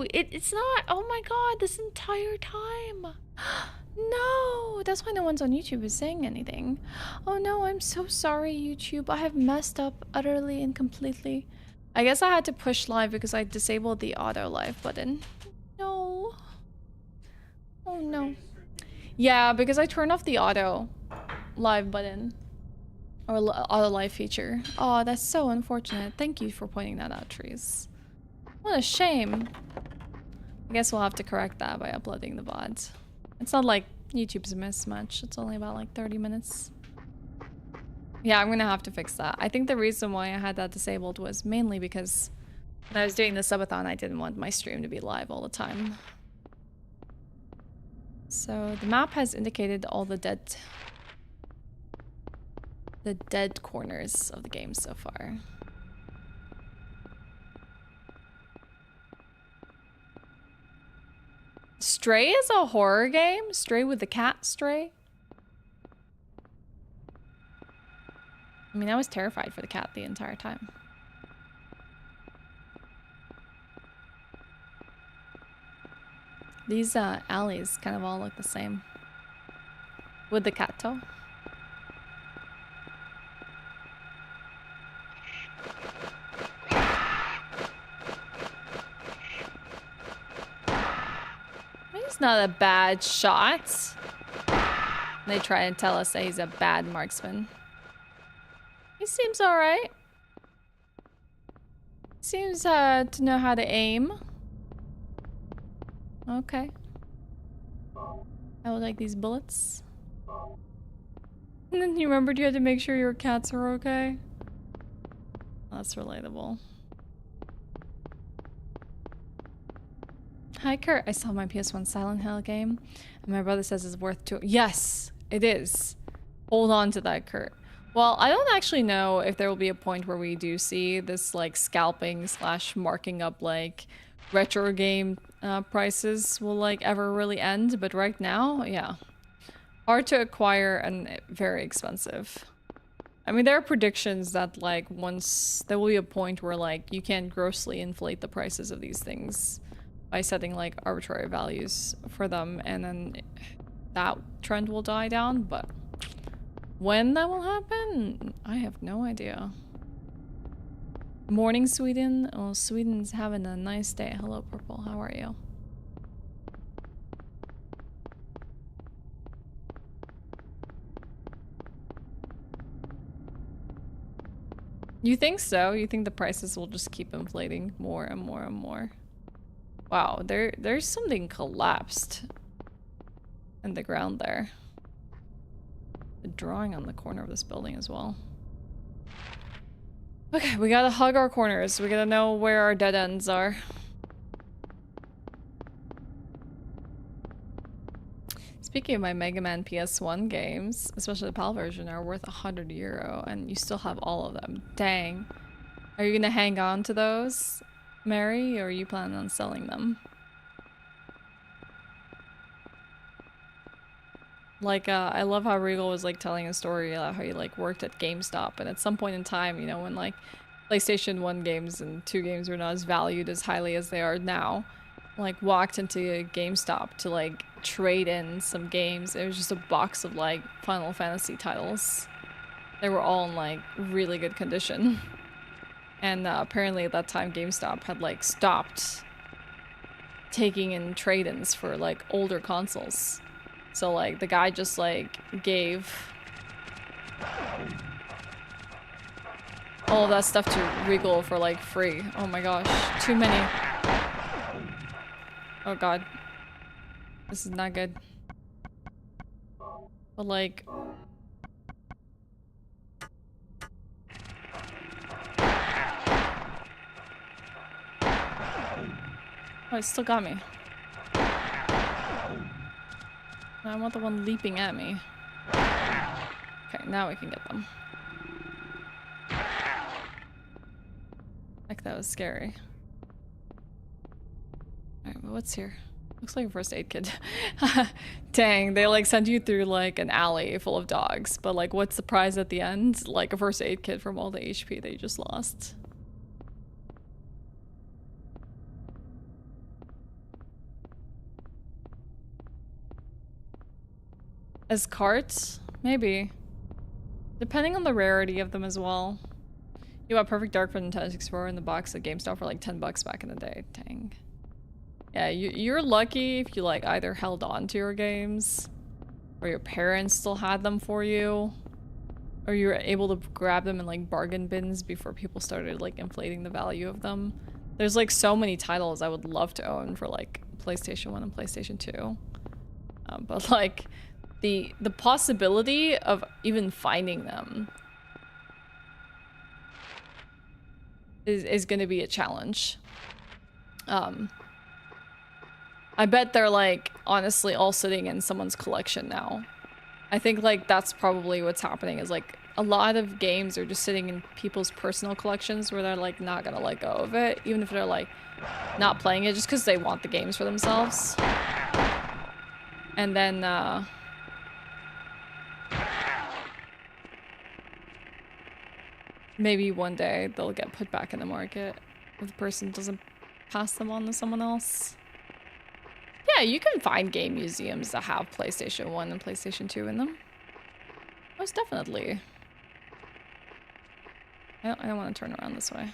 No, it's not. Oh my god, this entire time. No, that's why no one's on YouTube is saying anything. Oh no, I'm so sorry, YouTube. I have messed up utterly and completely. I guess I had to push live because I disabled the auto live button. No. Oh no. Yeah, because I turned off the auto live button. Or auto live feature. Oh, that's so unfortunate. Thank you for pointing that out, Trees. What a shame. I guess we'll have to correct that by uploading the VOD. It's not like YouTube's missed much. It's only about like 30 minutes. Yeah, I'm gonna have to fix that. I think the reason why I had that disabled was mainly because when I was doing the subathon, I didn't want my stream to be live all the time. So the map has indicated all the dead corners of the game so far. Stray is a horror game? Stray with the cat Stray? I mean, I was terrified for the cat the entire time. These alleys kind of all look the same. With the cat toe. He's not a bad shot. They try and tell us that he's a bad marksman. He seems alright. Seems to know how to aim. Okay. I would like these bullets. And then you remembered you had to make sure your cats are okay. That's relatable. Hi Kurt, I saw my PS1 Silent Hill game and my brother says it's worth $2. Yes, it is. Hold on to that, Kurt. Well, I don't actually know if there will be a point where we do see this like scalping / marking up like retro game prices will like ever really end, but right now, yeah. Hard to acquire and very expensive. I mean, there are predictions that like once there will be a point where like you can't grossly inflate the prices of these things by setting like arbitrary values for them, and then that trend will die down, but when that will happen, I have no idea. Morning, Sweden. Oh, Sweden's having a nice day. Hello, Purple. How are you? You think so? You think the prices will just keep inflating more and more and more? Wow, there's something collapsed in the ground there. A drawing on the corner of this building as well. Okay, we gotta hug our corners. We gotta know where our dead ends are. Speaking of my Mega Man PS1 games, especially the PAL version, are worth €100 and you still have all of them. Dang. Are you gonna hang on to those, Mary, or are you planning on selling them? Like, I love how Regal was like telling a story about how he like worked at GameStop, and at some point in time, you know, when like PlayStation 1 games and 2 games were not as valued as highly as they are now, like walked into a GameStop to like trade in some games. It was just a box of like Final Fantasy titles. They were all in like really good condition. And apparently at that time GameStop had like stopped taking in trade-ins for like older consoles. So like the guy just like gave all of that stuff to Regal for like free. Oh my gosh, too many. Oh god. This is not good. But like... Oh, it still got me. I want the one leaping at me. Okay, now we can get them. Heck, that was scary. Alright, but what's here? Looks like a first aid kit. Dang, they like send you through like an alley full of dogs, but like what's the prize at the end? Like a first aid kit from all the HP they just lost. As carts? Maybe. Depending on the rarity of them as well. You got Perfect Dark for Nintendo 64 in the box at GameStop for like 10 bucks back in the day. Dang. Yeah, you're lucky if you like either held on to your games, or your parents still had them for you, or you were able to grab them in like bargain bins before people started like inflating the value of them. There's like so many titles I would love to own for like PlayStation 1 and PlayStation 2. But like the possibility of even finding them is going to be a challenge. I bet they're like honestly all sitting in someone's collection now. I think like that's probably what's happening, is like a lot of games are just sitting in people's personal collections where they're like not gonna let go of it, even if they're like not playing it just because they want the games for themselves. And then maybe one day they'll get put back in the market if the person doesn't pass them on to someone else. Yeah, you can find game museums that have PlayStation 1 and PlayStation 2 in them. Most definitely. I don't want to turn around this way.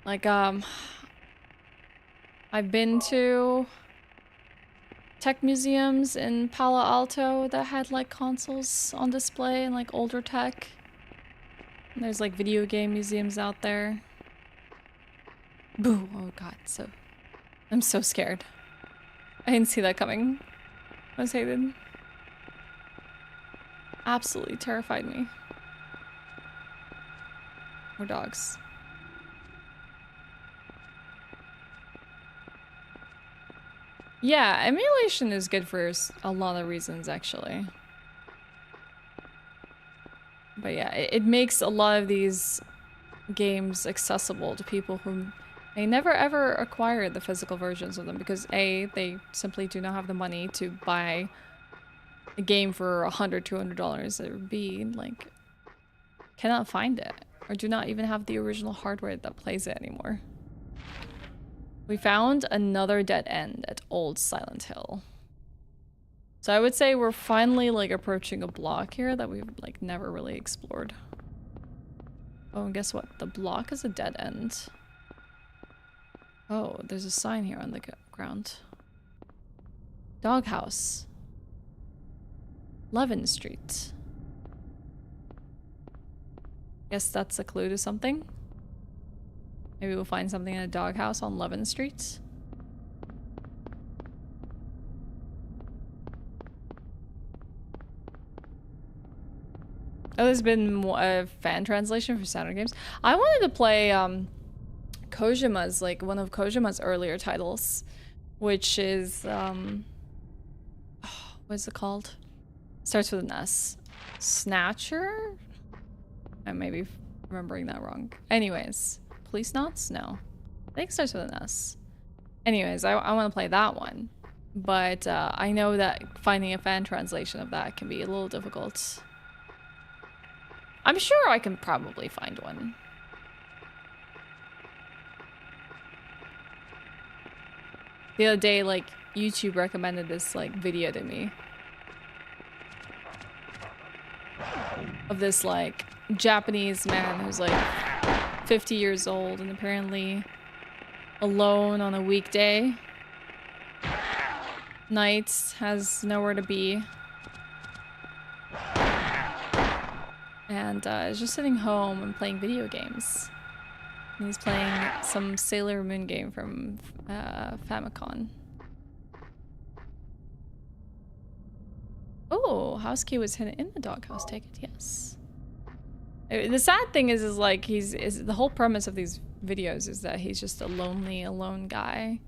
Like, I've been to tech museums in Palo Alto that had like consoles on display and like older tech. And there's like video game museums out there. Boo! Oh god, I'm so scared. I didn't see that coming. I was hated. Absolutely terrified me. Or dogs. Yeah, emulation is good for a lot of reasons, actually. But yeah, it makes a lot of these games accessible to people who may never ever acquire the physical versions of them because A, they simply do not have the money to buy a game for $100, $200, or B, like, cannot find it, or do not even have the original hardware that plays it anymore. We found another dead end at Old Silent Hill. So I would say we're finally like approaching a block here that we've like never really explored. Oh, and guess what? The block is a dead end. Oh, there's a sign here on the ground. Doghouse. Levin Street. Guess that's a clue to something. Maybe we'll find something in a doghouse on Levin Street. Oh, there's been a fan translation for Saturn games. I wanted to play Kojima's, like one of Kojima's earlier titles, which is what's it called? Starts with an S. Snatcher? I may be remembering that wrong. Anyways, Police Knots? No. I think it starts with an S. Anyways, I want to play that one. But I know that finding a fan translation of that can be a little difficult. I'm sure I can probably find one. The other day, like, YouTube recommended this, like, video to me. Of this, like, Japanese man who's, like, 50 years old and apparently alone on a weekday. Nights, has nowhere to be. And is just sitting home and playing video games. And he's playing some Sailor Moon game from Famicom. Oh, house key was hidden in the doghouse. Take it, yes. The sad thing is like the whole premise of these videos is that he's just a lonely, alone guy.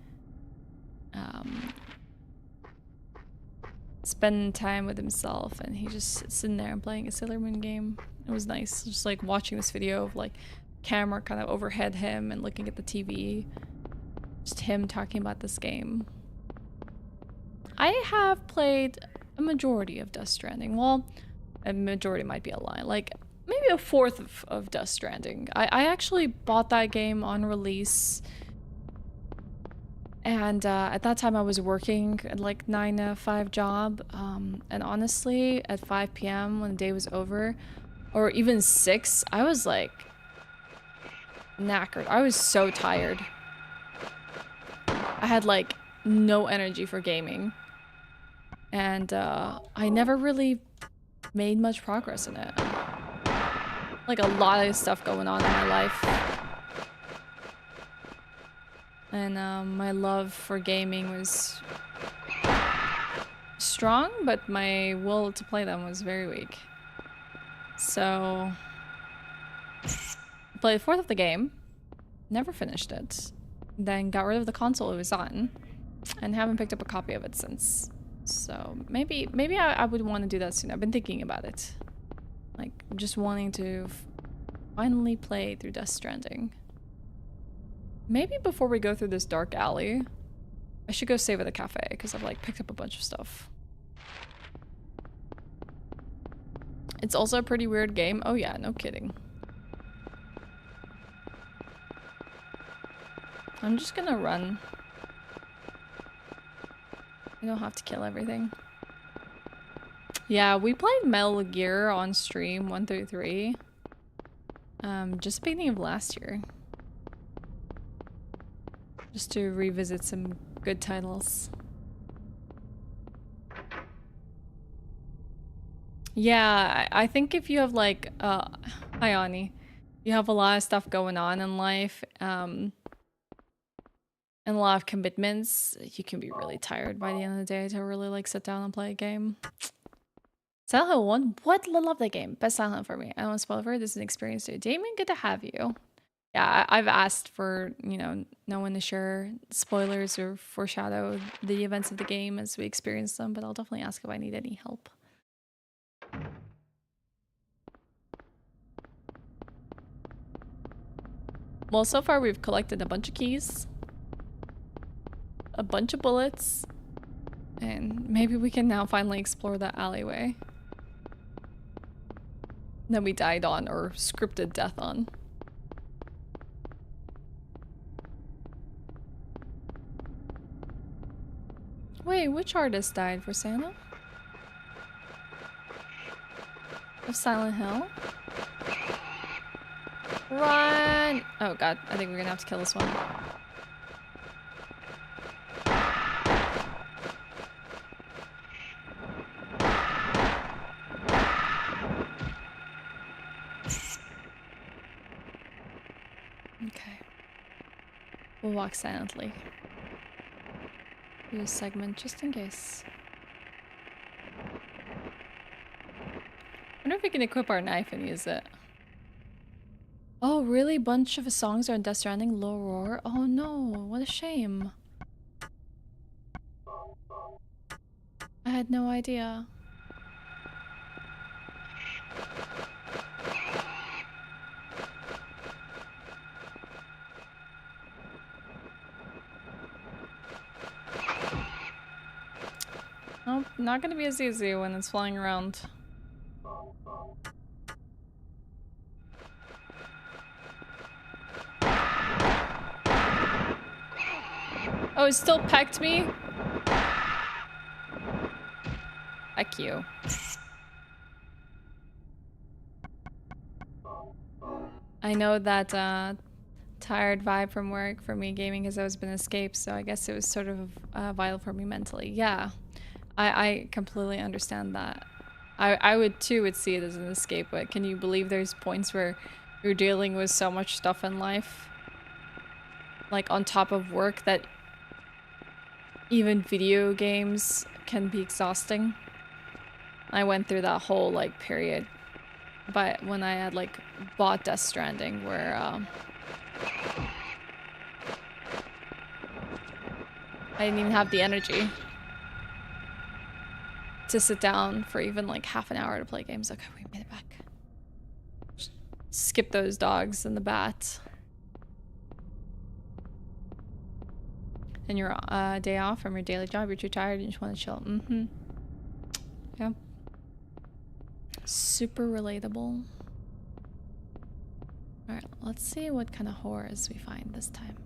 Spending time with himself, and he just sits in there and playing a Sailor Moon game. It was nice, just like watching this video of like camera kind of overhead him and looking at the TV. Just him talking about this game. I have played a majority of Death Stranding. Well, a majority might be a lie. Like, maybe a fourth of Death Stranding. I actually bought that game on release. And at that time I was working at like 9 to 5 job. And honestly, at 5 p.m. when the day was over, or even 6, I was like knackered. I was so tired. I had like no energy for gaming. And I never really made much progress in it. Like a lot of stuff going on in my life. And my love for gaming was strong, but my will to play them was very weak. So, played a fourth of the game, never finished it, then got rid of the console it was on, and haven't picked up a copy of it since. So maybe I would want to do that soon. I've been thinking about it. Like, just wanting to finally play through Death Stranding. Maybe before we go through this dark alley, I should go save at the cafe, because I've like picked up a bunch of stuff. It's also a pretty weird game. Oh yeah, no kidding. I'm just gonna run. I don't have to kill everything. Yeah, we played Metal Gear on stream 1 through 3. Just beginning of last year. Just to revisit some good titles. Yeah, I think if you have like, hi Ani, you have a lot of stuff going on in life, and a lot of commitments, you can be really tired by the end of the day to really like sit down and play a game. Silent Hill 1, what? I love that game. Best Silent Hill for me. I don't want to spoil it for it. This is an experience too. Damien, good to have you. Yeah, I've asked for, you know, no one to share spoilers or foreshadow the events of the game as we experience them, but I'll definitely ask if I need any help. Well, so far we've collected a bunch of keys, a bunch of bullets, and maybe we can now finally explore that alleyway that we died on or scripted death on. Wait, which artist died for Santa? Of Silent Hill? Run! Oh god, I think we're gonna have to kill this one. Okay. We'll walk silently through this segment just in case. I wonder if we can equip our knife and use it. Oh, really? Bunch of songs are in Death Stranding? Low Roar? Oh no, what a shame. I had no idea. Oh, not gonna be as easy when it's flying around. Oh, it still pecked me? Heck you. I know that tired vibe from work for me gaming has always been escape, so I guess it was sort of vital for me mentally. Yeah, I completely understand that. I would too would see it as an escape, but can you believe there's points where you're dealing with so much stuff in life, like on top of work, that even video games can be exhausting? I went through that whole like period, but when I had like bought Death Stranding, where I didn't even have the energy to sit down for even like half an hour to play games. Okay, we made it back. Skip those dogs and the bat. And your day off from your daily job, you're too tired and you just want to chill. Yeah. Super relatable. Alright, let's see what kind of horrors we find this time.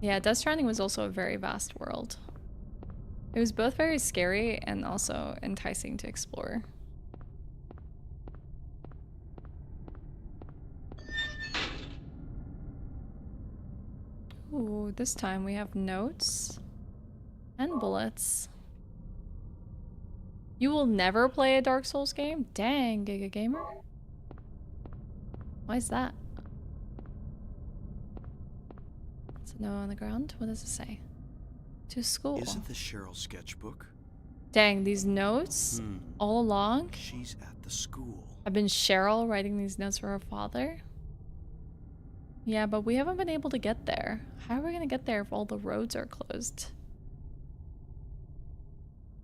Yeah, Death Stranding was also a very vast world. It was both very scary and also enticing to explore. Ooh, this time we have notes and bullets. You will never play a Dark Souls game? Dang, Giga Gamer. Why is that? It's a note on the ground. What does it say? To school. Isn't this Cheryl's sketchbook? Dang, these notes all along. She's at the school. I've been Cheryl writing these notes for her father. Yeah, but we haven't been able to get there. How are we gonna get there if all the roads are closed?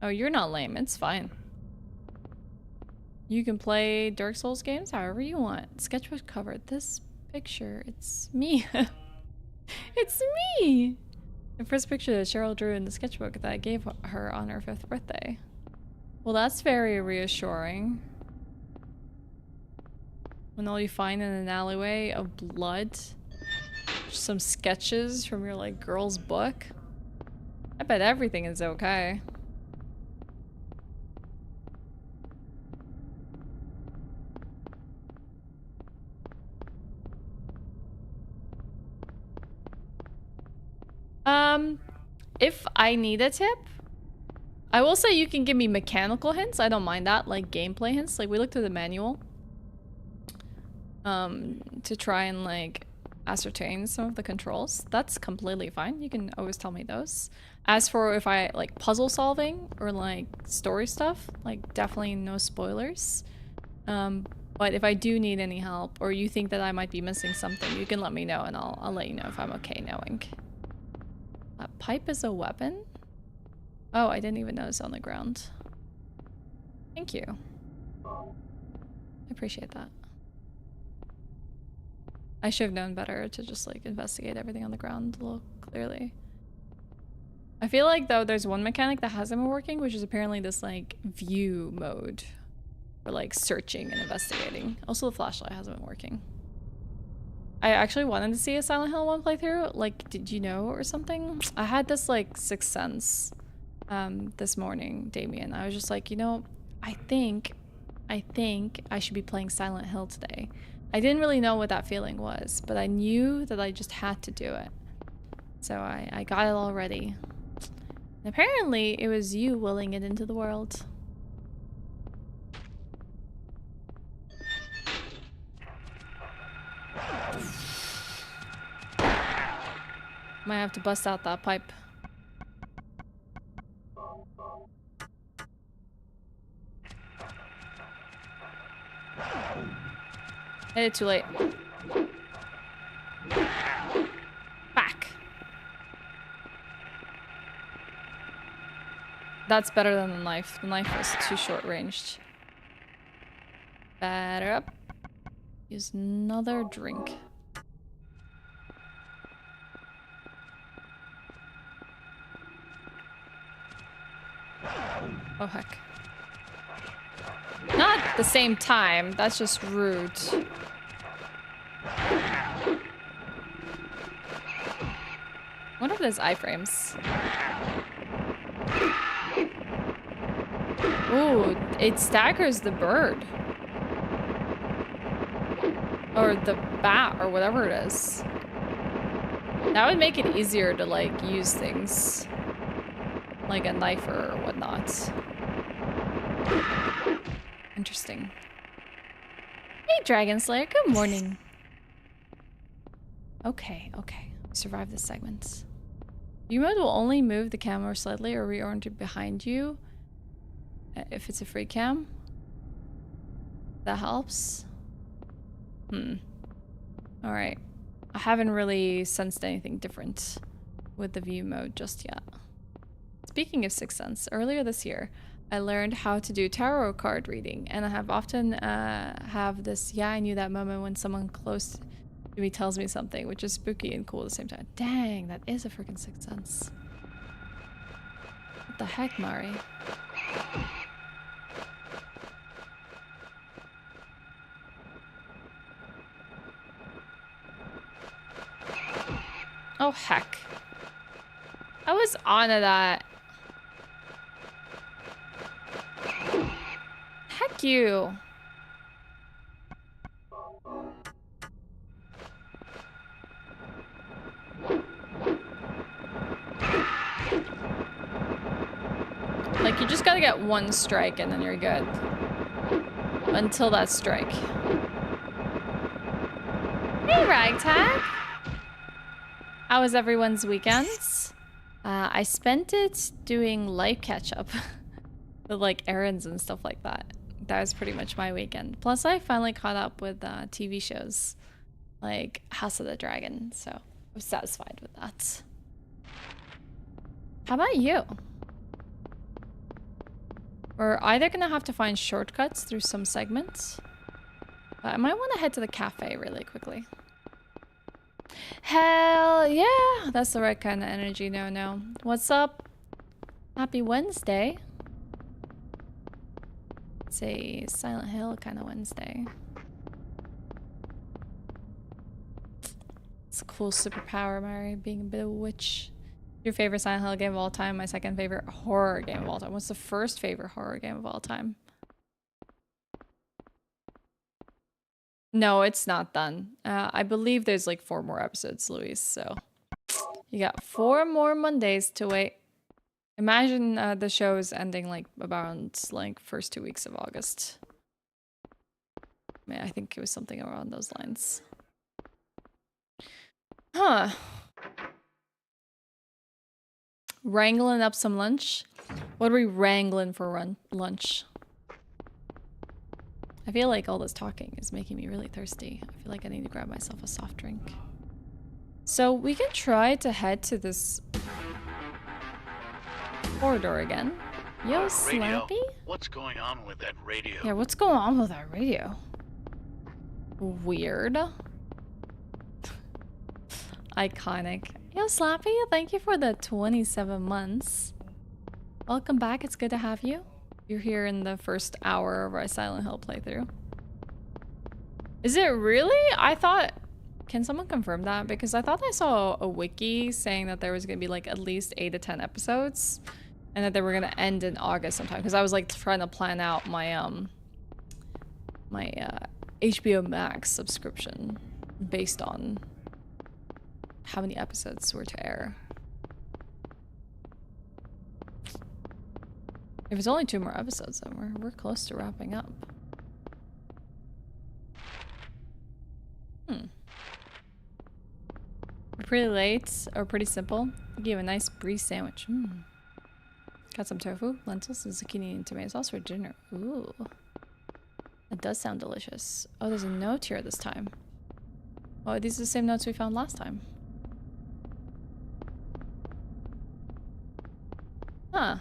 Oh, you're not lame. It's fine. You can play Dark Souls games however you want. Sketchbook cover. This picture, it's me. It's me! The first picture that Cheryl drew in the sketchbook that I gave her on her 5th birthday. Well, that's very reassuring. When all you find in an alleyway of blood, some sketches from your like girl's book. I bet everything is okay. If I need a tip, I will say you can give me mechanical hints. I don't mind that, like gameplay hints. Like we looked at the manual to try and like ascertain some of the controls. That's completely fine. You can always tell me those. As for if I like puzzle solving or like story stuff, like definitely no spoilers. But if I do need any help or you think that I might be missing something, you can let me know and I'll let you know if I'm okay knowing. A pipe is a weapon? Oh, I didn't even notice on the ground. Thank you. I appreciate that. I should have known better to just like investigate everything on the ground a little clearly. I feel like though there's one mechanic that hasn't been working, which is apparently this like view mode for like searching and investigating. Also the flashlight hasn't been working. I actually wanted to see a Silent Hill 1 playthrough. Like, did you know or something? I had this like sixth sense this morning, Damien. I was just like, you know, I think I should be playing Silent Hill today. I didn't really know what that feeling was, but I knew that I just had to do it. So I got it all ready. And apparently it was you willing it into the world. Might have to bust out that pipe. I did it too late. Back. That's better than the knife. The knife was too short-ranged. Batter up. Use another drink. Oh heck. Not at the same time, that's just rude. What are those iframes? Ooh, it staggers the bird. Or the bat, or whatever it is. That would make it easier to like use things. Like a knife or whatnot. Interesting. Hey, Dragon Slayer. Good morning. Okay, okay. Survive this segment. View mode will only move the camera slightly or reorient behind you if it's a free cam. That helps. Alright. I haven't really sensed anything different with the view mode just yet. Speaking of Sixth Sense, earlier this year, I learned how to do tarot card reading, and I have often have this, yeah, I knew that moment when someone close to me tells me something, which is spooky and cool at the same time. Dang, that is a freaking Sixth Sense. What the heck, Mari? Oh, heck. I was on to that. Heck you. Like, you just gotta get one strike and then you're good. Until that strike. Hey, Ragtag! How was everyone's weekends? I spent it doing life catch-up. With, like, errands and stuff like that. That was pretty much my weekend. Plus, I finally caught up with TV shows. Like, House of the Dragon. So, I was satisfied with that. How about you? We're either gonna have to find shortcuts through some segments. But I might want to head to the cafe really quickly. Hell yeah! That's the right kind of energy. No. What's up? Happy Wednesday. It's a Silent Hill kind of Wednesday. It's a cool superpower, Mary, being a bit of a witch. Your favorite Silent Hill game of all time? My second favorite horror game of all time. What's the first favorite horror game of all time? No, it's not done. I believe there's like 4 more episodes, Louise, so you got 4 more Mondays to wait. Imagine the show is ending like around like first 2 weeks of August. I mean, I think it was something around those lines. Huh. Wrangling up some lunch? What are we wrangling for lunch? I feel like all this talking is making me really thirsty. I feel like I need to grab myself a soft drink. So we can try to head to this corridor again. Yo, Slappy? What's going on with that radio? Yeah, what's going on with that radio? Weird. Iconic. Yo, Slappy, thank you for the 27 months. Welcome back, it's good to have you. You're here in the first hour of our Silent Hill playthrough. Is it really? I thought... Can someone confirm that? Because I thought I saw a wiki saying that there was going to be like at least 8 to 10 episodes. And that they were going to end in August sometime. Because I was like trying to plan out my my HBO Max subscription based on how many episodes were to air. If it's only 2 more episodes, then we're close to wrapping up. We're pretty late, or pretty simple. I'll give you a nice brie sandwich. Got some tofu, lentils, and zucchini and tomato sauce for dinner. Ooh. That does sound delicious. Oh, there's a note here this time. Oh, these are the same notes we found last time. Huh.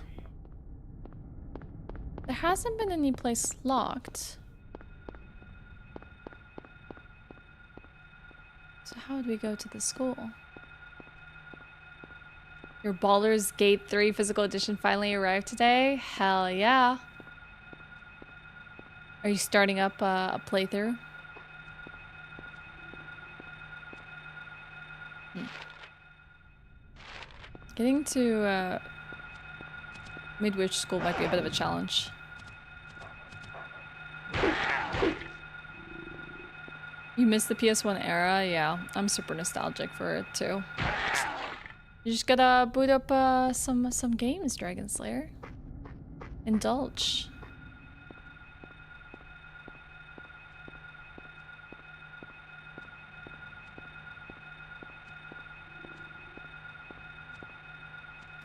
There hasn't been any place locked. So how would we go to the school? Your Baldur's Gate 3 physical edition finally arrived today? Hell yeah. Are you starting up a playthrough? Getting to Midwich School might be a bit of a challenge. You missed the PS1 era? Yeah, I'm super nostalgic for it too. You just gotta boot up some games, Dragon Slayer. Indulge.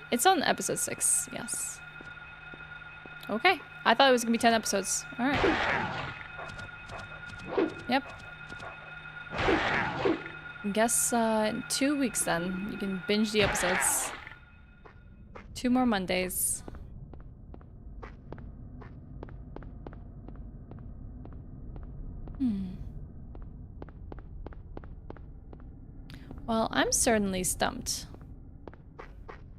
It's on episode 6, yes. Okay, I thought it was gonna be 10 episodes. Alright. Yep. Guess in 2 weeks then, you can binge the episodes. 2 more Mondays. Well, I'm certainly stumped.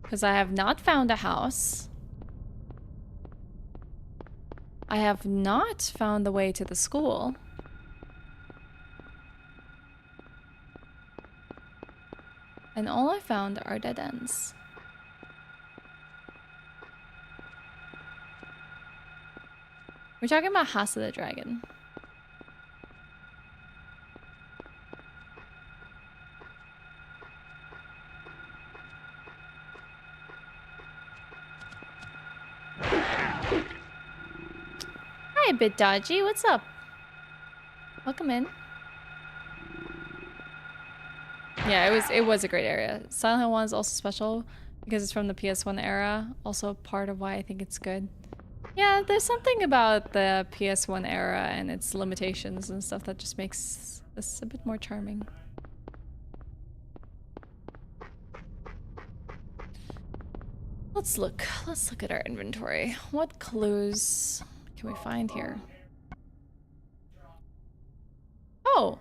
Because I have not found a house. I have not found the way to the school. And all I found are dead ends. We're talking about House of the Dragon. Hi, Bit Dodgy. What's up? Welcome in. Yeah, it was a great area. Silent Hill 1 is also special because it's from the PS1 era. Also part of why I think it's good. Yeah, there's something about the PS1 era and its limitations and stuff that just makes this a bit more charming. Let's look at our inventory. What clues can we find here? Oh!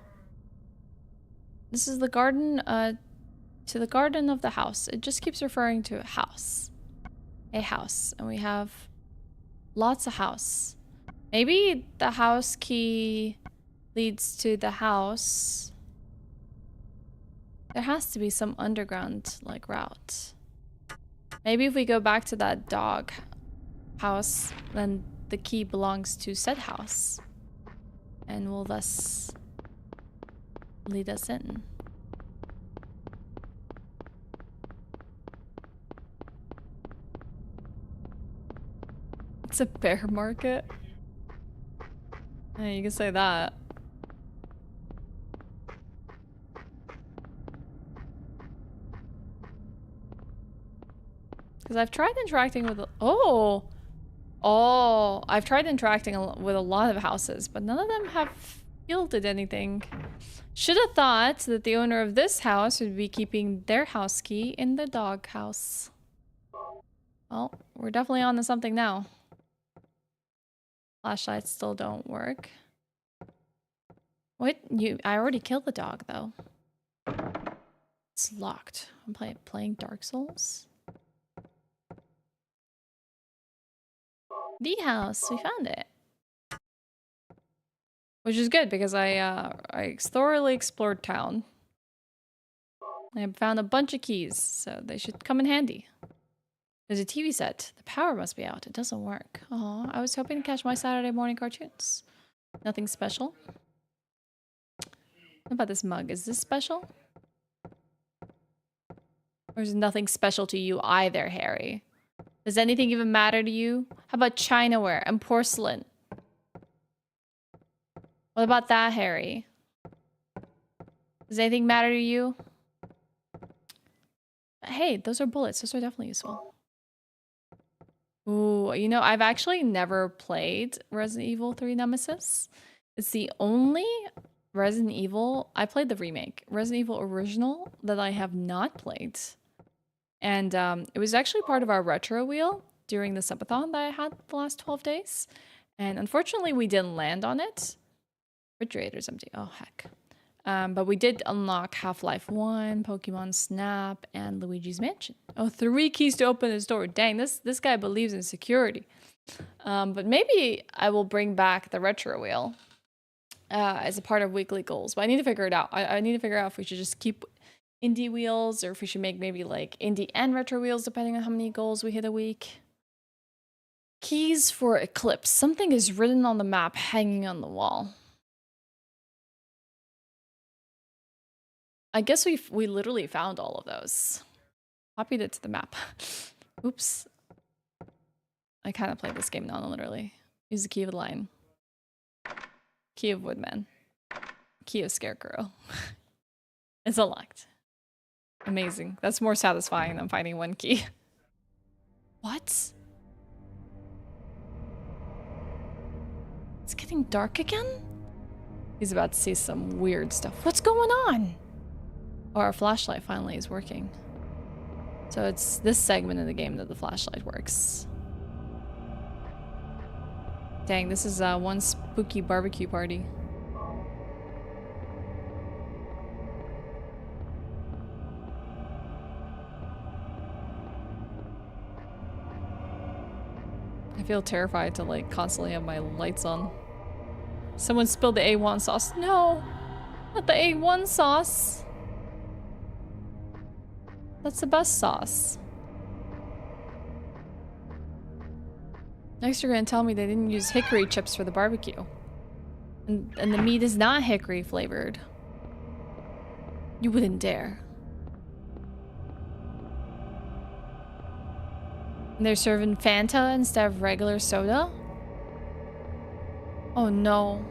This is the garden, to the garden of the house. It just keeps referring to a house. A house. And we have lots of house. Maybe the house key leads to the house. There has to be some underground, like, route. Maybe if we go back to that dog house, then the key belongs to said house. And will thus lead us in. It's a bear market. Yeah, you can say that. Because I've tried interacting with... Oh! Oh! I've tried interacting with a lot of houses, but none of them have yielded anything. Should have thought that the owner of this house would be keeping their house key in the dog house. Well, we're definitely on to something now. Flashlights still don't work. What? I already killed the dog, though. It's locked. I'm playing Dark Souls. The house. We found it. Which is good because I thoroughly explored town. I found a bunch of keys, so they should come in handy. There's a TV set. The power must be out. It doesn't work. Oh, I was hoping to catch my Saturday morning cartoons. Nothing special. What about this mug? Is this special? Or is nothing special to you either, Harry? Does anything even matter to you? How about chinaware and porcelain? What about that, Harry? Does anything matter to you? Hey, those are bullets. Those are definitely useful. Ooh, you know, I've actually never played Resident Evil 3 Nemesis. It's the only Resident Evil... I played the remake. Resident Evil Original that I have not played. And it was actually part of our retro wheel during the subathon that I had the last 12 days. And unfortunately, we didn't land on it. Refrigerator's empty. Oh, heck. But we did unlock Half-Life 1, Pokemon Snap, and Luigi's Mansion. Oh, 3 keys to open this door. Dang, this guy believes in security. But maybe I will bring back the retro wheel as a part of weekly goals. But I need to figure it out. I need to figure out if we should just keep indie wheels or if we should make maybe like indie and retro wheels depending on how many goals we hit a week. Keys for Eclipse. Something is written on the map hanging on the wall. I guess we literally found all of those. Copied it to the map. Oops. I kind of played this game non-literally. Use the key of the line. Key of Woodman. Key of Scarecrow. It's unlocked. Amazing. That's more satisfying than finding one key. What? It's getting dark again? He's about to see some weird stuff. What's going on? Oh, our flashlight finally is working. So it's this segment of the game that the flashlight works. Dang, this is one spooky barbecue party. I feel terrified to like constantly have my lights on. Someone spilled the A1 sauce. No! Not the A1 sauce! That's the best sauce. Next you're gonna tell me they didn't use hickory chips for the barbecue. And the meat is not hickory flavored. You wouldn't dare. And they're serving Fanta instead of regular soda? Oh no.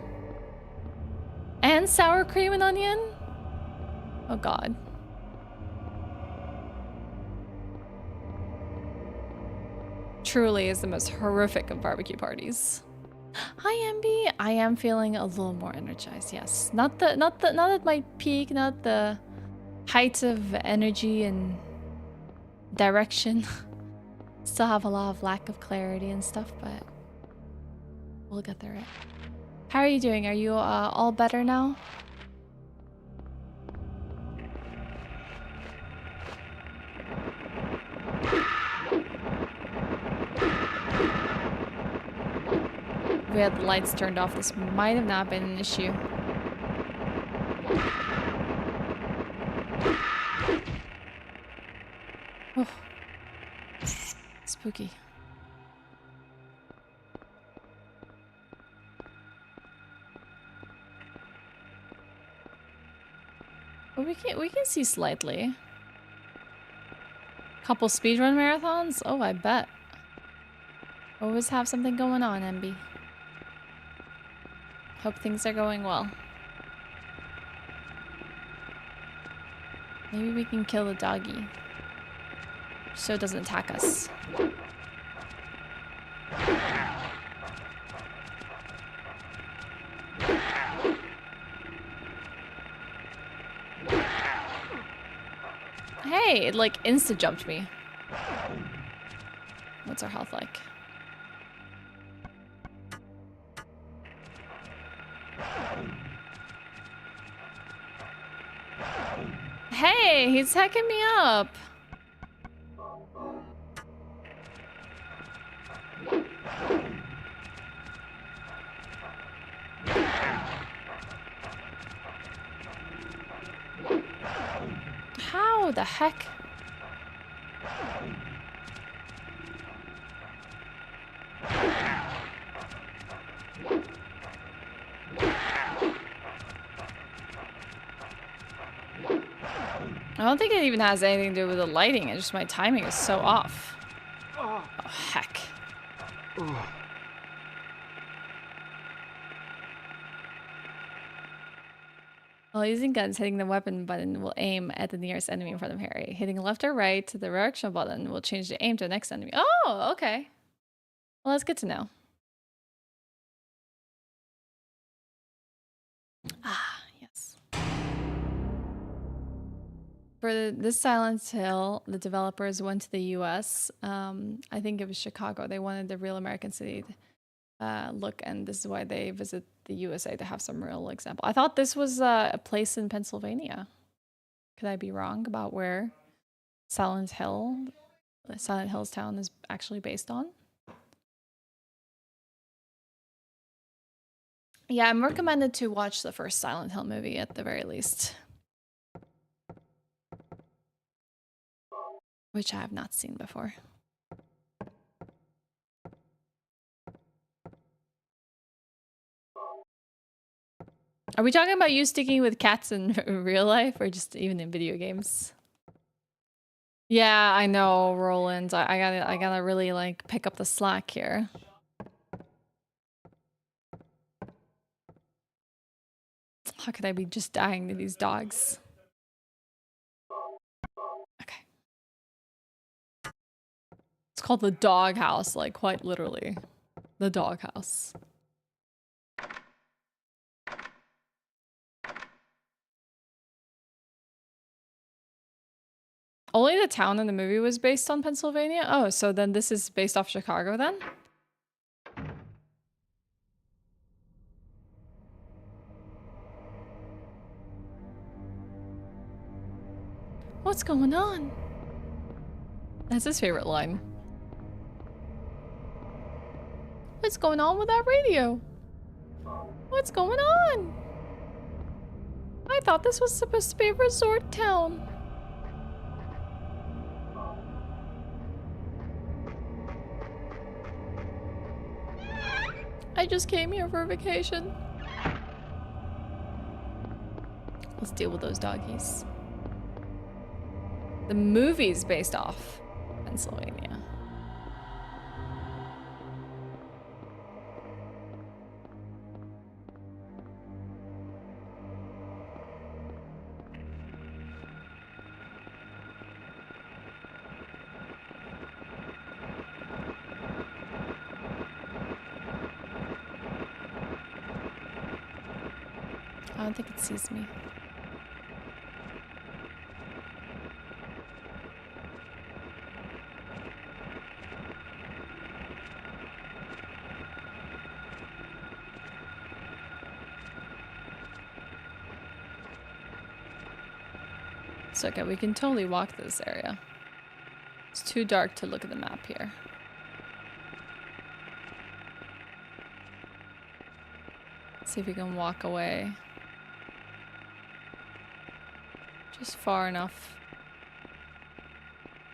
And sour cream and onion? Oh god. Truly is the most horrific of barbecue parties. Hi MB, I am feeling a little more energized, yes. Not at my peak, not the height of energy and direction. Still have a lot of lack of clarity and stuff, but we'll get through it. How are you doing? Are you all better now? We had the lights turned off. This might have not been an issue. Oh. Spooky. Well, we can see slightly. Couple speedrun marathons? Oh, I bet. Always have something going on, MB. Hope things are going well. Maybe we can kill the doggy so it doesn't attack us. Hey, it like insta-jumped me. What's our health like? Hey, he's hacking me up. How the heck? I don't think it even has anything to do with the lighting. It's just my timing is so off. Oh, heck. While using guns, hitting the weapon button will aim at the nearest enemy in front of Harry. Hitting left or right to the directional button will change the aim to the next enemy. Oh, okay. Well, that's good to know. Ah, yes. For this Silent Hill, the developers went to the US. I think it was Chicago. They wanted the real American city look, and this is why they visit the USA to have some real example. I thought this was a place in Pennsylvania. Could I be wrong about where Silent Hill's town is actually based on? Yeah, I'm recommended to watch the first Silent Hill movie at the very least. Which I have not seen before. Are we talking about you sticking with cats in real life or just even in video games? Yeah, I know, Roland. I gotta really like pick up the slack here. How could I be just dying to these dogs? Okay. It's called the dog house, like quite literally. The dog house. Only the town in the movie was based on Pennsylvania? Oh, so then this is based off Chicago then? What's going on? That's his favorite line. What's going on with that radio? What's going on? I thought this was supposed to be a resort town. I just came here for a vacation. Let's deal with those doggies. The movie's based off Pennsylvania. I don't think it sees me. It's okay, we can totally walk this area. It's too dark to look at the map here. See if we can walk away. Just far enough.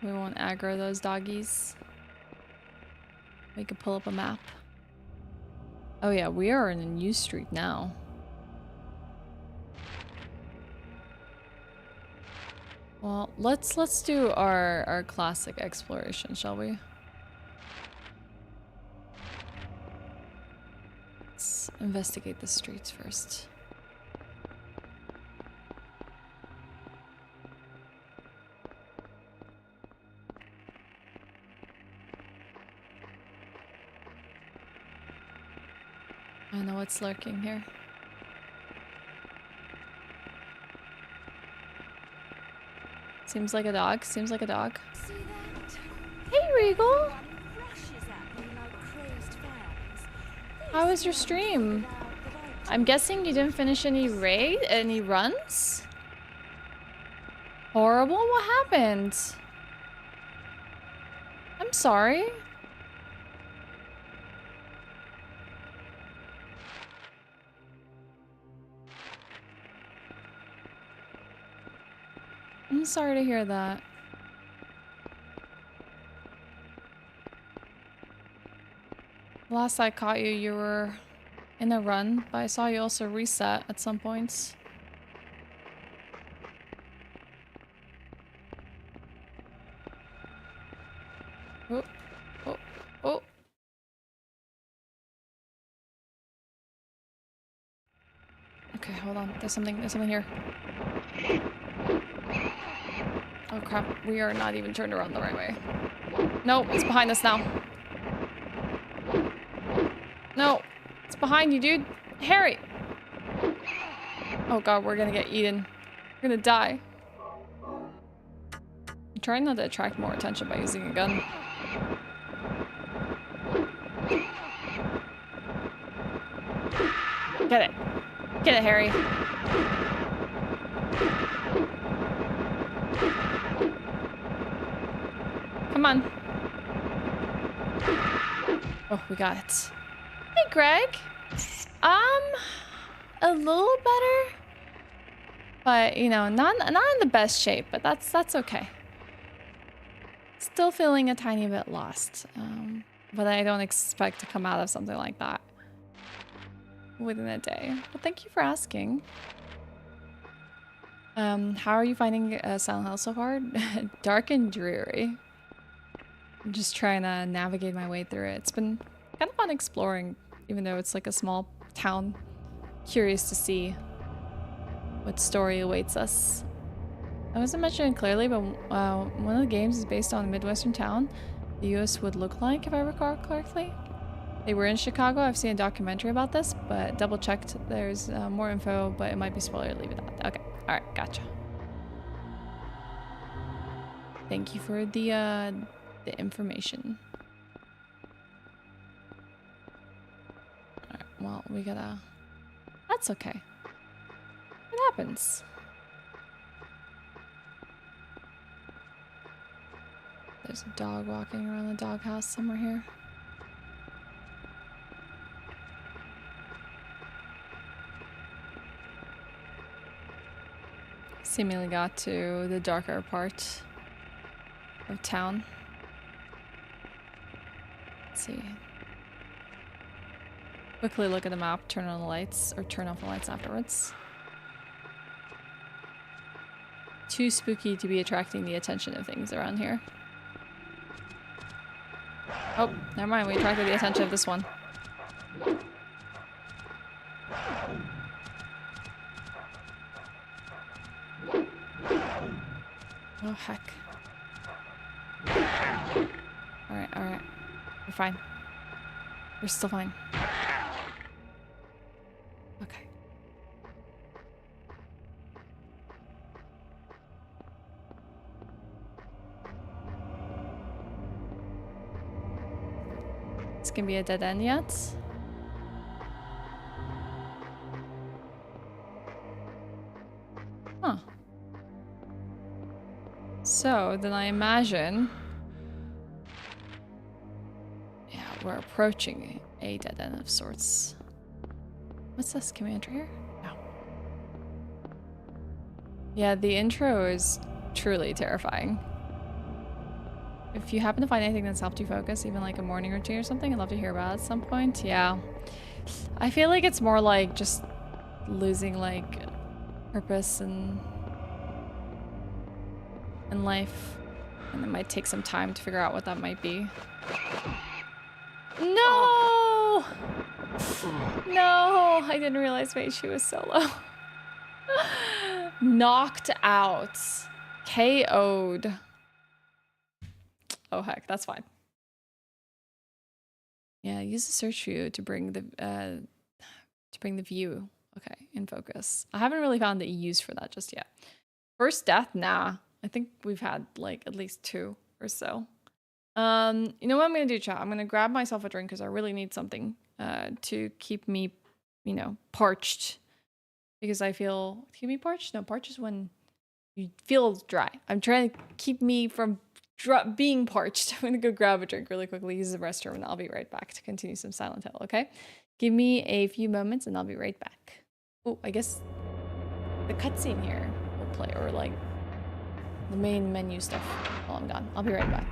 We won't aggro those doggies. We can pull up a map. Oh yeah, we are in a new street now. Well, let's do our classic exploration, shall we? Let's investigate the streets first. I know what's lurking here. Seems like a dog. Seems like a dog. Hey, Regal! How was your stream? I'm guessing you didn't finish any runs? Horrible? What happened? I'm sorry. I'm sorry to hear that. Last I caught you, you were in a run, but I saw you also reset at some points. Oh, oh, oh. Okay, hold on. There's something here. Oh crap, we are not even turned around the right way. No, it's behind us now. No, it's behind you, dude. Harry! Oh god, we're gonna get eaten. We're gonna die. I'm trying not to attract more attention by using a gun. Get it. Get it, Harry. Come on. Oh, we got it. Hey, Greg. A little better. But, you know, not in the best shape, but that's okay. Still feeling a tiny bit lost. But I don't expect to come out of something like that within a day. But thank you for asking. How are you finding Silent Hill so far? Dark and dreary. I'm just trying to navigate my way through it. It's been kind of fun exploring, even though it's like a small town. Curious to see what story awaits us. I wasn't mentioning clearly, but one of the games is based on a Midwestern town the US would look like, if I recall correctly. They were in Chicago. I've seen a documentary about this, but double checked. There's more info, but it might be spoiler. Leave it at that. Okay. All right. Gotcha. Thank you for the information. All right. Well, we gotta... That's okay. It happens. There's a dog walking around the doghouse somewhere here. Seemingly got to the darker part of town. Let's see. Quickly look at the map, turn on the lights, or turn off the lights afterwards. Too spooky to be attracting the attention of things around here. Oh, never mind, we attracted the attention of this one. Oh, heck. Alright, alright. We're fine. We're still fine. Okay. This can be a dead end yet. Huh. So, then I imagine... Yeah, we're approaching a dead end of sorts. What's this? Can we enter here? No. Yeah, the intro is truly terrifying. If you happen to find anything that's helped you focus, even like a morning routine or something, I'd love to hear about it at some point. Yeah. I feel like it's more like just losing like purpose and life. And it might take some time to figure out what that might be. No! No! I didn't realize my HP was so low. Knocked out. KO'd. Oh heck, that's fine. Yeah, use the search view to bring the view. Okay, in focus. I haven't really found the EUs for that just yet. First death, nah. I think we've had like at least 2 or so. You know what I'm gonna do, chat? I'm gonna grab myself a drink because I really need something to keep me, you know, parched. Because I feel keep me parched? No, parched is when you feel dry. I'm trying to keep me from being parched. I'm gonna go grab a drink really quickly, use the restroom, and I'll be right back to continue some Silent Hill, okay? Give me a few moments and I'll be right back. Oh, I guess the cutscene here will play, or like the main menu stuff while I'm gone. I'll be right back.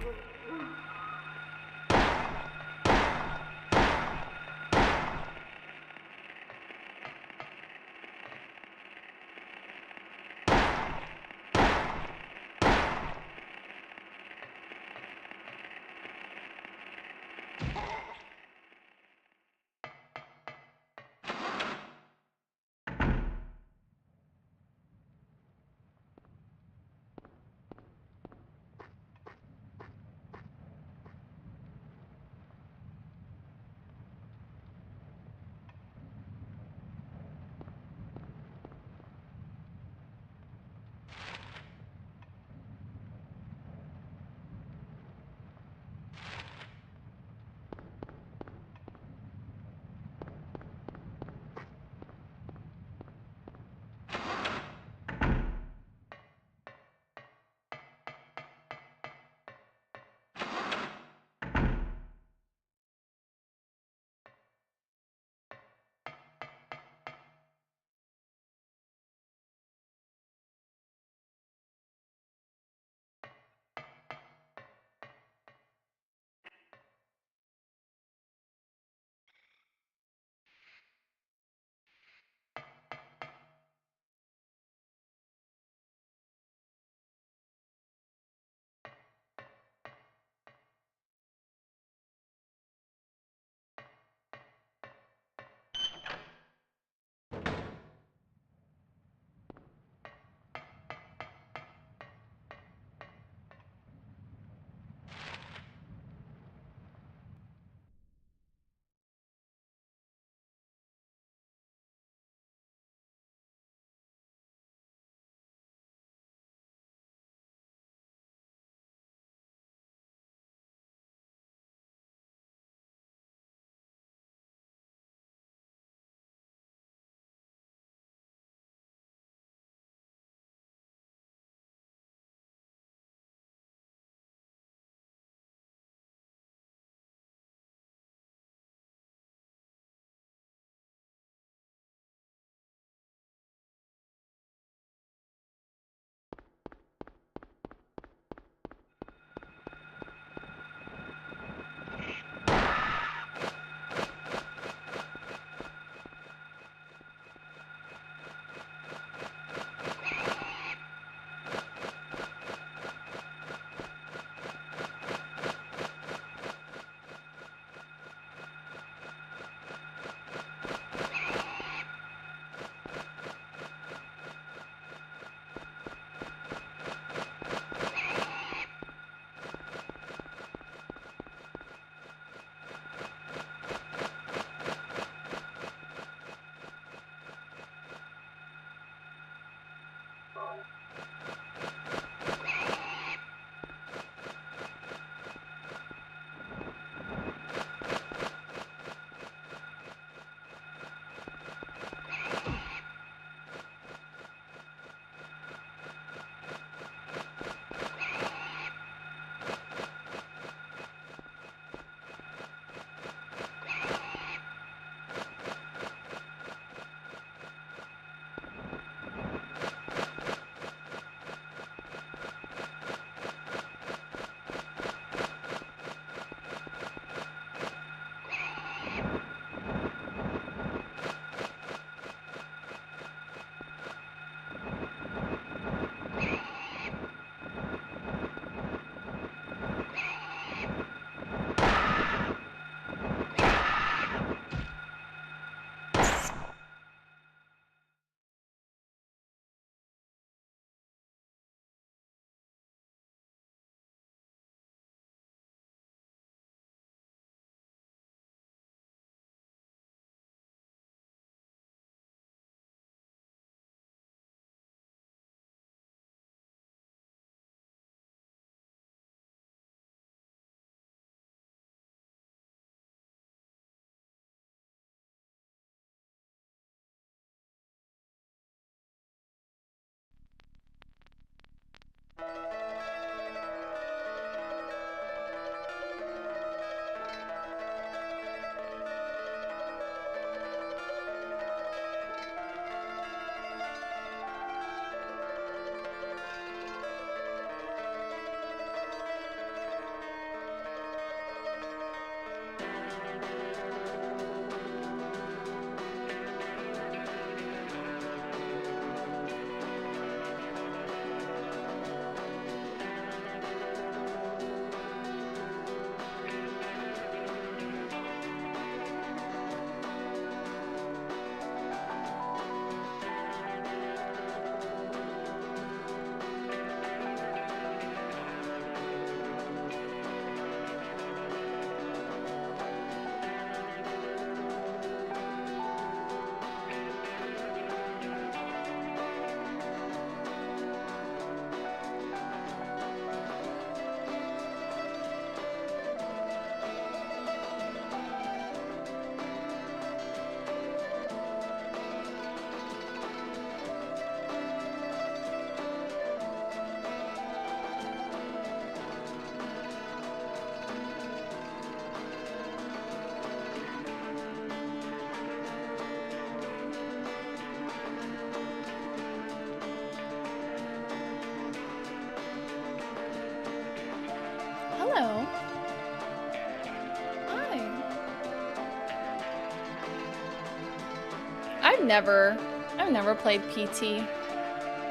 I've never played PT,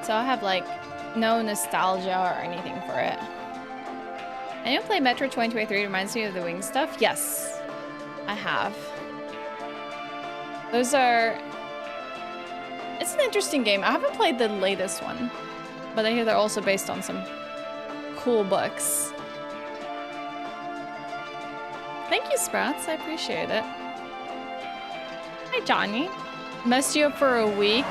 so I have like no nostalgia or anything for it. Anyone play Metro 2023? Reminds me of the Wing stuff. Yes, I have. Those are. It's an interesting game. I haven't played the latest one, but I hear they're also based on some cool books. Thank you, Sprouts. I appreciate it. Hi, Johnny. Messed you up for a week.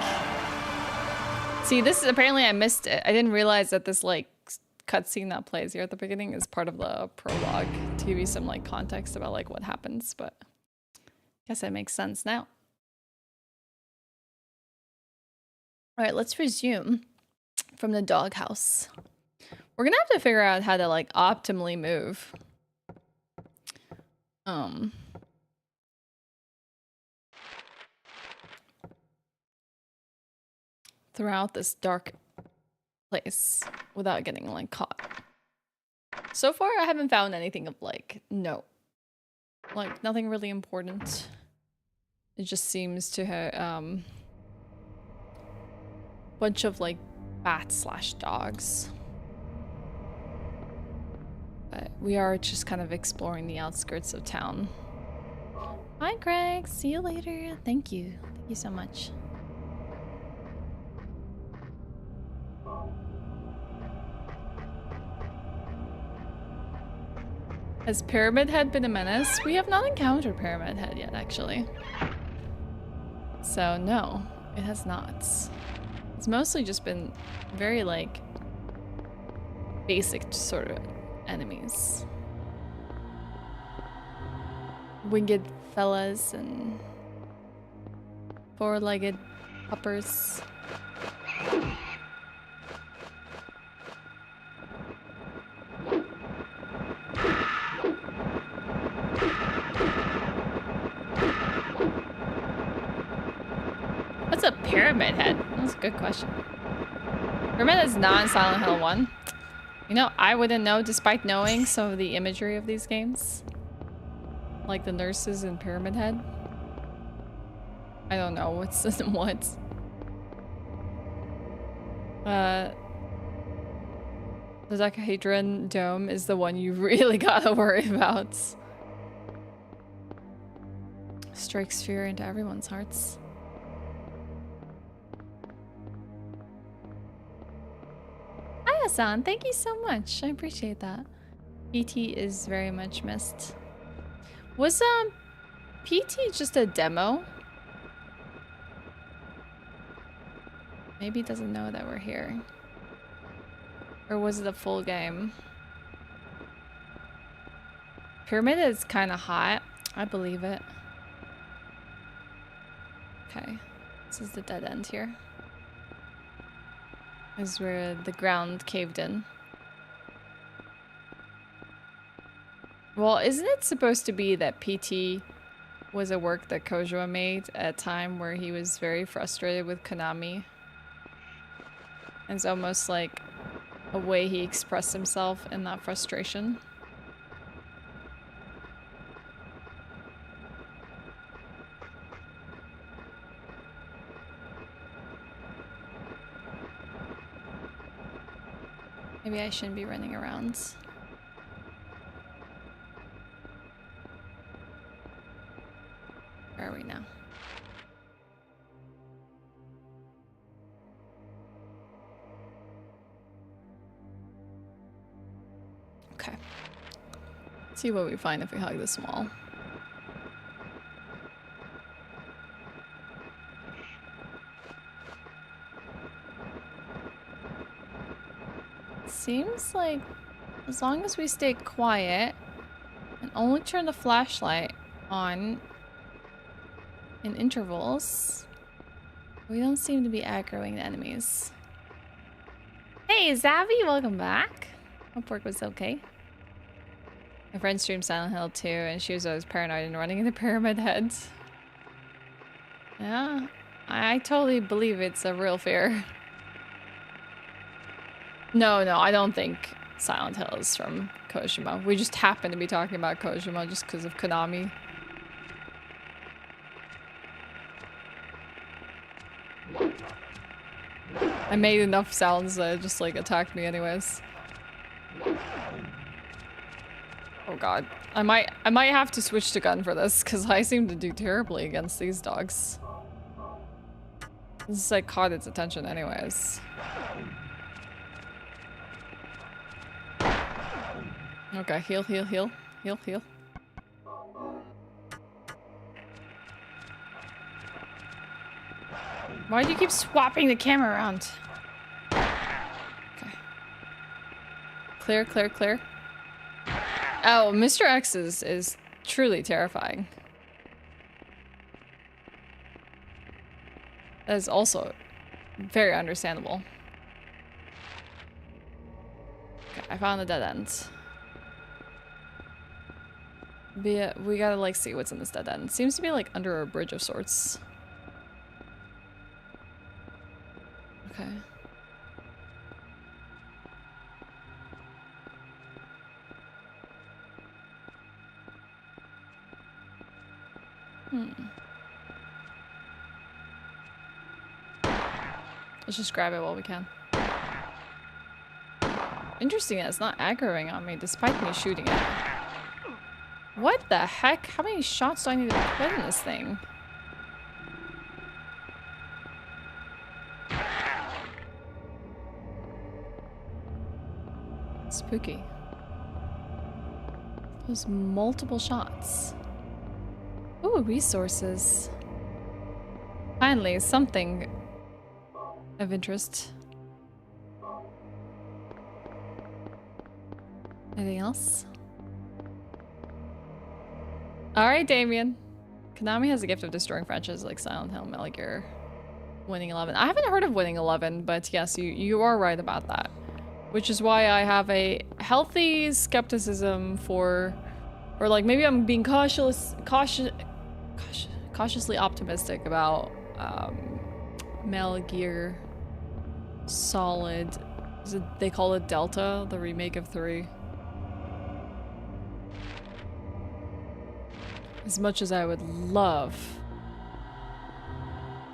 See, this is apparently I missed it. I didn't realize that this like cutscene that plays here at the beginning is part of the prologue to give you some like context about like what happens, but I guess that makes sense now. All right, let's resume from the doghouse. We're gonna have to figure out how to like optimally move. Throughout this dark place without getting like caught. So far, I haven't found anything of like note. Like nothing really important. It just seems to have bunch of like bats / dogs. But we are just kind of exploring the outskirts of town. Hi, Greg. See you later. Thank you. Thank you so much. Has Pyramid Head been a menace? We have not encountered Pyramid Head yet, actually. So, no, it has not. It's mostly just been very, like, basic sort of enemies. Winged fellas and four-legged puppers. What's a Pyramid Head? That's a good question. Pyramid Head is not in Silent Hill 1. You know, I wouldn't know despite knowing some of the imagery of these games. Like the nurses in Pyramid Head. I don't know what's in what. The Dodecahedron Dome is the one you really gotta worry about. Strikes fear into everyone's hearts. Aya-san, thank you so much. I appreciate that. PT is very much missed. Was PT just a demo? Maybe it doesn't know that we're here. Or was it a full game? Pyramid is kind of hot. I believe it. Okay. This is the dead end here. This is where the ground caved in. Well, isn't it supposed to be that PT was a work that Kojima made at a time where he was very frustrated with Konami? And it's almost like a way he expressed himself in that frustration. Maybe I shouldn't be running around. Where are we now? Okay. Let's see what we find if we hug this wall. Seems like as long as we stay quiet and only turn the flashlight on in intervals, we don't seem to be aggroing the enemies. Hey, Zavi, welcome back. Hope work was okay. My friend streamed Silent Hill 2 and she was always paranoid and running into Pyramid Heads. Yeah, I totally believe it's a real fear. No, I don't think Silent Hill is from Kojima. We just happen to be talking about Kojima just because of Konami. I made enough sounds that it just like attacked me anyways. Oh god. I might have to switch to gun for this because I seem to do terribly against these dogs. This like caught its attention anyways. Okay, heal, heal, heal. Heal, heal. Why do you keep swapping the camera around? Okay. Clear, clear, clear. Oh, Mr. X is truly terrifying. That is also very understandable. Okay, I found the dead end. We gotta like see what's in this dead end. It seems to be like under a bridge of sorts. Okay. Let's just grab it while we can. Interesting, it's not aggroing on me despite me shooting it. What the heck? How many shots do I need to put in this thing? Spooky. Those multiple shots. Ooh, resources. Finally, something of interest. Anything else? Alright, Damien. Konami has a gift of destroying franchises like Silent Hill, Metal Gear, Winning 11. I haven't heard of Winning 11, but yes, you are right about that. Which is why I have a healthy skepticism for, or like maybe I'm being cautiously optimistic about Metal Gear Solid. They call it Delta, the remake of 3. As much as I would love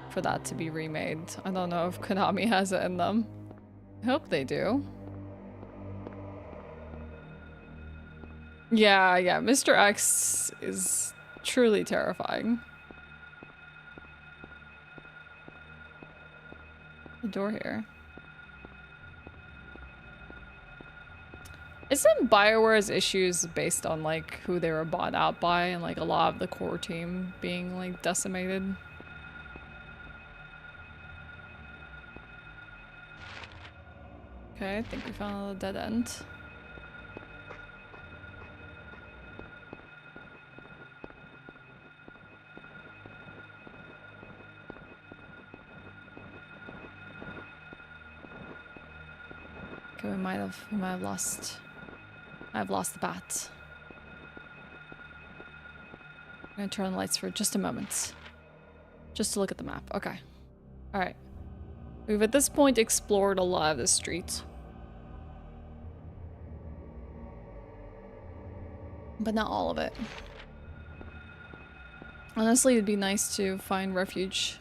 for that to be remade, I don't know if Konami has it in them. I hope they do. Yeah, Mr. X is truly terrifying. The door here. Isn't BioWare's issues based on like who they were bought out by and like a lot of the core team being like decimated? Okay, I think we found a dead end. Okay, we might have lost. I've lost the bat. I'm gonna turn on the lights for just a moment. Just to look at the map. Okay. Alright. We've at this point explored a lot of the street. But not all of it. Honestly, it'd be nice to find refuge.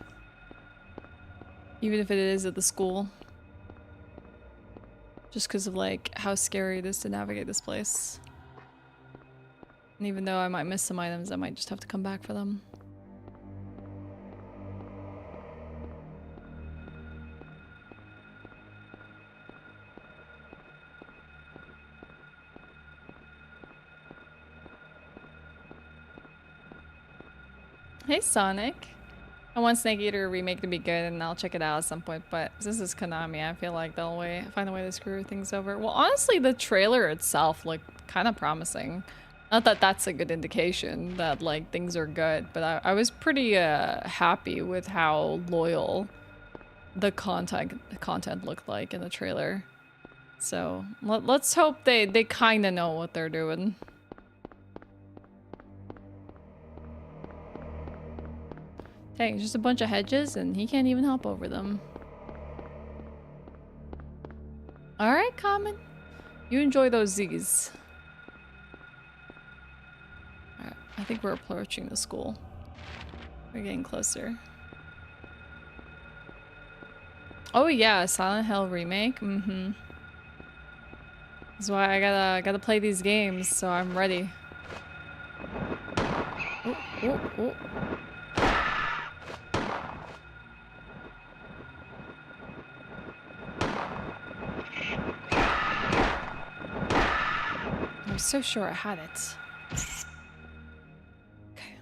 Even if it is at the school. Just because of like how scary it is to navigate this place. And even though I might miss some items, I might just have to come back for them. Hey Sonic. I want Snake Eater remake to be good and I'll check it out at some point, but since it's Konami, I feel like they'll find a way to screw things over. Well, honestly, the trailer itself looked kind of promising. Not that that's a good indication that like things are good, but I was pretty happy with how loyal the content looked like in the trailer. So let's hope they kind of know what they're doing. Dang, just a bunch of hedges and he can't even hop over them. Alright, Common. You enjoy those Z's. Alright, I think we're approaching the school. We're getting closer. Oh yeah, Silent Hill remake. Mm-hmm. That's why I gotta play these games, so I'm ready. Oh, oh, oh. I'm so sure I had it. Okay.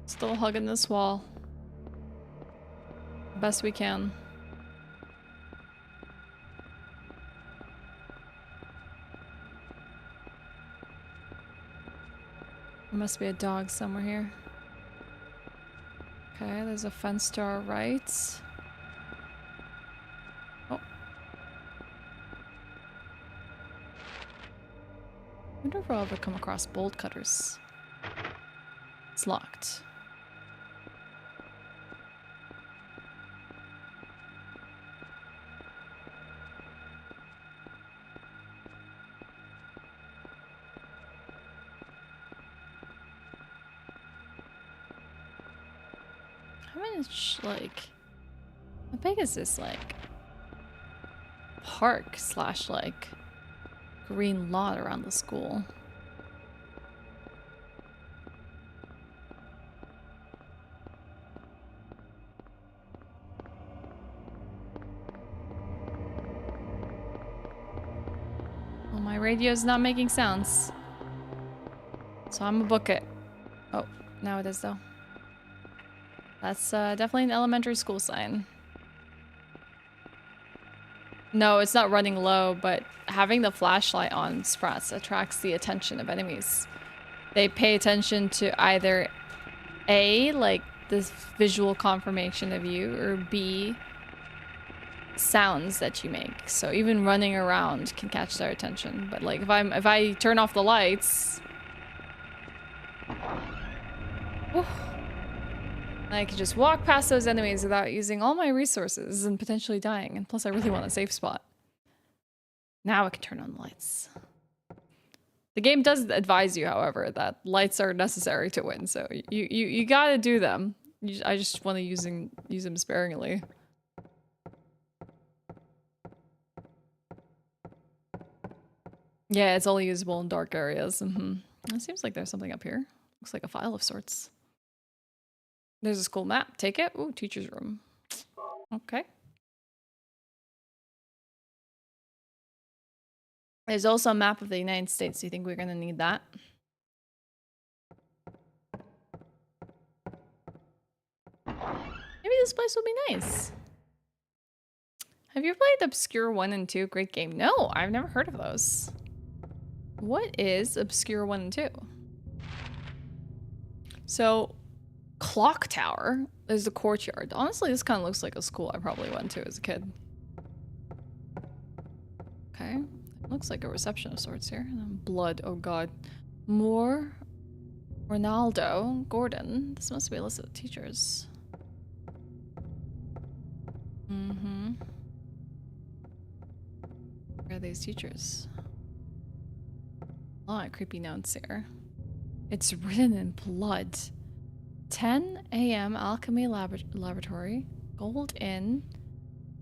Still hugging this wall. Best we can. There must be a dog somewhere here. Okay, there's a fence to our right. Oh. I wonder if I'll ever come across bolt cutters. It's locked. How much, like... How big is this, like... park slash, like... green lot around the school? Well, my radio's not making sounds. So I'm gonna book it. Oh, now it is though. That's definitely an elementary school sign. No, it's not running low, but having the flashlight on Sprats attracts the attention of enemies. They pay attention to either A, like this visual confirmation of you, or B, sounds that you make. So even running around can catch their attention. But like if I turn off the lights, whew, I could just walk past those enemies without using all my resources and potentially dying. And plus I really want a safe spot. Now I can turn on the lights. The game does advise you, however, that lights are necessary to win, so you gotta do them. I just want to use them sparingly. Yeah, it's only usable in dark areas. It seems like there's something up here. Looks like a file of sorts. There's a school map. Take it. Ooh, teacher's room. Okay. There's also a map of the United States. Do you think we're gonna need that? Maybe this place will be nice. Have you played Obscure 1 and 2? Great game. No, I've never heard of those. What is Obscure 1 and 2? So, Clock Tower is the courtyard. Honestly, this kind of looks like a school I probably went to as a kid. Okay. Looks like a reception of sorts here. Blood, oh god. More Ronaldo, Gordon. This must be a list of teachers. Where are these teachers? A lot of creepy notes here. It's written in blood. 10 a.m. Alchemy Laboratory. Gold Inn.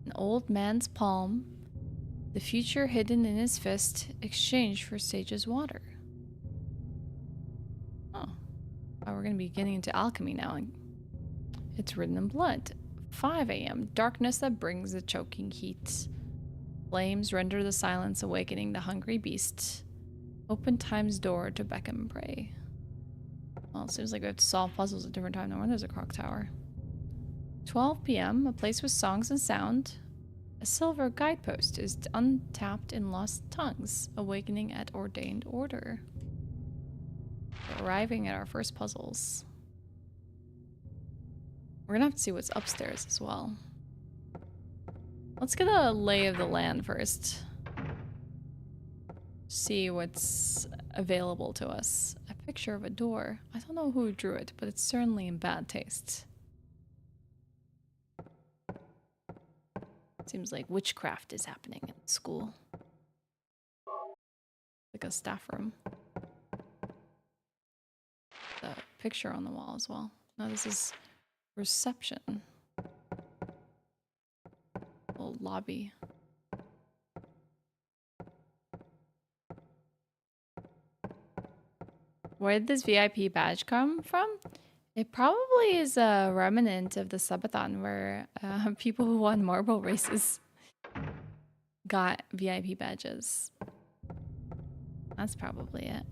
An old man's palm. The future hidden in his fist. Exchange for Sage's water. Oh. Oh, we're gonna be getting into alchemy now. It's written in blood. 5 a.m. Darkness that brings the choking heat. Flames render the silence, awakening the hungry beast. Open time's door to beckon prey. Well, it seems like we have to solve puzzles at different times. No wonder there's a clock tower. 12 p.m. A place with songs and sound. A silver guidepost is untapped in lost tongues, awakening at ordained order. We're arriving at our first puzzles. We're gonna have to see what's upstairs as well. Let's get a lay of the land first. See what's available to us. A picture of a door. I don't know who drew it, but it's certainly in bad taste. Seems like witchcraft is happening in school. Like a staff room. The picture on the wall as well. No, this is reception. Little lobby. Where did this VIP badge come from? It probably is a remnant of the subathon where people who won marble races got VIP badges. That's probably it.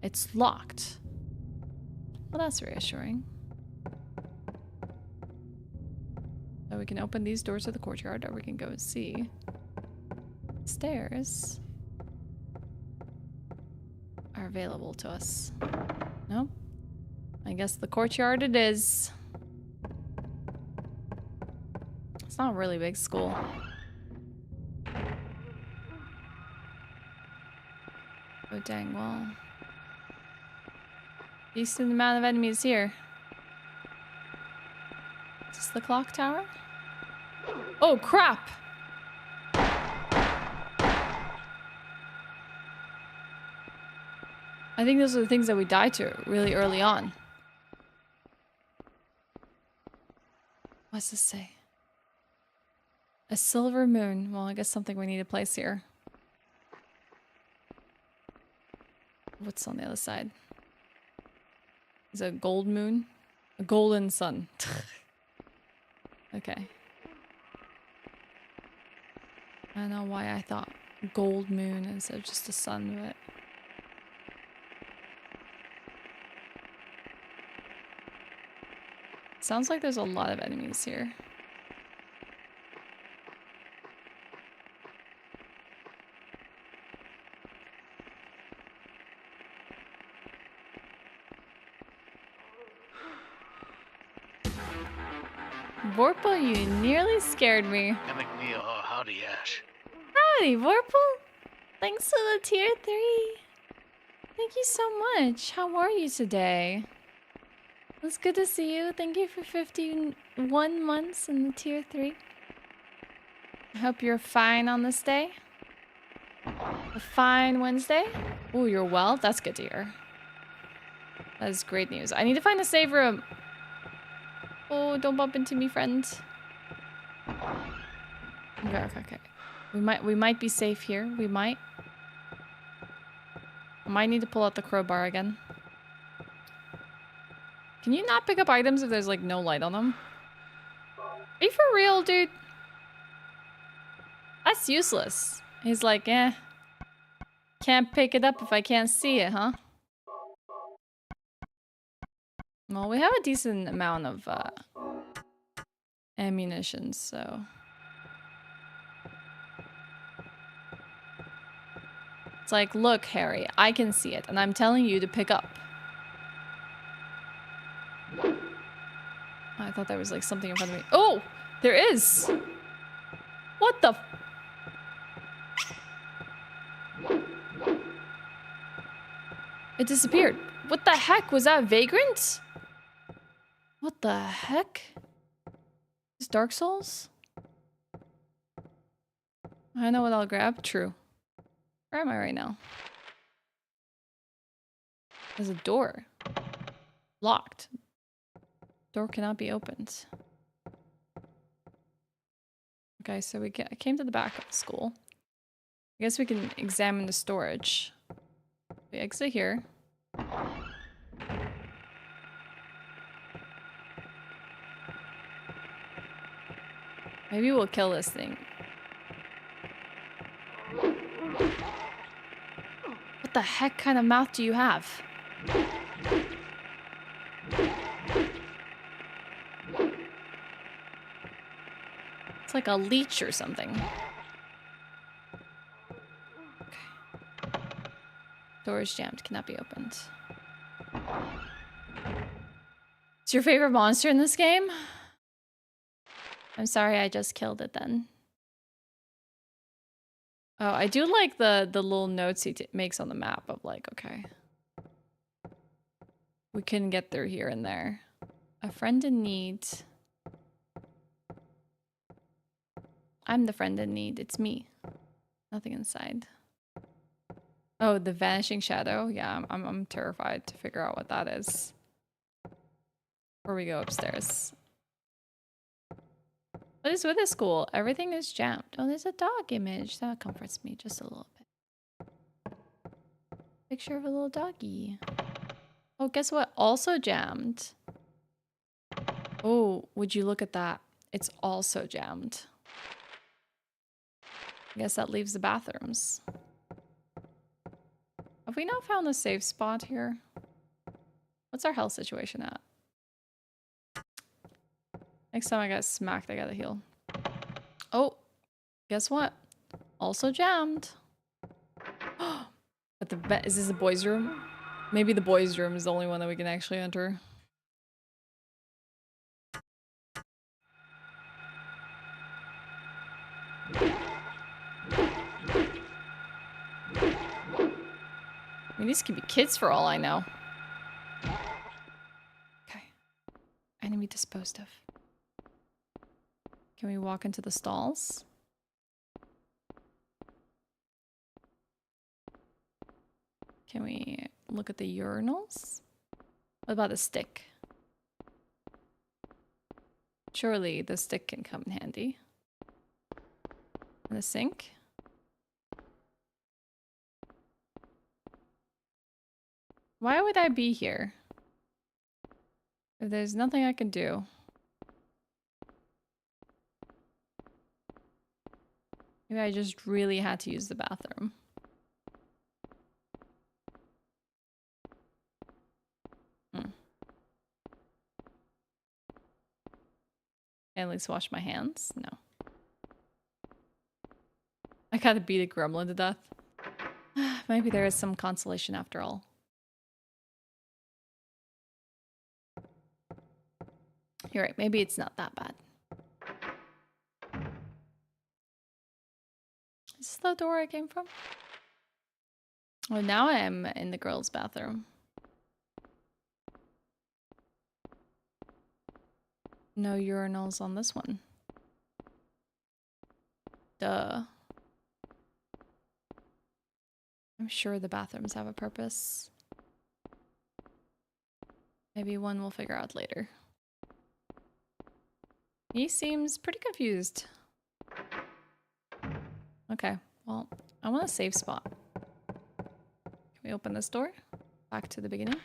It's locked. Well, that's reassuring. So we can open these doors to the courtyard, or we can go and see. Stairs are available to us. Nope. I guess the courtyard it is. It's not a really big school. Oh dang, well. Decent amount of enemies here. Is this the clock tower? Oh crap! I think those are the things that we died to really early on. What's this say? A silver moon. Well, I guess something we need to place here. What's on the other side? Is it a gold moon? A golden sun. Okay. I don't know why I thought gold moon instead of just the sun, but... Sounds like there's a lot of enemies here. Vorpal, you nearly scared me. Howdy, Ashe. Howdy, Vorpal. Thanks for the tier 3. Thank you so much. How are you today? It's good to see you. Thank you for 51 months in the tier 3. I hope you're fine on this day. A fine Wednesday. Oh, you're well? That's good to hear. That is great news. I need to find a save room. Oh, don't bump into me, friend. Okay. We might be safe here. We might. I might need to pull out the crowbar again. Can you not pick up items if there's like no light on them? Are you for real, dude? That's useless. He's like, eh. Can't pick it up if I can't see it, huh? Well, we have a decent amount of ammunition, so... It's like, look, Harry, I can see it, and I'm telling you to pick up. I thought there was like something in front of me. Oh! There is! What the... It disappeared. What the heck? Was that a vagrant? What the heck? Is Dark Souls? I know what I'll grab. True. Where am I right now? There's a door. Locked. Door cannot be opened. Okay, so I came to the back of the school. I guess we can examine the storage. We exit here. Maybe we'll kill this thing. What the heck kind of mouth do you have? It's like a leech or something. Okay. Door is jammed, cannot be opened. It's your favorite monster in this game? I'm sorry, I just killed it then. Oh, I do like the little notes he makes on the map of like, okay. We can get through here and there. A friend in need. I'm the friend in need. It's me. Nothing inside. Oh, the vanishing shadow. Yeah, I'm terrified to figure out what that is. Before we go upstairs. What is with this school? Everything is jammed. Oh, there's a dog image. That comforts me just a little bit. Picture of a little doggy. Oh, guess what? Also jammed. Oh, would you look at that? It's also jammed. I guess that leaves the bathrooms. Have we not found a safe spot here? What's our health situation at? Next time I get smacked, I gotta heal. Oh, guess what? Also jammed. But is this a boys' room? Maybe the boys' room is the only one that we can actually enter. I mean, these could be kids for all I know. Okay. Enemy disposed of. Can we walk into the stalls? Can we look at the urinals? What about the stick? Surely the stick can come in handy. And the sink? Why would I be here? If there's nothing I can do. Maybe I just really had to use the bathroom. At least wash my hands? No. I gotta beat a gremlin to death. Maybe there is some consolation after all. You're right, maybe it's not that bad. Is this the door I came from? Well, now I am in the girls' bathroom. No urinals on this one. Duh. I'm sure the bathrooms have a purpose. Maybe one we'll figure out later. He seems pretty confused. Okay, well, I want a safe spot. Can we open this door? Back to the beginning.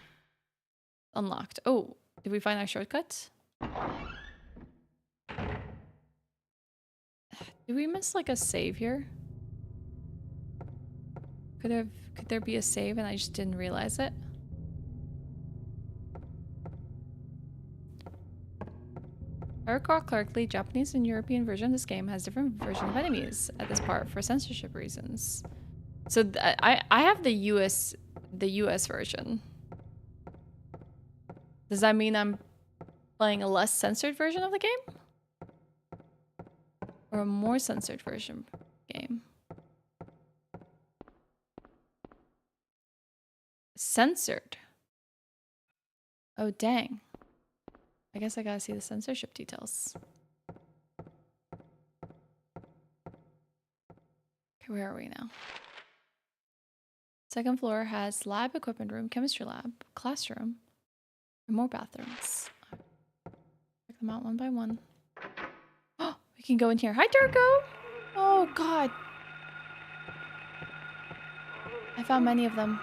Unlocked. Oh, did we find our shortcut? Did we miss like a save here? Could there be a save and I just didn't realize it? If I recall correctly, Japanese and European version of this game has different version of enemies at this part for censorship reasons. So I have the US version. Does that mean I'm playing a less censored version of the game? Or a more censored version game? Censored. Oh, dang. I guess I gotta see the censorship details. Okay, where are we now? Second floor has lab, equipment room, chemistry lab, classroom, and more bathrooms. Check them out one by one. Oh, we can go in here. Hi, Durgo! Oh, God. I found many of them.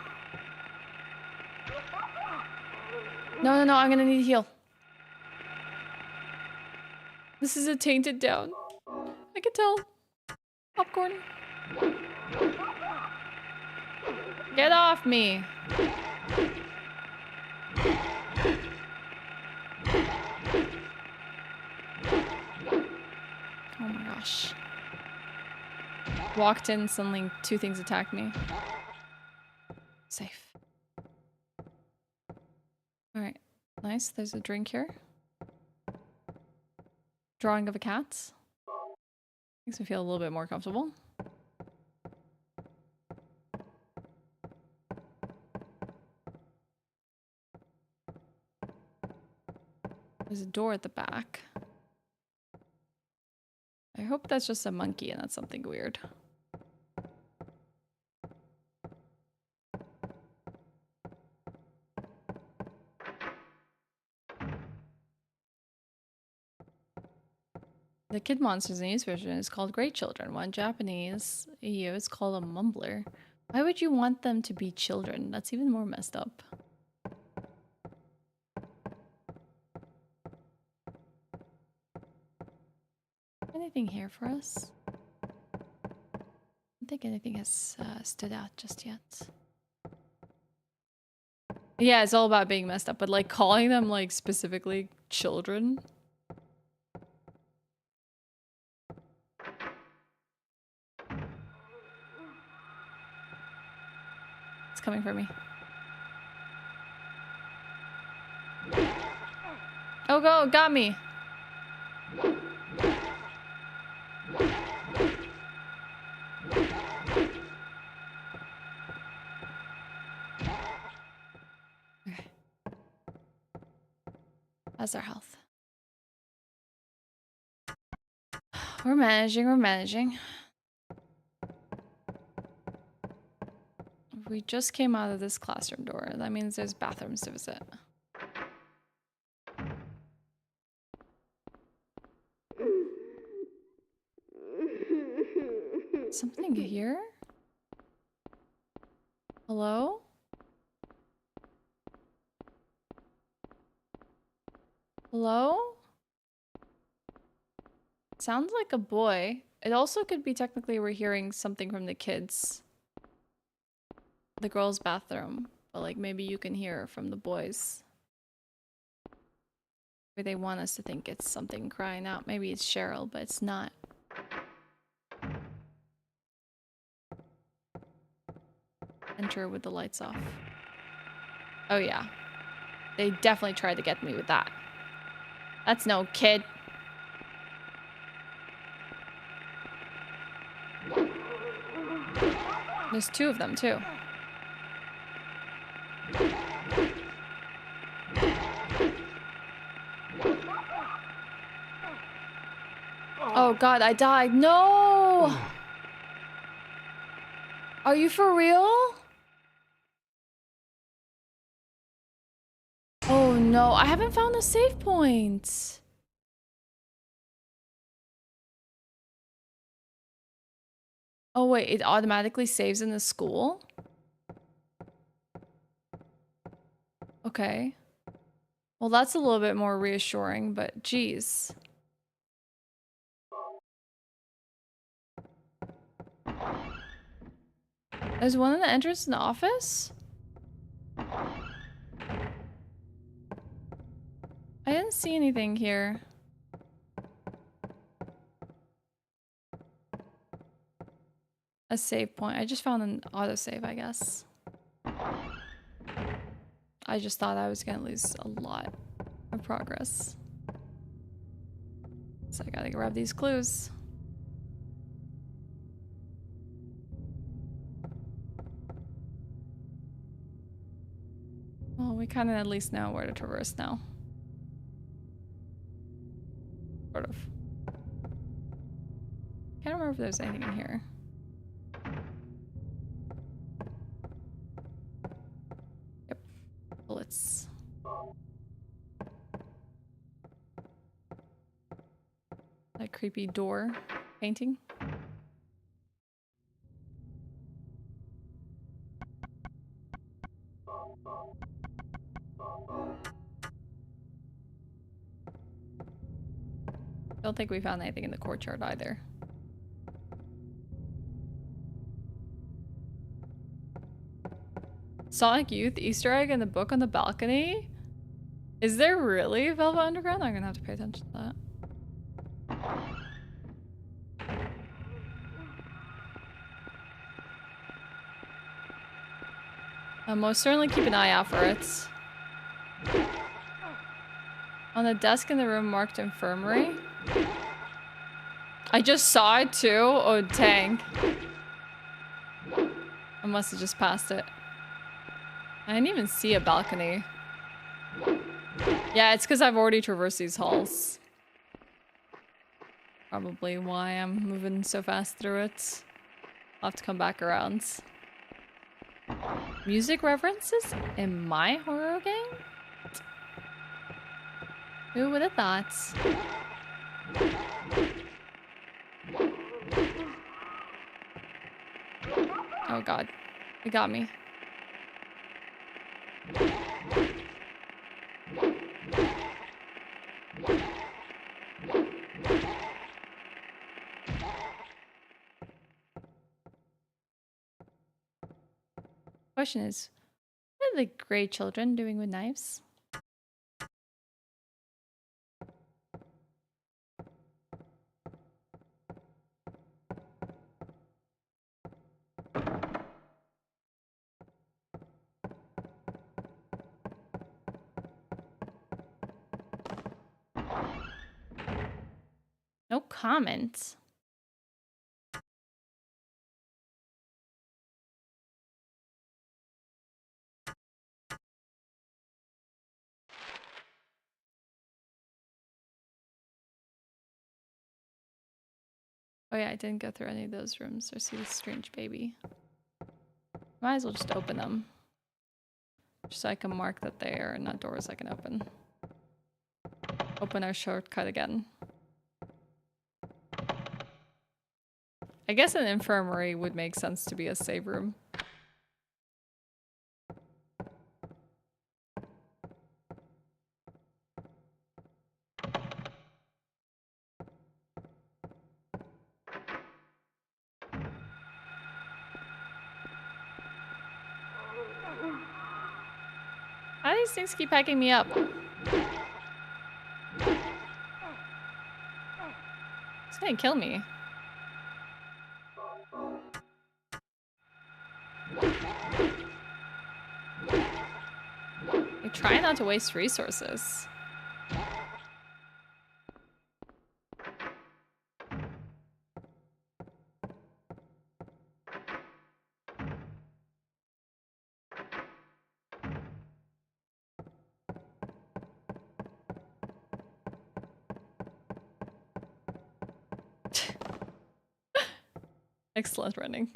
No, I'm gonna need to heal. This is a tainted down. I can tell. Popcorn. Get off me. Oh my gosh. Walked in, suddenly two things attacked me. Safe. Alright. Nice. There's a drink here. Drawing of a cat. Makes me feel a little bit more comfortable. There's a door at the back. I hope that's just a monkey and that's something weird. The kid monsters in the East version is called Great Children. One Japanese EU is called a mumbler. Why would you want them to be children? That's even more messed up. Anything here for us? I don't think anything has stood out just yet. Yeah, it's all about being messed up, but like calling them like specifically children. It's coming for me. Oh, go, got me. Okay. How's our health? We're managing, we're managing. We just came out of this classroom door. That means there's bathrooms to visit. Something here? Hello? Hello? Sounds like a boy. It also could be technically we're hearing something from the kids. The girls' bathroom. But like maybe you can hear from the boys. Or they want us to think it's something crying out. Maybe it's Cheryl, but it's not. Enter with the lights off. Oh yeah. They definitely tried to get me with that. That's no kid. There's two of them too. Oh god, I died. No! Are you for real? Oh no, I haven't found a save point. Oh wait, it automatically saves in the school? Okay. Well, that's a little bit more reassuring, but geez. There's one in the entrance in the office? I didn't see anything here. A save point. I just found an autosave, I guess. I just thought I was gonna lose a lot of progress. So I gotta grab these clues. Well, we kind of at least know where to traverse now. Sort of. Can't remember if there's anything in here. Yep. Bullets. That creepy door painting. Don't think we found anything in the courtyard either. Sonic Youth Easter egg in the book on the balcony? Is there really Velvet Underground? I'm gonna have to pay attention to that. I'll most certainly keep an eye out for it. On the desk in the room marked infirmary. I just saw it too. Oh, dang. I must have just passed it. I didn't even see a balcony. Yeah, it's because I've already traversed these halls. Probably why I'm moving so fast through it. I'll have to come back around. Music references in my horror game? Who would have thought? Oh god. It got me. Question is, what are the gray children doing with knives? No comments. Oh yeah, I didn't go through any of those rooms or see this strange baby. Might as well just open them. Just so I can mark that they are not doors I can open. Open our shortcut again. I guess an infirmary would make sense to be a save room. How do these things keep packing me up? It's gonna kill me. I try not to waste resources. Excellent running.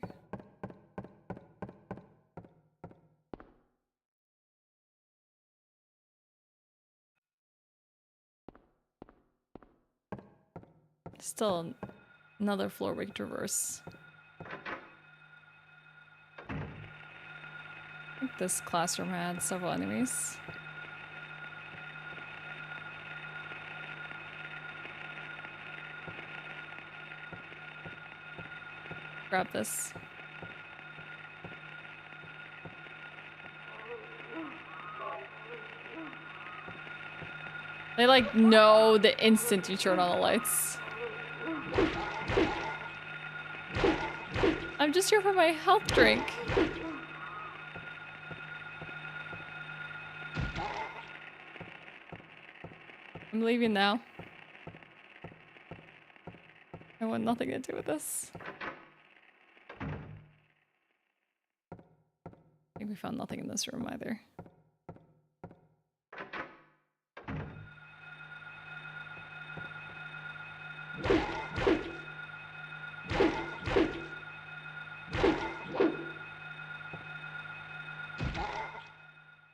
Still another floor we could traverse. I think this classroom had several enemies. Grab this. They like know the instant you turn on the lights. I'm just here for my health drink. I'm leaving now. I want nothing to do with this. I think we found nothing in this room either.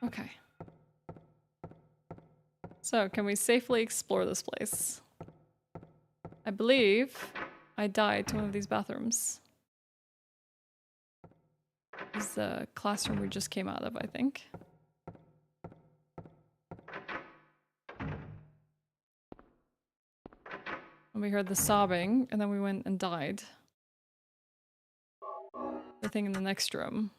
Okay. So, can we safely explore this place? I believe I died to one of these bathrooms. This is the classroom we just came out of, I think. And we heard the sobbing, and then we went and died. The thing in the next room.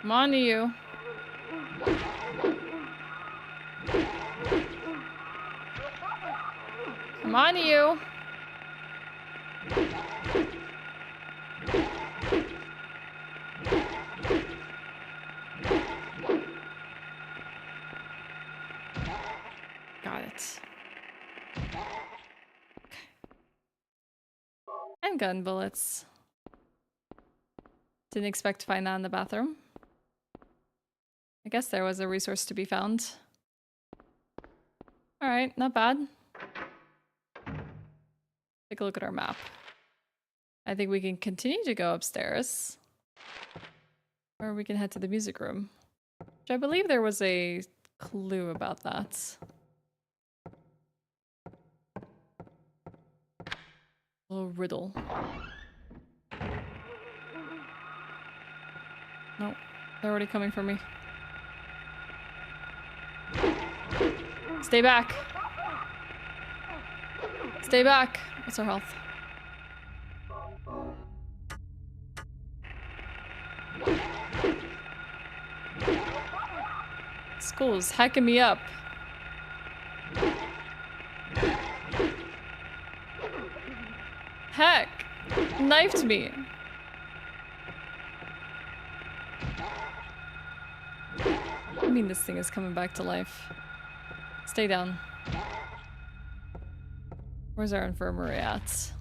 I'm on to you. I'm on to you. Got it. Okay. And gun bullets. Didn't expect to find that in the bathroom. I guess there was a resource to be found. Alright, not bad. Take a look at our map. I think we can continue to go upstairs. Or we can head to the music room. Which I believe there was a clue about that. A little riddle. Nope. They're already coming for me. Stay back. Stay back. What's our health? School's hacking me up. Heck! Knifed me. I mean, this thing is coming back to life. Stay down. Where's our infirmary at?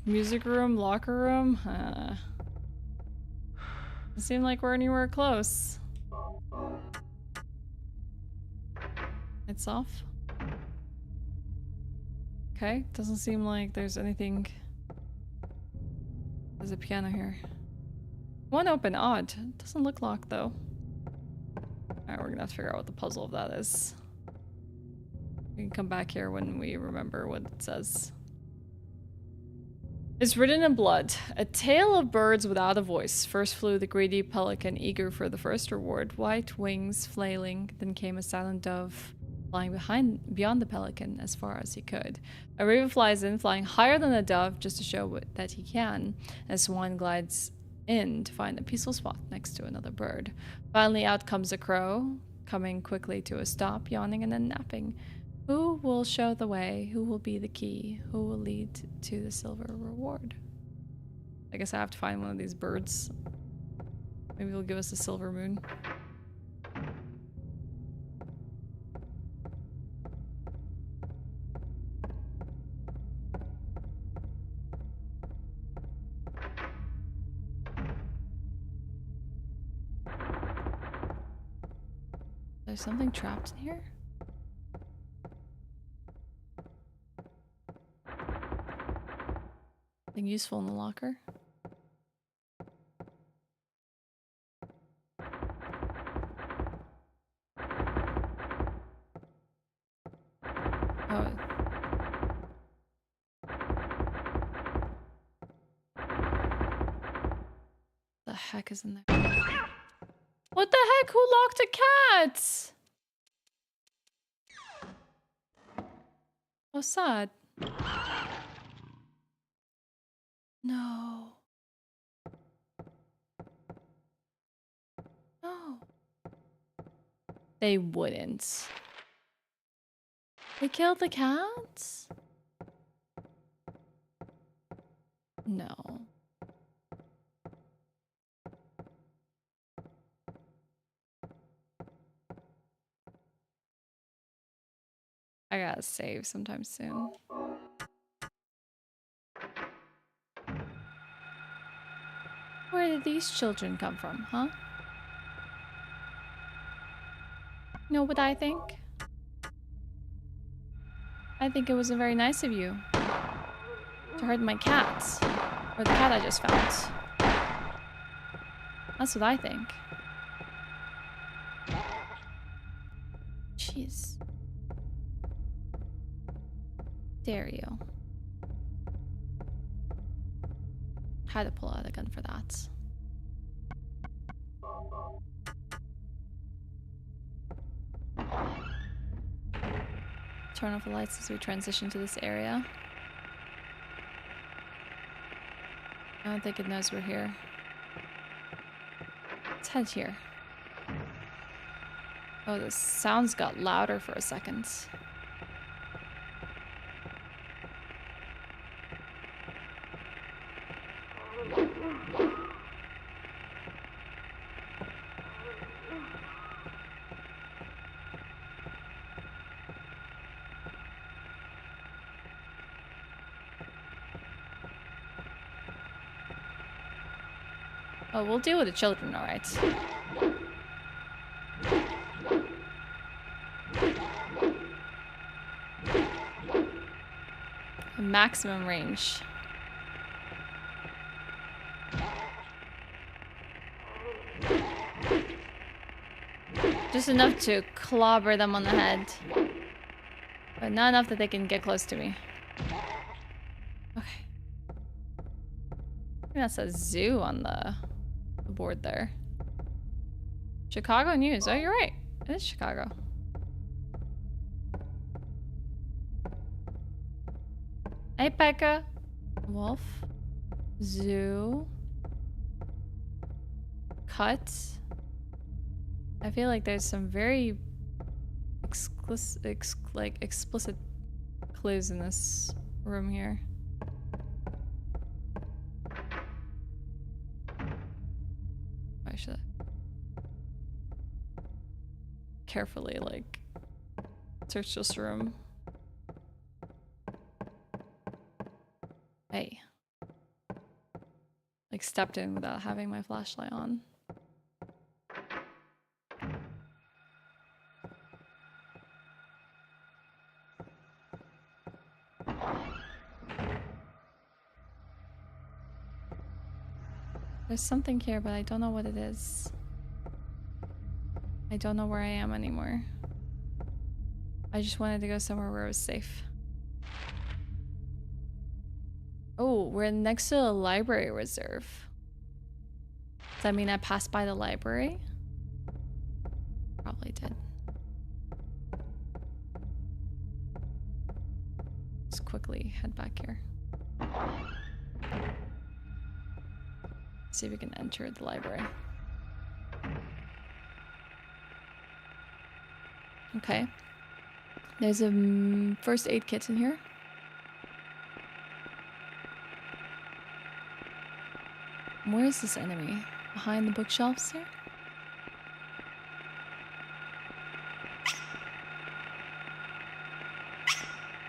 Music room? Locker room? Doesn't seem like we're anywhere close. It's off. Okay, doesn't seem like there's anything. There's a piano here. One open, odd. Doesn't look locked though. Alright, we're gonna have to figure out what the puzzle of that is. We can come back here when we remember what it says. It's written in blood. A tale of birds without a voice. First flew the greedy pelican, eager for the first reward. White wings flailing, then came a silent dove, flying beyond the pelican as far as he could. A raven flies in, flying higher than a dove, just to show that he can. A swan glides in to find a peaceful spot next to another bird. Finally, out comes a crow, coming quickly to a stop, yawning and then napping. Who will show the way? Who will be the key? Who will lead to the silver reward? I guess I have to find one of these birds. Maybe they'll give us a silver moon. There's something trapped in here? Something useful in the locker? Oh. The heck is in there? What the heck? Who locked a cat? Oh, sad. No. No. They wouldn't. They killed the cats? No. I gotta save sometime soon. Where did these children come from, huh? Know what I think? I think it wasn't very nice of you to hurt my cats. Or the cat I just found. That's what I think. Jeez. Dare you. Had to pull out a gun for that. Turn off the lights as we transition to this area. I don't think it knows we're here. Let's head here. Oh, the sounds got louder for a second. Oh, we'll deal with the children, alright. Maximum range. Just enough to clobber them on the head. But not enough that they can get close to me. Okay. I think that's a zoo on the board there. Chicago News. Oh, you're right. It is Chicago. Hey, Becca. Wolf. Zoo. Cut. I feel like there's some very explicit clues in this room here. I should carefully like search this room. Hey. Like stepped in without having my flashlight on. There's something here, but I don't know what it is. I don't know where I am anymore. I just wanted to go somewhere where it was safe. Oh, we're next to a library reserve. Does that mean I passed by the library? Probably did. Let's quickly head back here. See if we can enter the library. Okay. There's a first aid kit in here. Where is this enemy? Behind the bookshelves here?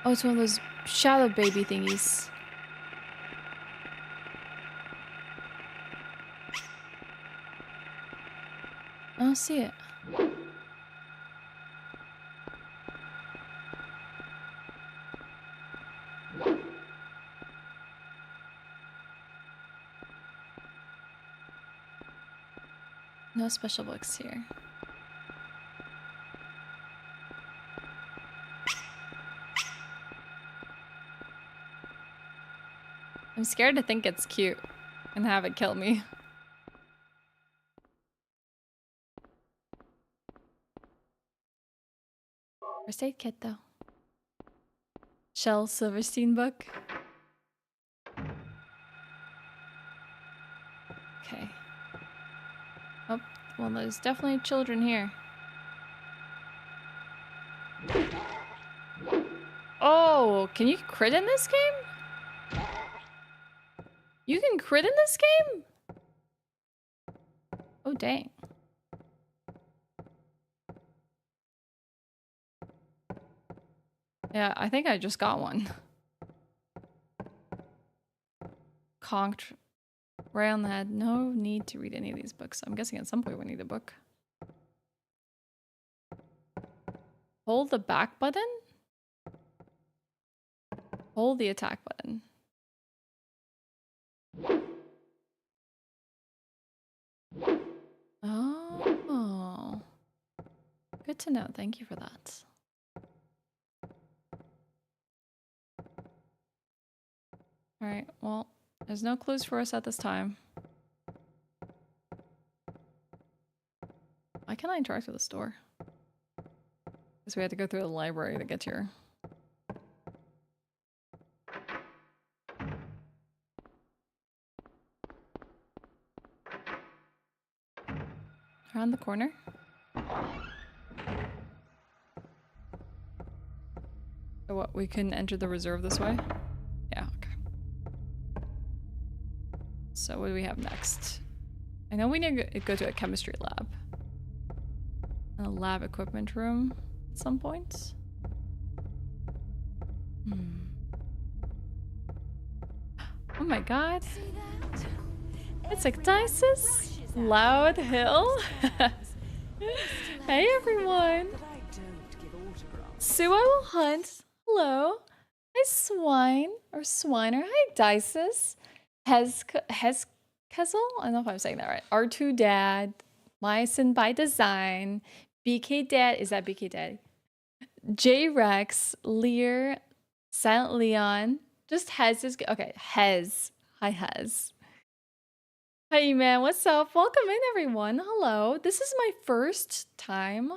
Oh, it's one of those shadow baby thingies. I don't see it. No special books here. I'm scared to think it's cute and have it kill me. First aid kit though. Shel Silverstein book. Okay. Oh, well, there's definitely children here. Oh, can you crit in this game? You can crit in this game? Oh, dang. Yeah, I think I just got one. Conked right on the head. No need to read any of these books. I'm guessing at some point we need a book. Hold the back button? Hold the attack button. Oh. Good to know. Thank you for that. Alright, well, there's no clues for us at this time. Why can't I interact with the store? Guess we had to go through the library to get here. Around the corner? So what, we couldn't enter the reserve this way? Yeah, okay. So what do we have next? I know we need to go to a chemistry lab. And a lab equipment room at some point. Oh my god. It's like Dices. Loud Hill. Hey everyone. Sue I will hunt. Hello. Hi Swine or Swiner. Hi Dices. Heskezel? I don't know if I'm saying that right. R2 Dad. Myosin by Design. BK Dad. Is that BK Dad? J-Rex, Lear, Silent Leon, just Hez is okay. Hez. Hi, Hez. Hey, man, what's up? Welcome in, everyone. Hello. This is my first time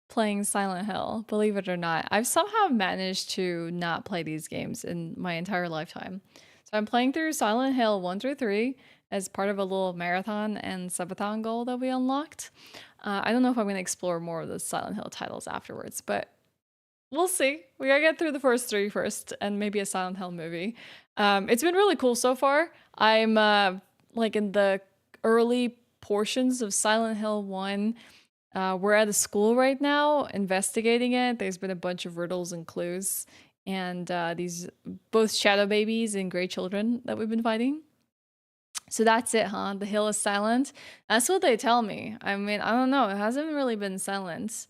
playing Silent Hill, believe it or not. I've somehow managed to not play these games in my entire lifetime. So I'm playing through Silent Hill 1 through 3 as part of a little marathon and subathon goal that we unlocked. I don't know if I'm going to explore more of the Silent Hill titles afterwards, but we'll see. We gotta get through the first 3 first, and maybe a Silent Hill movie. It's been really cool so far. I'm like in the early portions of Silent Hill 1. We're at a school right now investigating it. There's been a bunch of riddles and clues, and these both shadow babies and gray children that we've been fighting. So that's it, huh? The hill is silent. That's what they tell me. I mean, I don't know. It hasn't really been silent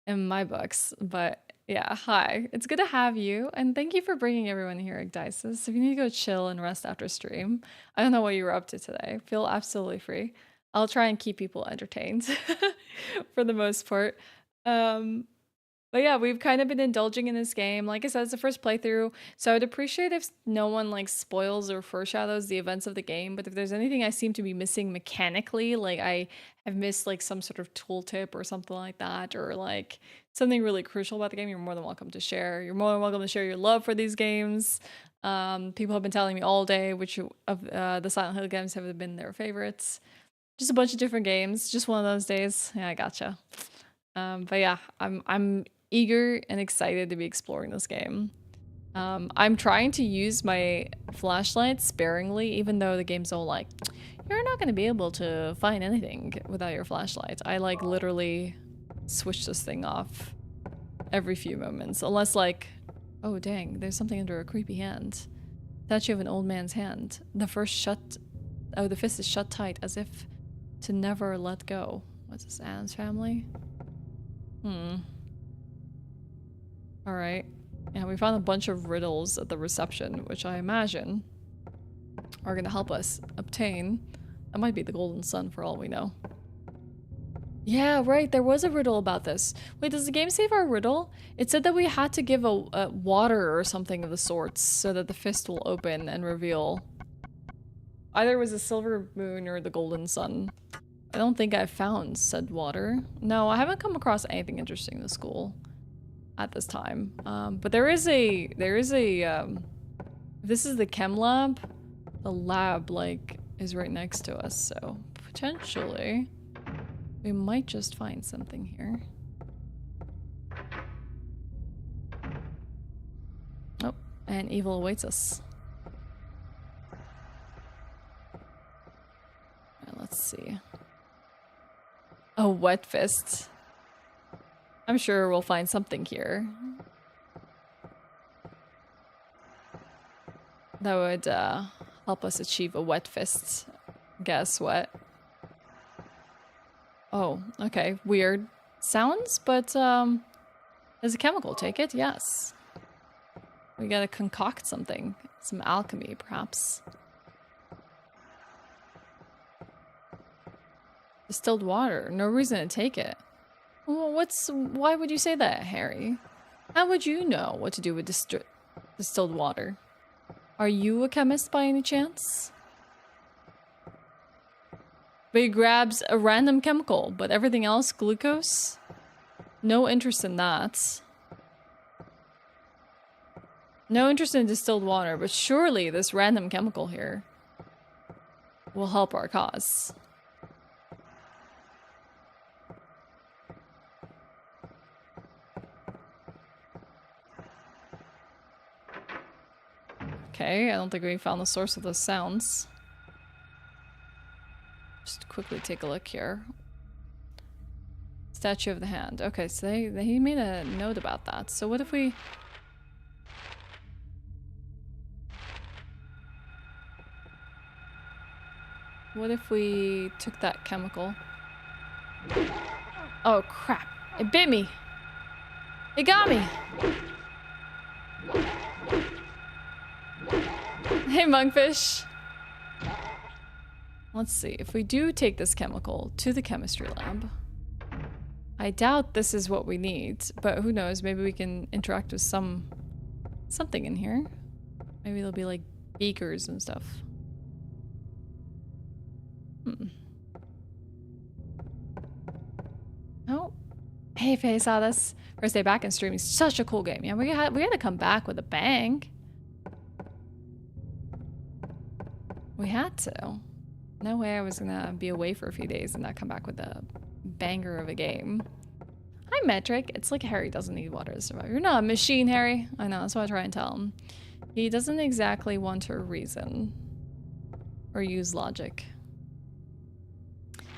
in my books, but yeah, hi. It's good to have you, and thank you for bringing everyone here, Igdices. If you need to go chill and rest after stream, I don't know what you were up to today. Feel absolutely free. I'll try and keep people entertained for the most part. But yeah, we've kind of been indulging in this game. Like I said, it's the first playthrough, so I'd appreciate if no one like spoils or foreshadows the events of the game. But if there's anything I seem to be missing mechanically, like I have missed like some sort of tooltip or something like that, or like something really crucial about the game, you're more than welcome to share. You're more than welcome to share your love for these games. People have been telling me all day which of the Silent Hill games have been their favorites. Just a bunch of different games. Just one of those days. Yeah, I gotcha. But yeah, I'm eager and excited to be exploring this game. I'm trying to use my flashlight sparingly, even though the game's all like, you're not going to be able to find anything without your flashlight. I like literally switch this thing off every few moments, unless like, oh dang, there's something under a creepy hand. Statue of an old man's hand. The fist is shut tight as if to never let go. What's this, Anne's family? Alright. Yeah, we found a bunch of riddles at the reception, which I imagine are gonna help us obtain. That might be the golden sun for all we know. Yeah, right, there was a riddle about this. Wait, does the game save our riddle? It said that we had to give a water or something of the sorts so that the fist will open and reveal. Either it was a silver moon or the golden sun. I don't think I've found said water. No, I haven't come across anything interesting in the school at this time. But there is a, if this is the chem lab, the lab, like, is right next to us, so potentially we might just find something here. Oh, and evil awaits us. Right, let's see. A wet fist. I'm sure we'll find something here that would help us achieve a wet fist. Guess what? Oh, okay. Weird sounds, but there's a chemical. Take it? Yes. We gotta concoct something. Some alchemy, perhaps. Distilled water. No reason to take it. Well, why would you say that, Harry? How would you know what to do with distilled water? Are you a chemist by any chance? But he grabs a random chemical, but everything else, glucose? No interest in that. No interest in distilled water, but surely this random chemical here will help our cause. Okay, I don't think we found the source of those sounds. Just quickly take a look here. Statue of the hand. Okay, so he made a note about that. So what if we... What if we took that chemical? Oh crap, it bit me! It got me! Hey, monkfish. Let's see. If we do take this chemical to the chemistry lab, I doubt this is what we need, but who knows? Maybe we can interact with something in here. Maybe there'll be like beakers and stuff. Oh, hey Faye, saw this first day back in streaming. Such a cool game. Yeah, we had to come back with a bang. We had to. No way I was gonna be away for a few days and not come back with a banger of a game. Hi, Metric. It's like Harry doesn't need water to survive. You're not a machine, Harry. I know, that's what I try and tell him. He doesn't exactly want to reason or use logic.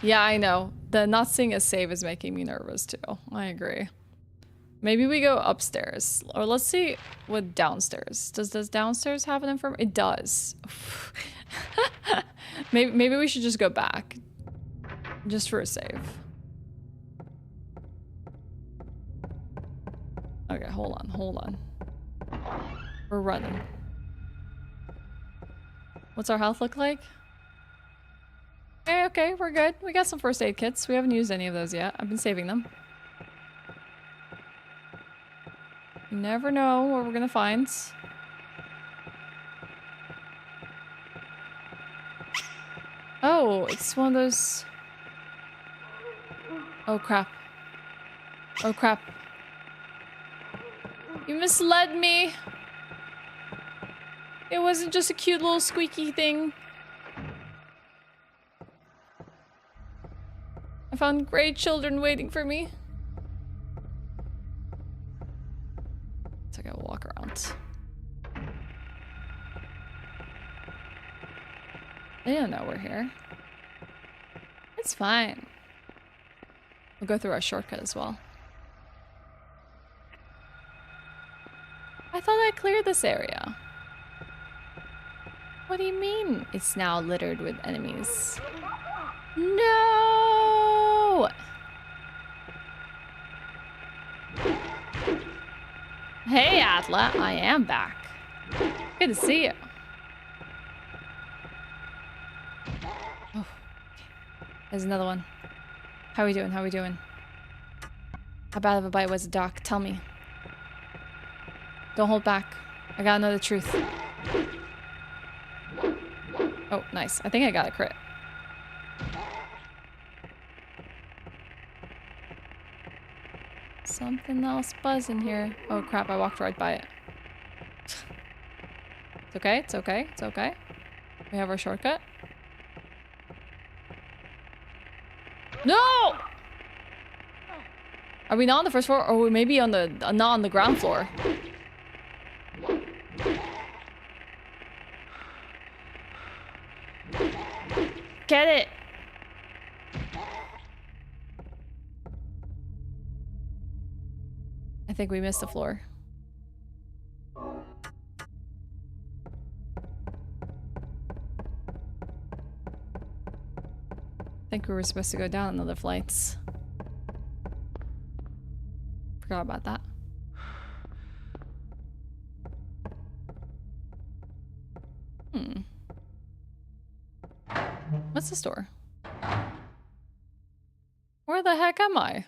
Yeah, I know. The not seeing a save is making me nervous too. I agree. Maybe we go upstairs. Or let's see what downstairs. Does downstairs have an infirmary? It does. Maybe we should just go back. Just for a save. Okay, hold on. We're running. What's our health look like? Okay, we're good. We got some first aid kits. We haven't used any of those yet. I've been saving them. You never know what we're gonna find. Oh, it's one of those... Oh crap. Oh crap. You misled me. It wasn't just a cute little squeaky thing. I found great children waiting for me. So I gotta walk around. They don't know we're here. It's fine. We'll go through our shortcut as well. I thought I cleared this area. What do you mean it's now littered with enemies? No! Hey, Atla, I am back. Good to see you. Oh, there's another one. How are we doing? How bad of a bite was it, Doc? Tell me. Don't hold back. I gotta know the truth. Oh, nice. I think I got a crit. Something else buzzing here. Oh crap, I walked right by it. It's okay. We have our shortcut. No! Are we not on the first floor? Or we maybe on the not on the ground floor? Get it! I think we missed the floor. I think we were supposed to go down another flights. Forgot about that. What's the store? Where the heck am I?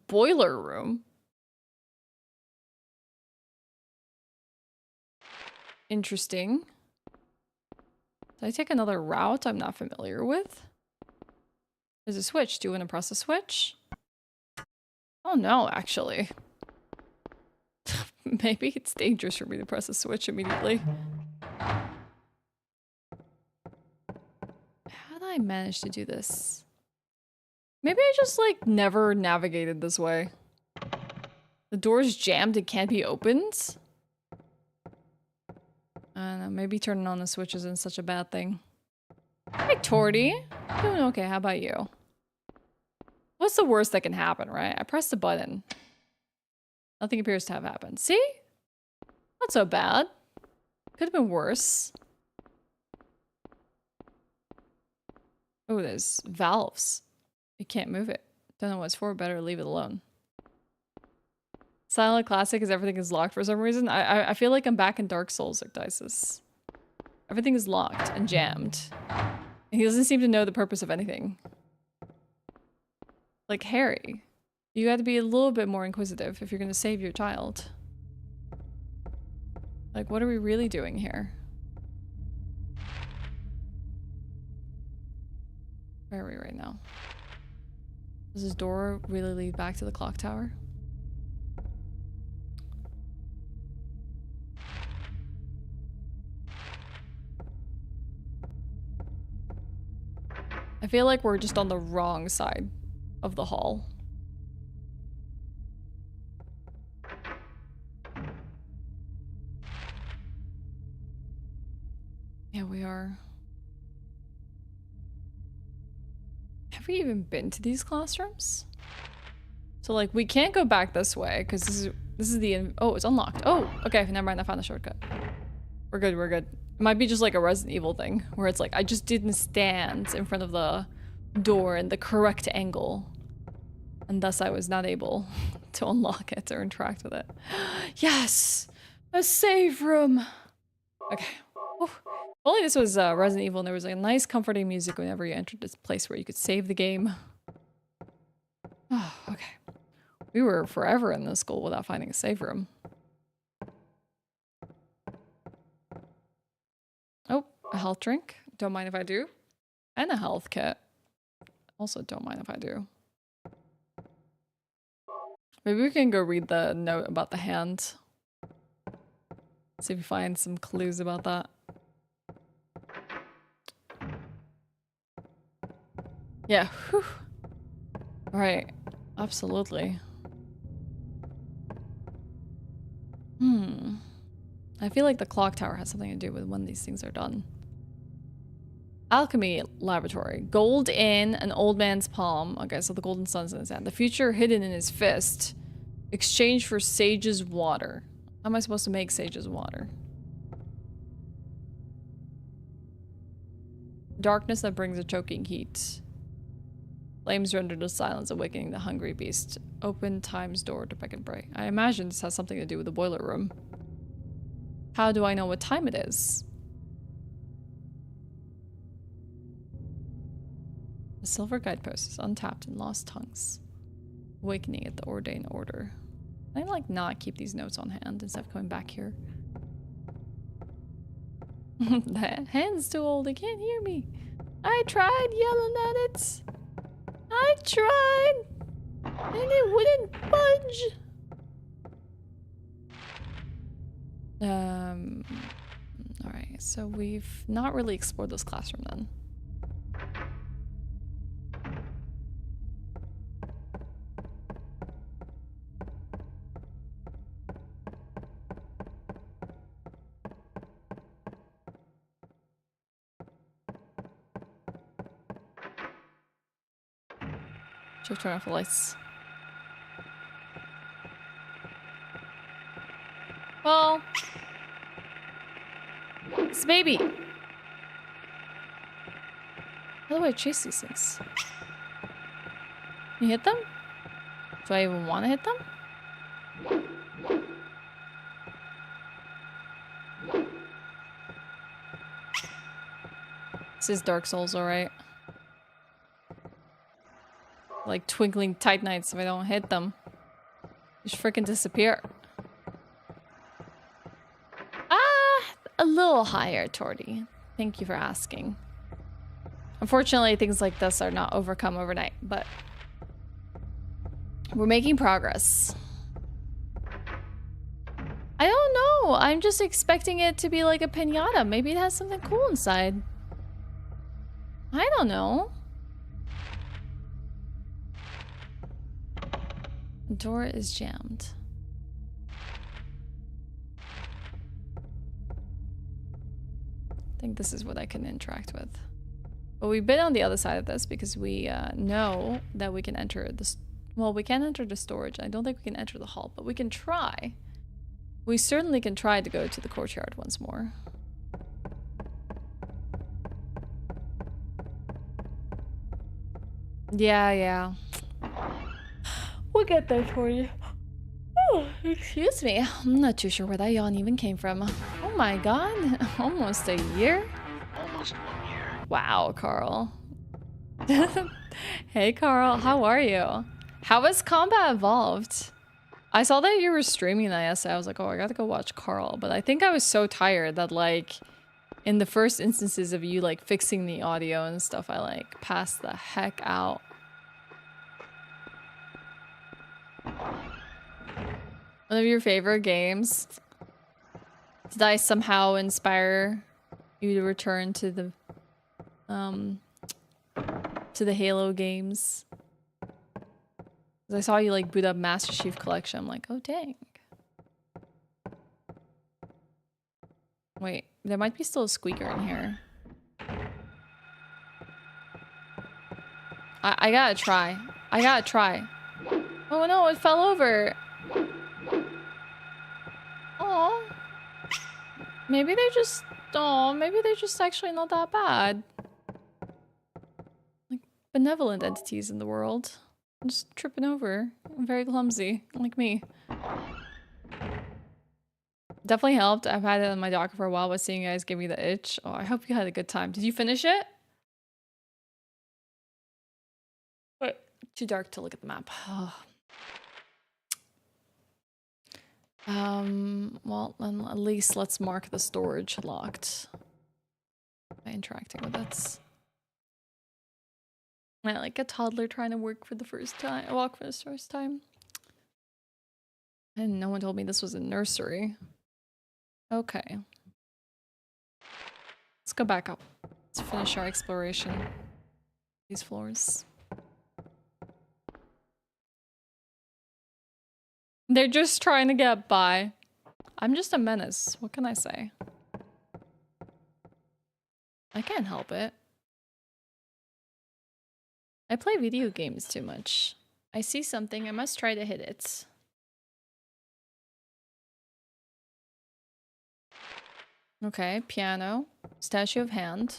Boiler room? Interesting. Did I take another route I'm not familiar with? There's a switch. Do you want to press a switch? Oh no, actually. Maybe it's dangerous for me to press a switch immediately. How did I manage to do this? Maybe I just like never navigated this way. The door's jammed and can't be opened? I don't know, maybe turning on the switch isn't such a bad thing. Hi, Torty. Doing okay, how about you? What's the worst that can happen, right? I pressed the button. Nothing appears to have happened. See? Not so bad. Could have been worse. Oh, there's valves. You can't move it. Don't know what it's for, better leave it alone. Silent Classic is everything is locked for some reason. I feel like I'm back in Dark Souls Ecdysis. Everything is locked and jammed. And he doesn't seem to know the purpose of anything. Like, Harry, you gotta be a little bit more inquisitive if you're gonna save your child. Like, what are we really doing here? Where are we right now? Does this door really lead back to the clock tower? I feel like we're just on the wrong side of the hall. Yeah, we are. Have we even been to these classrooms? So like we can't go back this way because this is the oh, it's unlocked. Oh, okay, never mind, I found the shortcut. We're good, we're good. It might be just like a Resident Evil thing where it's like I just didn't stand in front of the door in the correct angle. And thus I was not able to unlock it or interact with it. Yes! A save room! Okay. Whew. If only this was Resident Evil and there was like a nice comforting music whenever you entered this place where you could save the game. Oh, okay. We were forever in this school without finding a save room. Oh, a health drink. Don't mind if I do. And a health kit. Also don't mind if I do. Maybe we can go read the note about the hand. See if we find some clues about that. Yeah, whew. Right, absolutely. I feel like the clock tower has something to do with when these things are done. Alchemy laboratory. Gold in an old man's palm. Okay, so the golden sun's in his hand. The future hidden in his fist. Exchange for sage's water. How am I supposed to make sage's water? Darkness that brings a choking heat. Flames render to silence, awakening the hungry beast. Open time's door to peck and pray. I imagine this has something to do with the boiler room. How do I know what time it is? The silver guidepost is untapped in lost tongues. Awakening at the ordained order. Can I like not keep these notes on hand instead of coming back here? The hand's too old, it can't hear me. I tried yelling at it. I tried. And it wouldn't budge. Alright, so we've not really explored this classroom then. Should turn off the lights. Well, it's a baby. How do I chase these things? You hit them? Do I even want to hit them? This is Dark Souls, alright. Like twinkling Titanites if I don't hit them. Just freaking disappear. A little higher, Torty. Thank you for asking. Unfortunately, things like this are not overcome overnight, but we're making progress. I don't know. I'm just expecting it to be like a piñata. Maybe it has something cool inside. I don't know. The door is jammed. I think this is what I can interact with. But we've been on the other side of this because we know that we can enter this. Well, we can't enter the storage. I don't think we can enter the hall, but we can try. We certainly can try to go to the courtyard once more. Yeah. We'll get there for you. Oh, excuse me. I'm not too sure where that yawn even came from. Oh my god. Almost a year? Almost 1 year. Wow, Carl. Hey Carl, how are you? How has combat evolved? I saw that you were streaming that yesterday. I was like, oh, I gotta go watch Carl. But I think I was so tired that like in the first instances of you like fixing the audio and stuff, I like passed the heck out. One of your favorite games. Did I somehow inspire you to return to the Halo games? 'Cause I saw you like boot up Master Chief Collection. I'm like, oh dang. Wait, there might be still a squeaker in here. I gotta try. I gotta try. Oh no, it fell over. Oh. Maybe they're just... Oh, maybe they're just actually not that bad. Like, benevolent entities in the world. I'm just tripping over. I'm very clumsy, like me. Definitely helped. I've had it on my dock for a while, but seeing you guys give me the itch. Oh, I hope you had a good time. Did you finish it? What? Too dark to look at the map. Well, then at least let's mark the storage locked by interacting with it. I like a toddler trying to walk for the first time. And no one told me this was a nursery. Okay. Let's go back up. Let's finish our exploration. These floors. They're just trying to get by. I'm just a menace. What can I say? I can't help it. I play video games too much. I see something, I must try to hit it. Okay, piano. Statue of hand.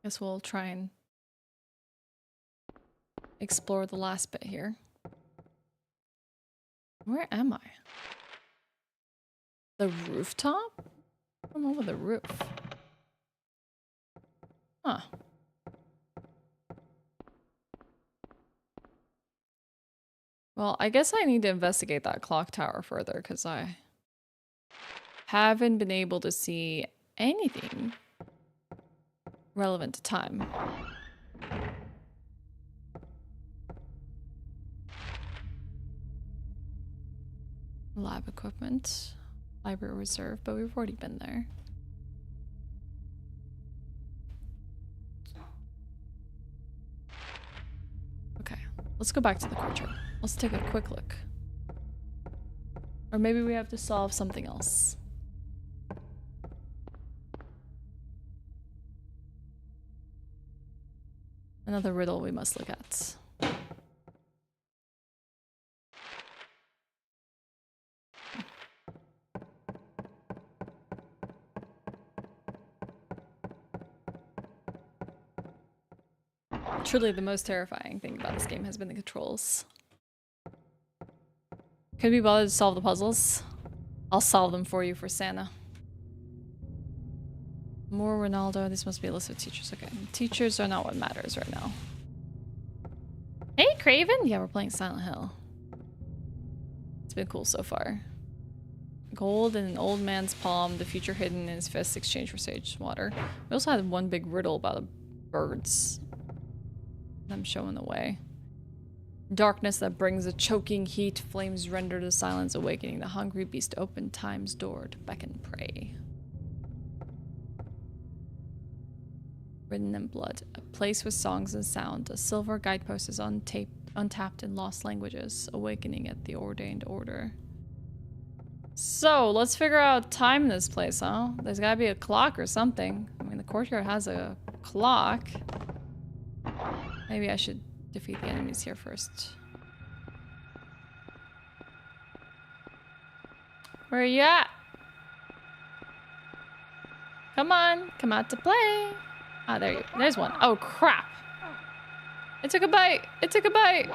Guess we'll try and explore the last bit here. Where am I? The rooftop? I'm over the roof. Huh. Well, I guess I need to investigate that clock tower further because I haven't been able to see anything relevant to time. Lab equipment, library reserve, but we've already been there. Okay, let's go back to the courtyard. Let's take a quick look. Or maybe we have to solve something else. Another riddle we must look at. Truly the most terrifying thing about this game has been the controls. Could we be bothered to solve the puzzles? I'll solve them for you for Santa. More Ronaldo. This must be a list of teachers. Okay. Teachers are not what matters right now. Hey, Craven! Yeah, we're playing Silent Hill. It's been cool so far. Gold in an old man's palm, the future hidden in his fist, exchange for sage water. We also had one big riddle about birds. I'm showing the way. Darkness that brings a choking heat, flames render the silence, awakening the hungry beast, open time's door to beckon prey. Written in blood, a place with songs and sound, a silver guidepost is untapped in lost languages, awakening at the ordained order. So, let's figure out time in this place, huh? There's gotta be a clock or something. I mean, the courtyard has a clock. Maybe I should defeat the enemies here first. Where are you at? Come on, come out to play. Ah, there's one. Oh, crap. It took a bite. It took a bite.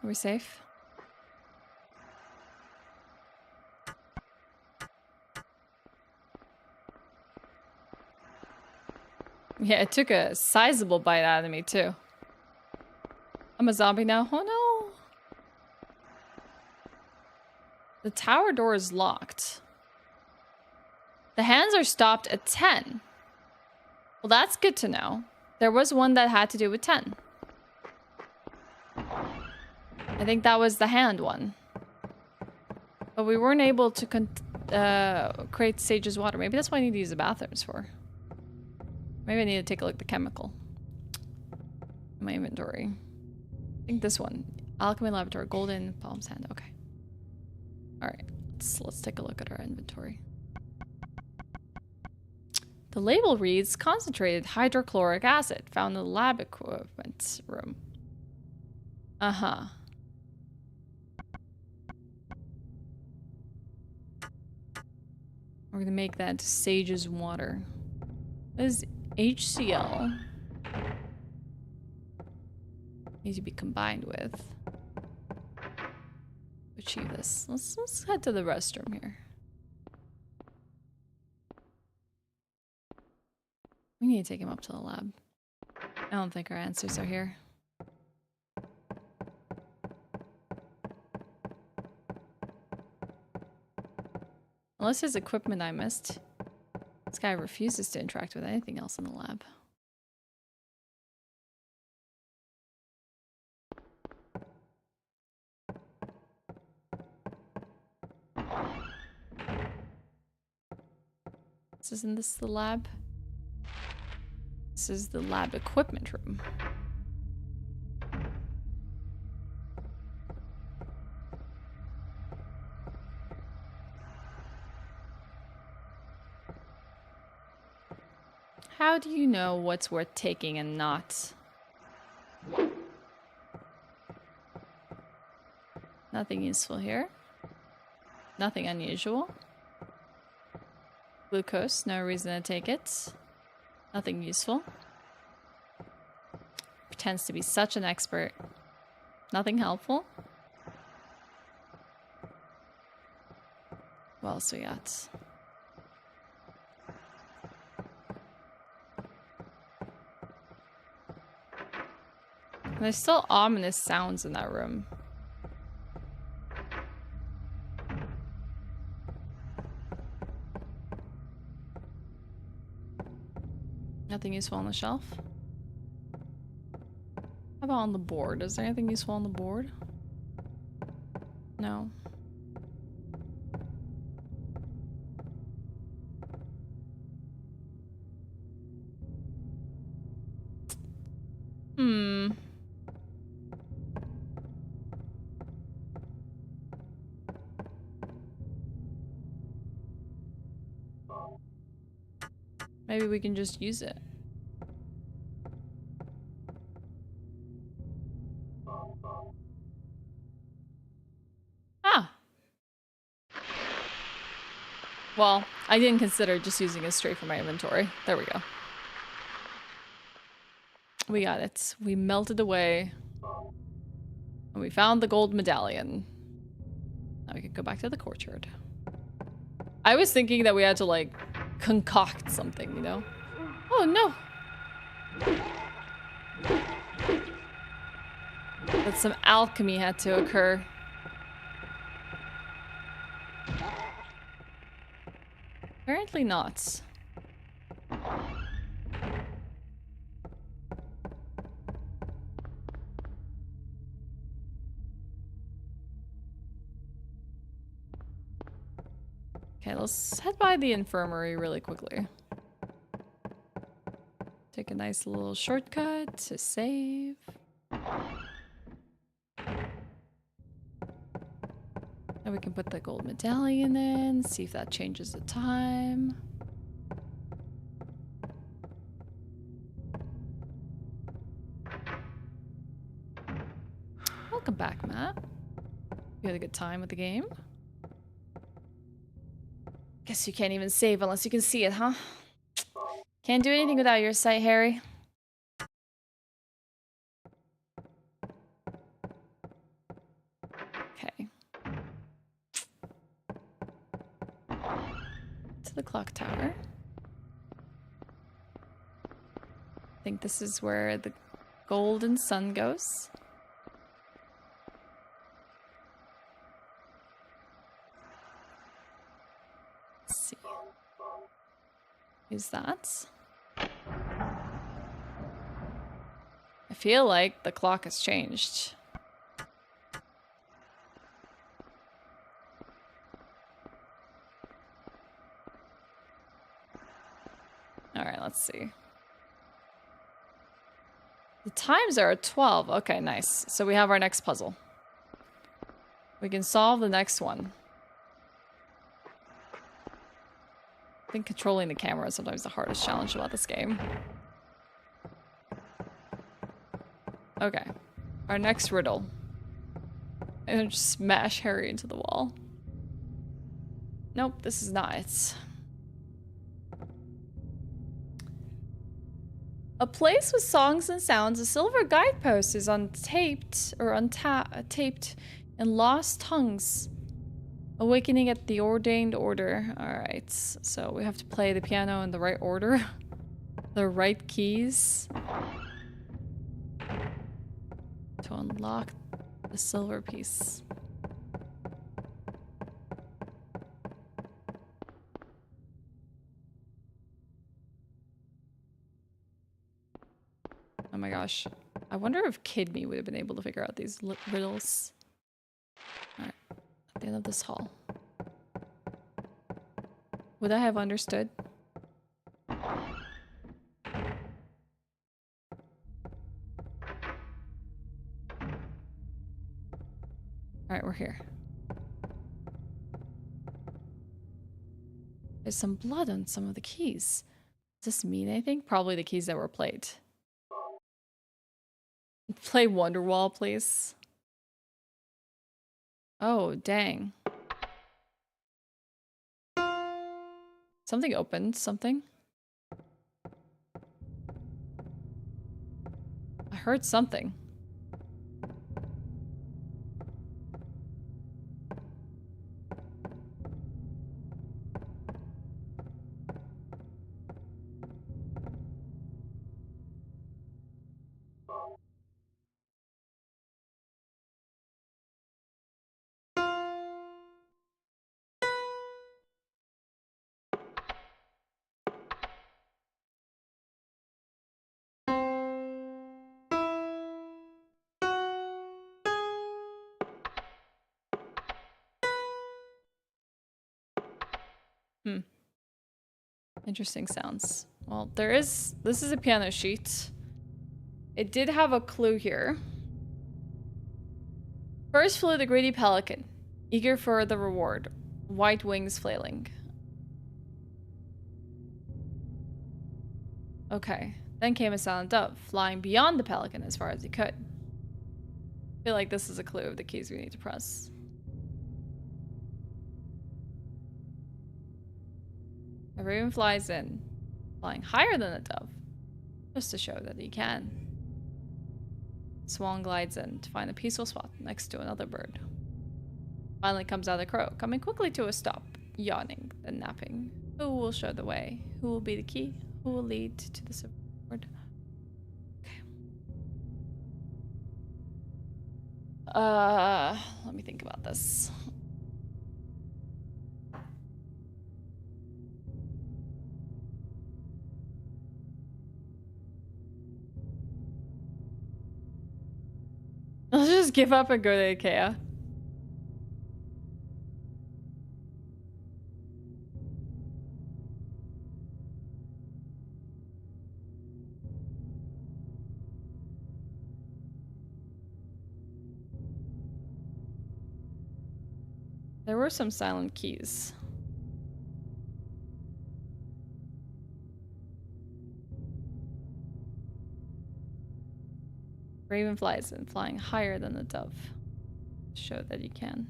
Are we safe? Yeah, it took a sizable bite out of me, too. I'm a zombie now. Oh, no. The tower door is locked. The hands are stopped at 10. Well, that's good to know. There was one that had to do with 10. I think that was the hand one. But we weren't able to create Sage's water. Maybe that's what I need to use the bathrooms for. Maybe I need to take a look at the chemical. In my inventory. I think this one. Alchemy laboratory. Golden palm's hand. Okay. Alright. Let's take a look at our inventory. The label reads concentrated hydrochloric acid found in the lab equipment room. Uh-huh. We're gonna make that into Sage's water. What is HCl? Needs to be combined with. Achieve this. Let's head to the restroom here. We need to take him up to the lab. I don't think our answers are here. Unless there's equipment I missed. This guy refuses to interact with anything else in the lab. Isn't this the lab? This is the lab equipment room. How do you know what's worth taking and not? Nothing useful here. Nothing unusual. Glucose, no reason to take it. Nothing useful. Pretends to be such an expert. Nothing helpful. What else we got? There's still ominous sounds in that room. Nothing useful on the shelf. How about on the board? Is there anything useful on the board? No. Maybe we can just use it. Ah! Well, I didn't consider just using it straight from my inventory. There we go. We got it. We melted away. And we found the gold medallion. Now we can go back to the courtyard. I was thinking that we had to, like, concoct something, you know? Oh, no! That some alchemy had to occur. Apparently not. Okay, let's head by the infirmary really quickly. Take a nice little shortcut to save. Now we can put the gold medallion in, see if that changes the time. Welcome back, Matt. You had a good time with the game? Guess you can't even save unless you can see it, huh? Can't do anything without your sight, Harry. Okay. To the clock tower. think this is where the golden sun goes. Let's see. Who's that? I feel like the clock has changed. Alright, let's see. The times are at 12. Okay, nice. So we have our next puzzle. We can solve the next one. I think controlling the camera is sometimes the hardest challenge about this game. Okay. Our next riddle. And just smash Harry into the wall. Nope, this is not it. A place with songs and sounds, a silver guidepost is untaped or taped in lost tongues. Awakening at the ordained order. Alright, so we have to play the piano in the right order. The right keys. To unlock the silver piece. Oh my gosh. I wonder if Kid Me would have been able to figure out these riddles. Alright. At the end of this hall. Would I have understood? Alright, we're here. There's some blood on some of the keys. Does this mean anything? Probably the keys that were played. Play Wonderwall, please. Oh, dang. Something opened. Something. I heard something. Interesting sounds. Well, this is a piano sheet. It did have a clue here. First flew the greedy pelican, eager for the reward, white wings flailing. Okay. Then came a silent dove, flying beyond the pelican as far as he could. I feel like this is a clue of the keys we need to press. A raven flies in, flying higher than a dove, just to show that he can. Swan glides in to find a peaceful spot next to another bird. Finally comes out a crow, coming quickly to a stop, yawning, then napping. Who will show the way? Who will be the key? Who will lead to the silver reward? Okay. Let me think about this. I'll just give up and go to IKEA. There were some silent keys. Raven flies in, flying higher than the dove. Show that you can.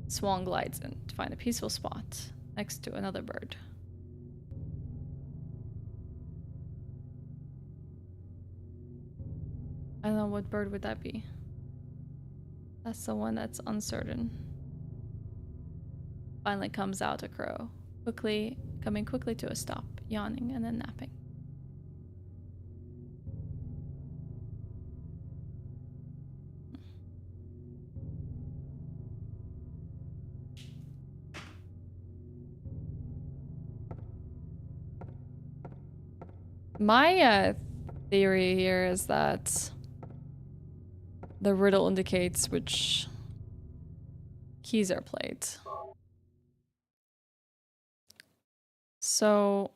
Swan glides in to find a peaceful spot next to another bird. I don't know, what bird would that be? That's the one that's uncertain. Finally comes out a crow, coming quickly to a stop, yawning and then napping. My theory here is that the riddle indicates which keys are played. So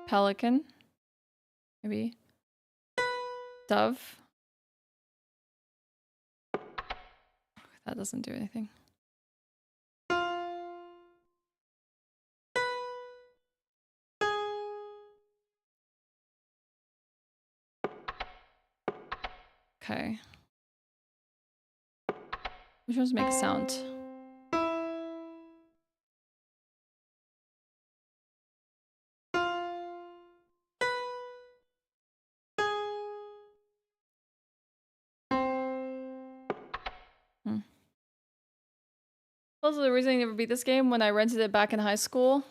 pelican, maybe dove. That doesn't do anything. Okay. Which ones make a sound? Also, the reason I never beat this game, when I rented it back in high school,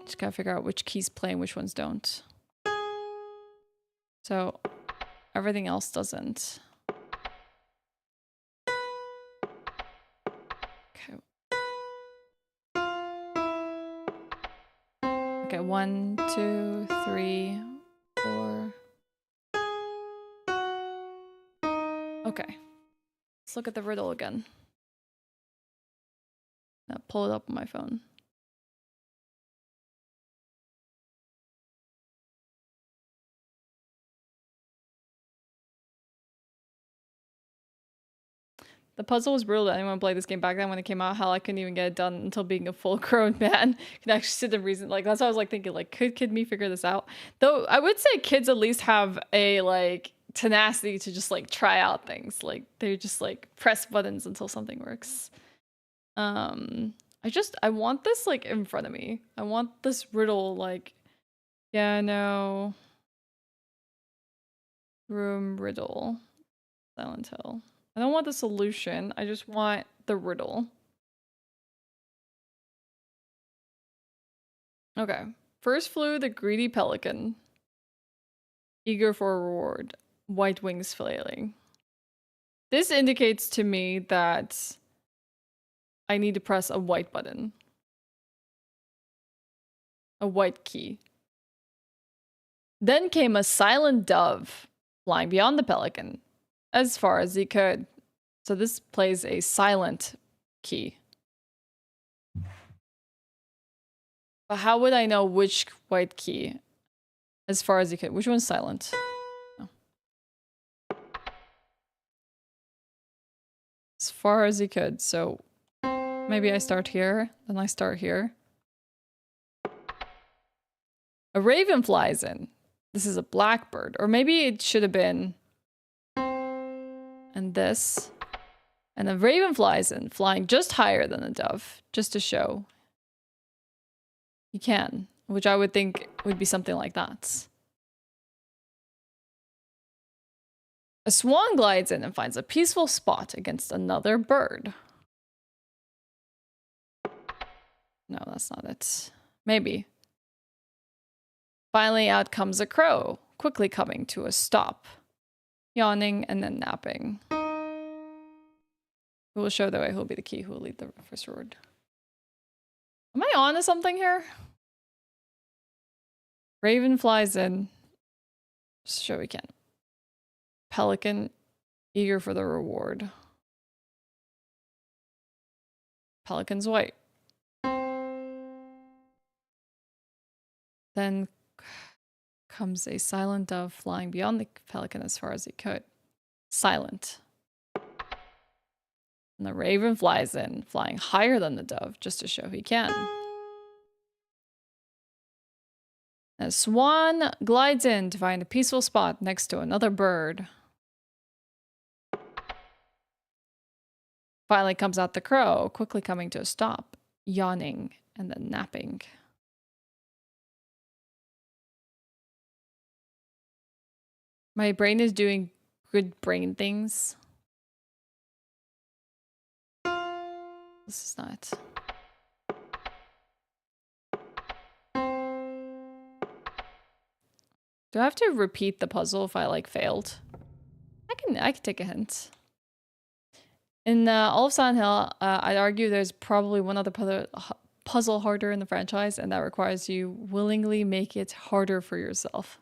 just gotta figure out which keys play and which ones don't. So everything else doesn't. Okay. Okay, 1, 2, 3, 4. Okay. Let's look at the riddle again. I'll pull it up on my phone. The puzzle was brutal to anyone who played this game back then when it came out. Hell, I couldn't even get it done until being a full-grown man could actually sit and reason. Like, that's what I was like thinking, like, could kid me figure this out? Though I would say kids at least have a like tenacity to just like try out things. Like they just like press buttons until something works. I want this like in front of me. I want this riddle like, yeah, no. Room riddle. Silent Hill. I don't want the solution. I just want the riddle. Okay. First flew the greedy pelican, eager for a reward, white wings flailing. This indicates to me that I need to press a white button. A white key. Then came a silent dove, flying beyond the pelican, as far as he could. So this plays a silent key. But how would I know which white key? As far as he could. Which one's silent? Oh. As far as he could. So maybe I start here, then I start here. A raven flies in. This is a blackbird. Or maybe it should have been... And this. And a raven flies in, flying just higher than a dove. Just to show. He can. Which I would think would be something like that. A swan glides in and finds a peaceful spot against another bird. No, that's not it. Maybe. Finally, out comes a crow, quickly coming to a stop, yawning and then napping. Who will show the way? Who will be the key? Who will lead the first word? Am I on to something here? Raven flies in. Just show we can. Pelican, eager for the reward. Pelican's white. Then comes a silent dove flying beyond the pelican as far as he could. Silent. And the raven flies in, flying higher than the dove, just to show he can. A swan glides in to find a peaceful spot next to another bird. Finally comes out the crow, quickly coming to a stop, yawning and then napping. My brain is doing good brain things. This is not. Do I have to repeat the puzzle if I like failed? I can take a hint. In all of Silent Hill, I'd argue there's probably one other puzzle harder in the franchise, and that requires you willingly make it harder for yourself.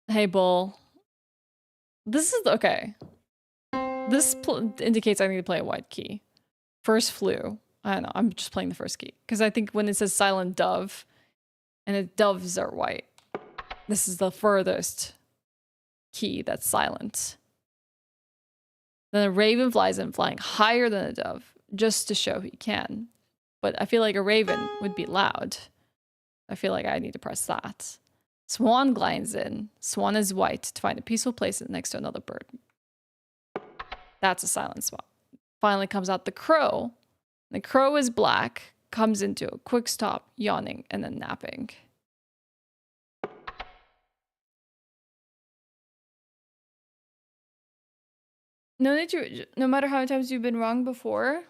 Hey, Bull. This is okay. This indicates I need to play a white key. First flu. I don't know. I'm just playing the first key because I think when it says silent dove, and the doves are white, this is the furthest key that's silent. Then a raven flies in, flying higher than a dove, just to show he can. But I feel like a raven would be loud. I feel like I need to press that. Swan glides in. Swan is white to find a peaceful place next to another bird. That's a silent spot. Finally comes out the crow. The crow is black, comes into a quick stop, yawning, and then napping. No matter how many times you've been wrong before.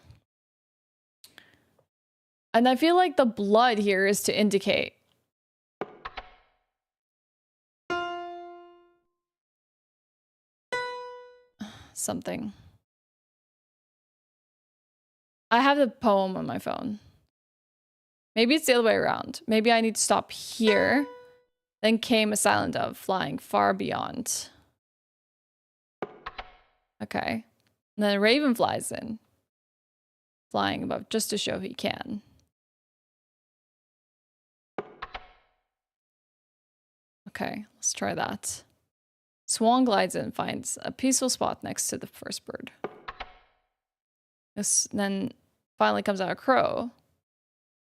And I feel like the blood here is to indicate something. I have the poem on my phone. Maybe it's the other way around. Maybe I need to stop here. Then came a silent dove, flying far beyond. Okay. And then a raven flies in, flying above just to show he can. Okay, let's try that. Swan glides in, finds a peaceful spot next to the first bird. This then finally comes out a crow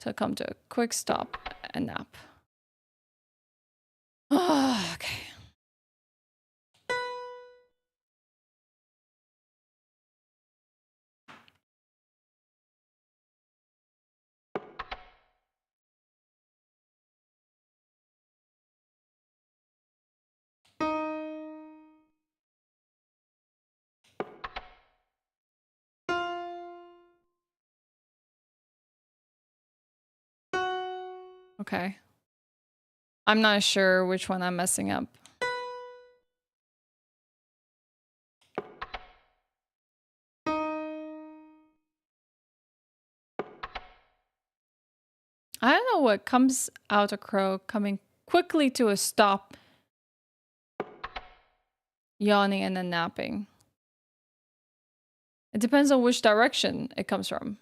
to come to a quick stop and nap. Oh, okay. Okay. I'm not sure which one I'm messing up. I don't know what comes out a crow coming quickly to a stop, yawning and then napping. It depends on which direction it comes from.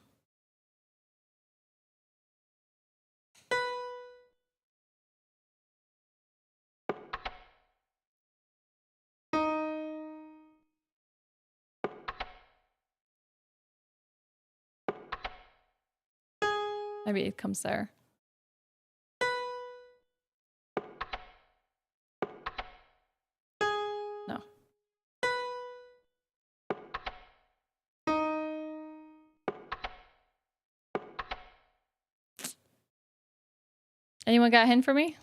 Maybe it comes there. No. Anyone got a hint for me?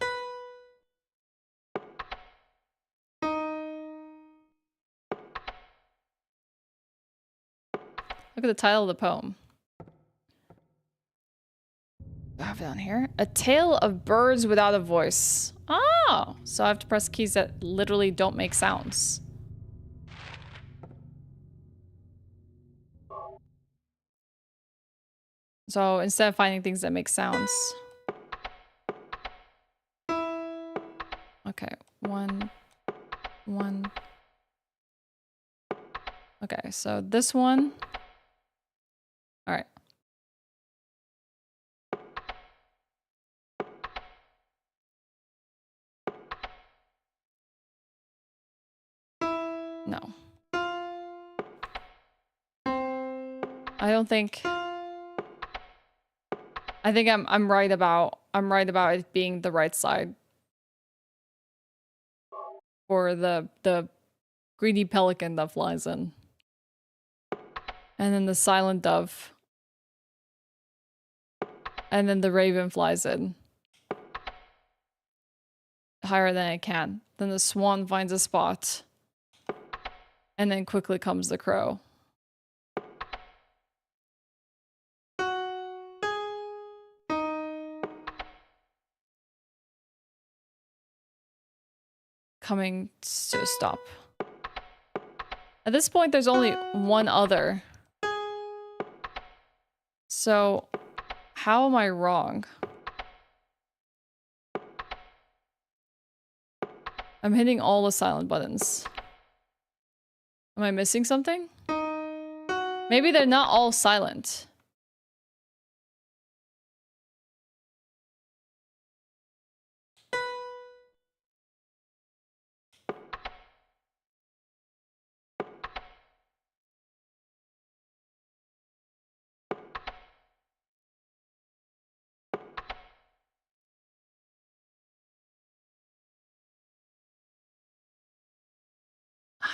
Look at the title of the poem. I have it on here. A tale of birds without a voice. Oh, so I have to press keys that literally don't make sounds. So instead of finding things that make sounds. Okay, one. Okay, so this one. All right. No. I don't think. I think I'm right about it being the right side. for the greedy pelican that flies in. And then the silent dove. And then the raven flies in. Higher than it can. Then the swan finds a spot. And then quickly comes the crow. Coming to a stop. At this point, there's only one other. So, how am I wrong? I'm hitting all the silent buttons. Am I missing something? Maybe they're not all silent.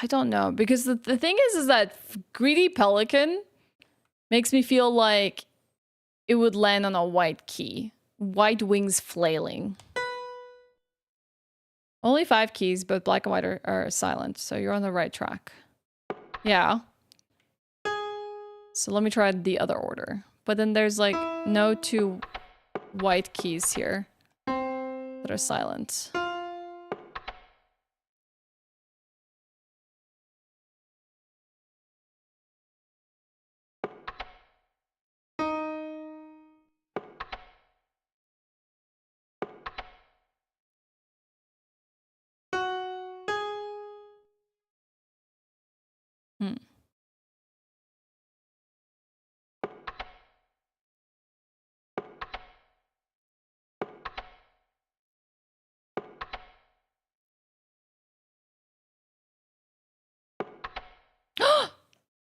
I don't know, because the thing is that greedy pelican makes me feel like it would land on a white key. White wings flailing. Only 5 keys, but black and white are silent, so you're on the right track. Yeah. So let me try the other order. But then there's like no 2 white keys here that are silent.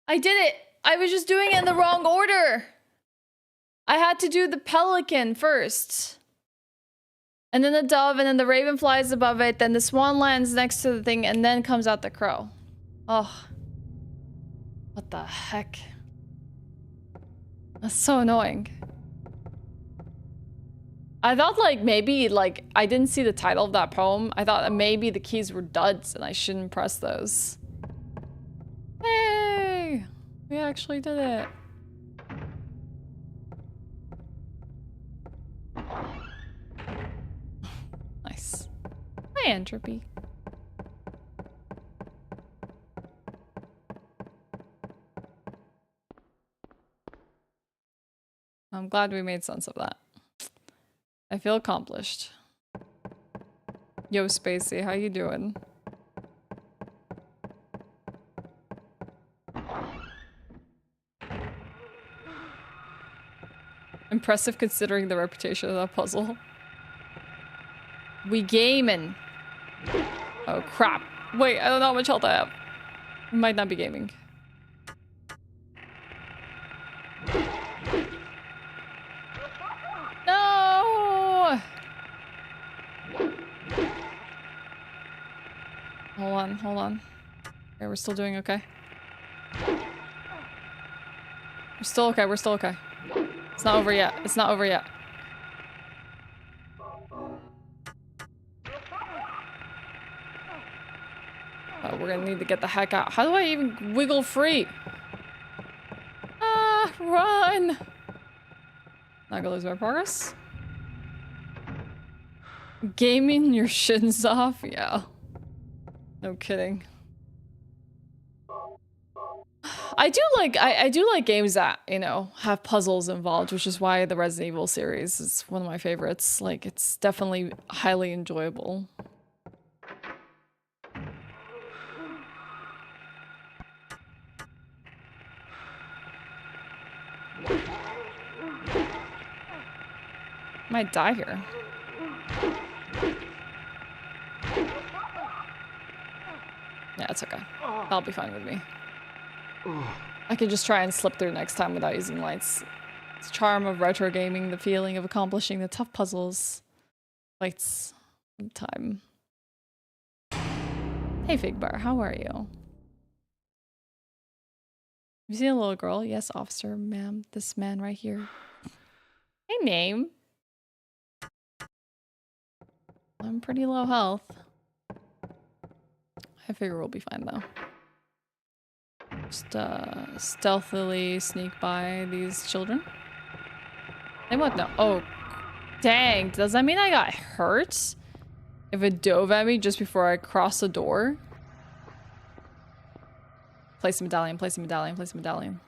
I did it! I was just doing it in the wrong order! I had to do the pelican first. And then the dove, and then the raven flies above it, then the swan lands next to the thing, and then comes out the crow. Oh. What the heck? That's so annoying. I thought like maybe like I didn't see the title of that poem. I thought that maybe the keys were duds and I shouldn't press those. Hey! We actually did it. Nice. Hi, Entropy. I'm glad we made sense of that. I feel accomplished. Yo, Spacey, how you doing? Impressive considering the reputation of that puzzle. We gaming. Oh crap. Wait, I don't know how much health I have. Might not be gaming. No! Hold on. Okay, we're still doing okay. We're still okay. It's not over yet. It's not over yet. Oh, we're gonna need to get the heck out. How do I even wiggle free? Ah, run! Not gonna lose my progress. Gaming your shins off? Yeah. No kidding. I do like games that, you know, have puzzles involved, which is why the Resident Evil series is one of my favorites. Like, it's definitely highly enjoyable. Might die here. Yeah, it's okay. That'll be fine with me. I can just try and slip through next time without using lights. It's the charm of retro gaming, the feeling of accomplishing the tough puzzles. Lights. Time. Hey, Figbar, how are you? You see a little girl? Yes, officer, ma'am. This man right here. Hey, name. I'm pretty low health. I figure we'll be fine, though. Just, stealthily sneak by these children. They won't know. Oh, dang. Does that mean I got hurt? If it dove at me just before I crossed the door? Place a medallion, place a medallion, place a medallion.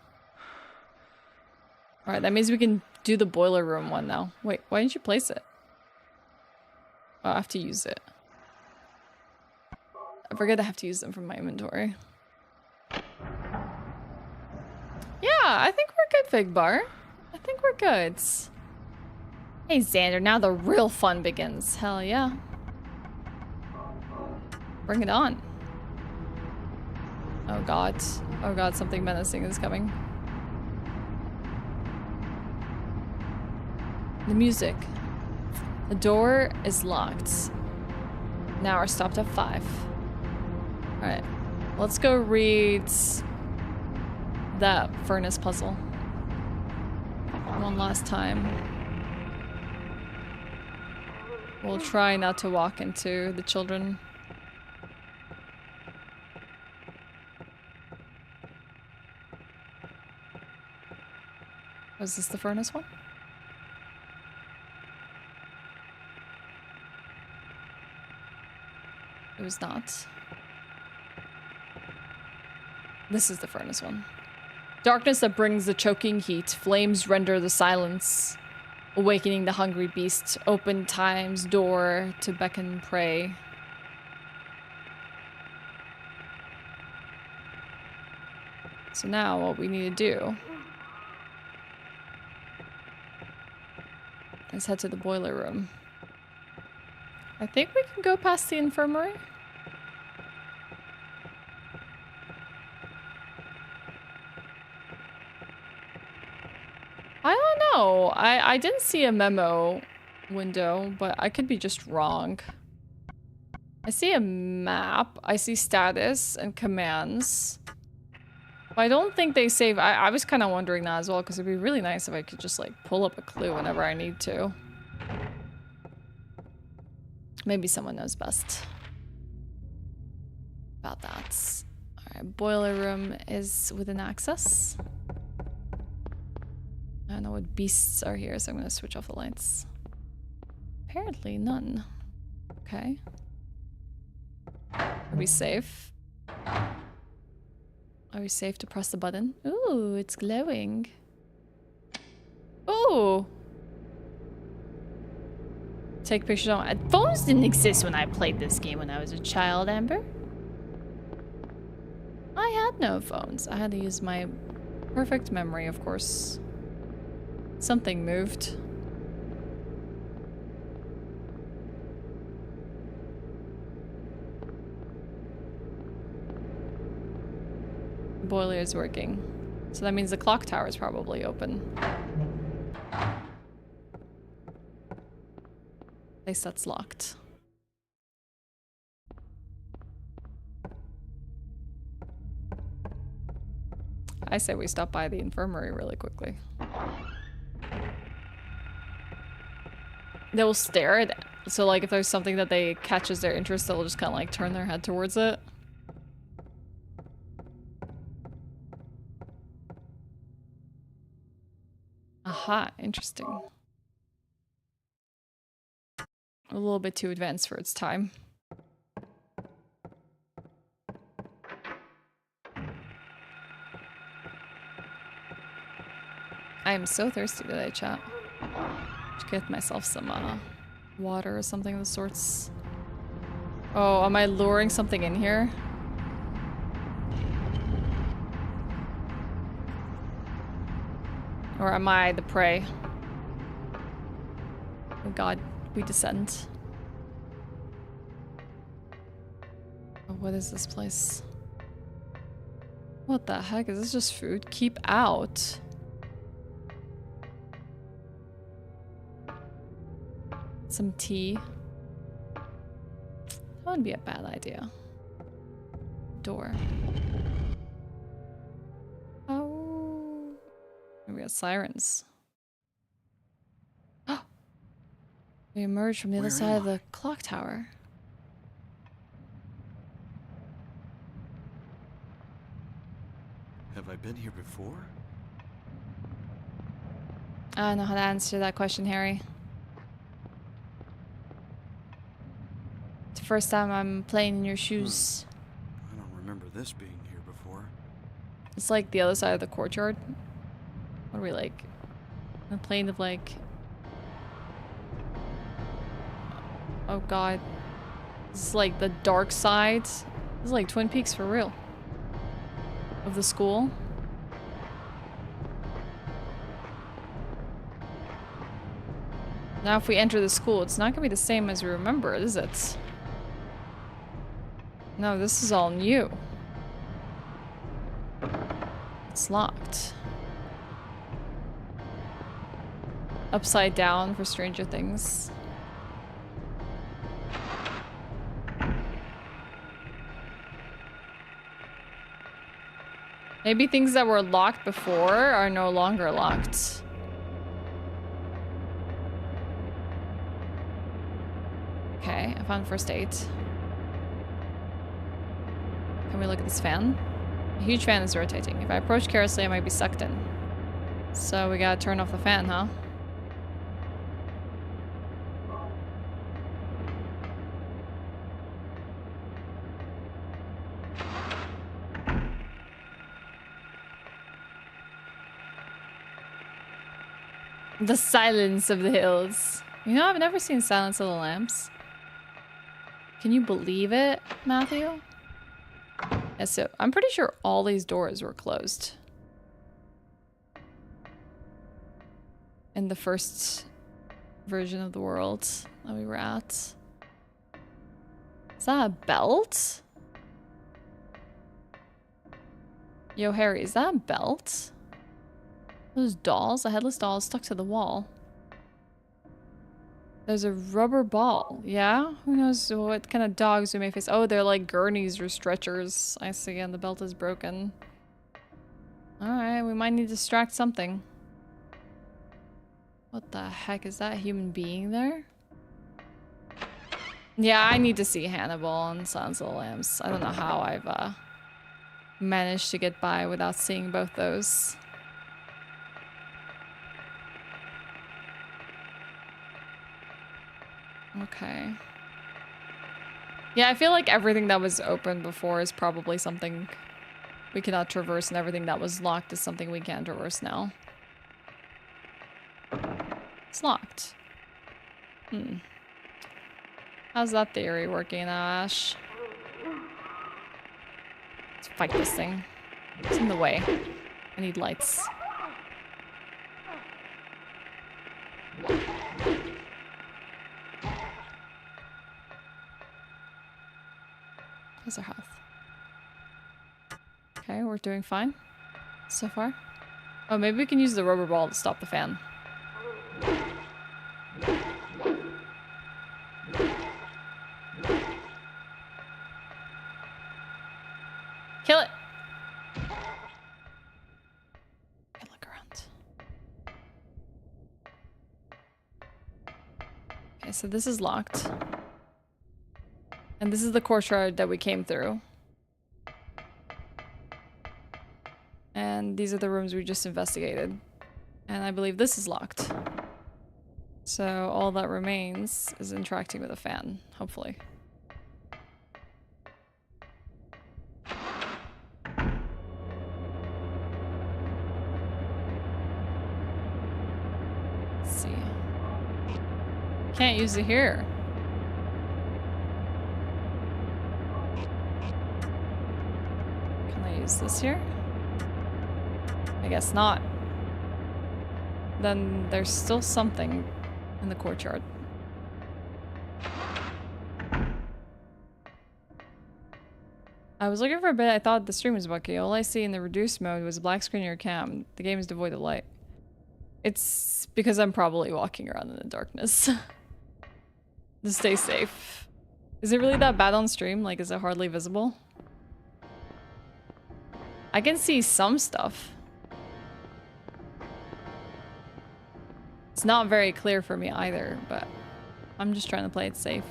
Alright, that means we can do the boiler room one now. Wait, why didn't you place it? Oh, I have to use it. I forget I have to use them from my inventory. Yeah, I think we're good, Figbar. I think we're good. Hey, Xander, now the real fun begins. Hell yeah. Bring it on. Oh god. Oh god, something menacing is coming. The music. The door is locked. Now we're stopped at 5. Alright. Let's go read that furnace puzzle one last time. We'll try not to walk into the children. Was this the furnace one? It was not. This is the furnace one. Darkness that brings the choking heat. Flames render the silence. Awakening the hungry beast. Open time's door to beckon prey. So now what we need to do is head to the boiler room. I think we can go past the infirmary. I don't know. I didn't see a memo window, but I could be just wrong. I see a map. I see status and commands. But I don't think they save. I was kind of wondering that as well, because it'd be really nice if I could just like pull up a clue whenever I need to. Maybe someone knows best about that. Alright, boiler room is within access. I don't know what beasts are here, so I'm gonna switch off the lights. Apparently none. Okay. Are we safe? Are we safe to press the button? Ooh, it's glowing. Ooh! Take pictures on. Phones didn't exist when I played this game when I was a child, Amber. I had no phones. I had to use my perfect memory, of course. Something moved. The boiler is working. So that means the clock tower is probably open. At least that's locked. I say we stop by the infirmary really quickly. They will stare at it. So like if there's something that they catches their interest, they'll just kind of like turn their head towards it. Aha, interesting. A little bit too advanced for its time. I am so thirsty today, chat. Should get myself some water or something of the sorts. Oh, am I luring something in here? Or am I the prey? Oh god, we descend. Oh, what is this place? What the heck? Is this just food? Keep out. Some tea. That wouldn't be a bad idea. door. Oh. We got sirens. We emerged from the other side of the clock tower. Have I been here before? I don't know how to answer that question, Harry. It's the first time I'm playing in your shoes. I don't remember this being here before. It's like the other side of the courtyard. What are we like? A plane of like... Oh god. This is like the dark side. This is like Twin Peaks for real. Of the school. Now if we enter the school, it's not gonna be the same as we remember, is it? No, this is all new. It's locked. Upside down for Stranger Things. Maybe things that were locked before are no longer locked. Okay, I found first aid. Can we look at this fan? A huge fan is rotating. If I approach carelessly, I might be sucked in. So we gotta turn off the fan, huh? The Silence of the Hills. You know, I've never seen Silence of the Lambs. Can you believe it, Matthew? Yeah, so I'm pretty sure all these doors were closed. In the first version of the world that we were at. Is that a belt? Yo, Harry, is that a belt? Those dolls, a headless doll stuck to the wall. There's a rubber ball. Yeah? Who knows what kind of dogs we may face. Oh, they're like gurneys or stretchers. I see, and the belt is broken. Alright, we might need to distract something. What the heck? Is that a human being there? Yeah, I need to see Hannibal and Silence of the Lambs. I don't know how I've managed to get by without seeing both those. Okay. Yeah, I feel like everything that was open before is probably something we cannot traverse, and everything that was locked is something we can traverse now. It's locked. How's that theory working now, Ash? Let's fight this thing. It's in the way. I need lights. How's our health? Okay, we're doing fine so far. Oh, maybe we can use the rubber ball to stop the fan. Kill it! Okay, look around. Okay, so this is locked. And this is the courtyard that we came through. And these are the rooms we just investigated. And I believe this is locked. So all that remains is interacting with a fan, hopefully. Let's see. Can't use it here. Is this here? I guess not. Then there's still something in the courtyard. I was looking for a bit. I thought the stream was buggy. All I see in the reduced mode was a black screen in your cam. The game is devoid of light. It's because I'm probably walking around in the darkness. Just stay safe. Is it really that bad on stream? Like, is it hardly visible? I can see some stuff. It's not very clear for me either, but I'm just trying to play it safe.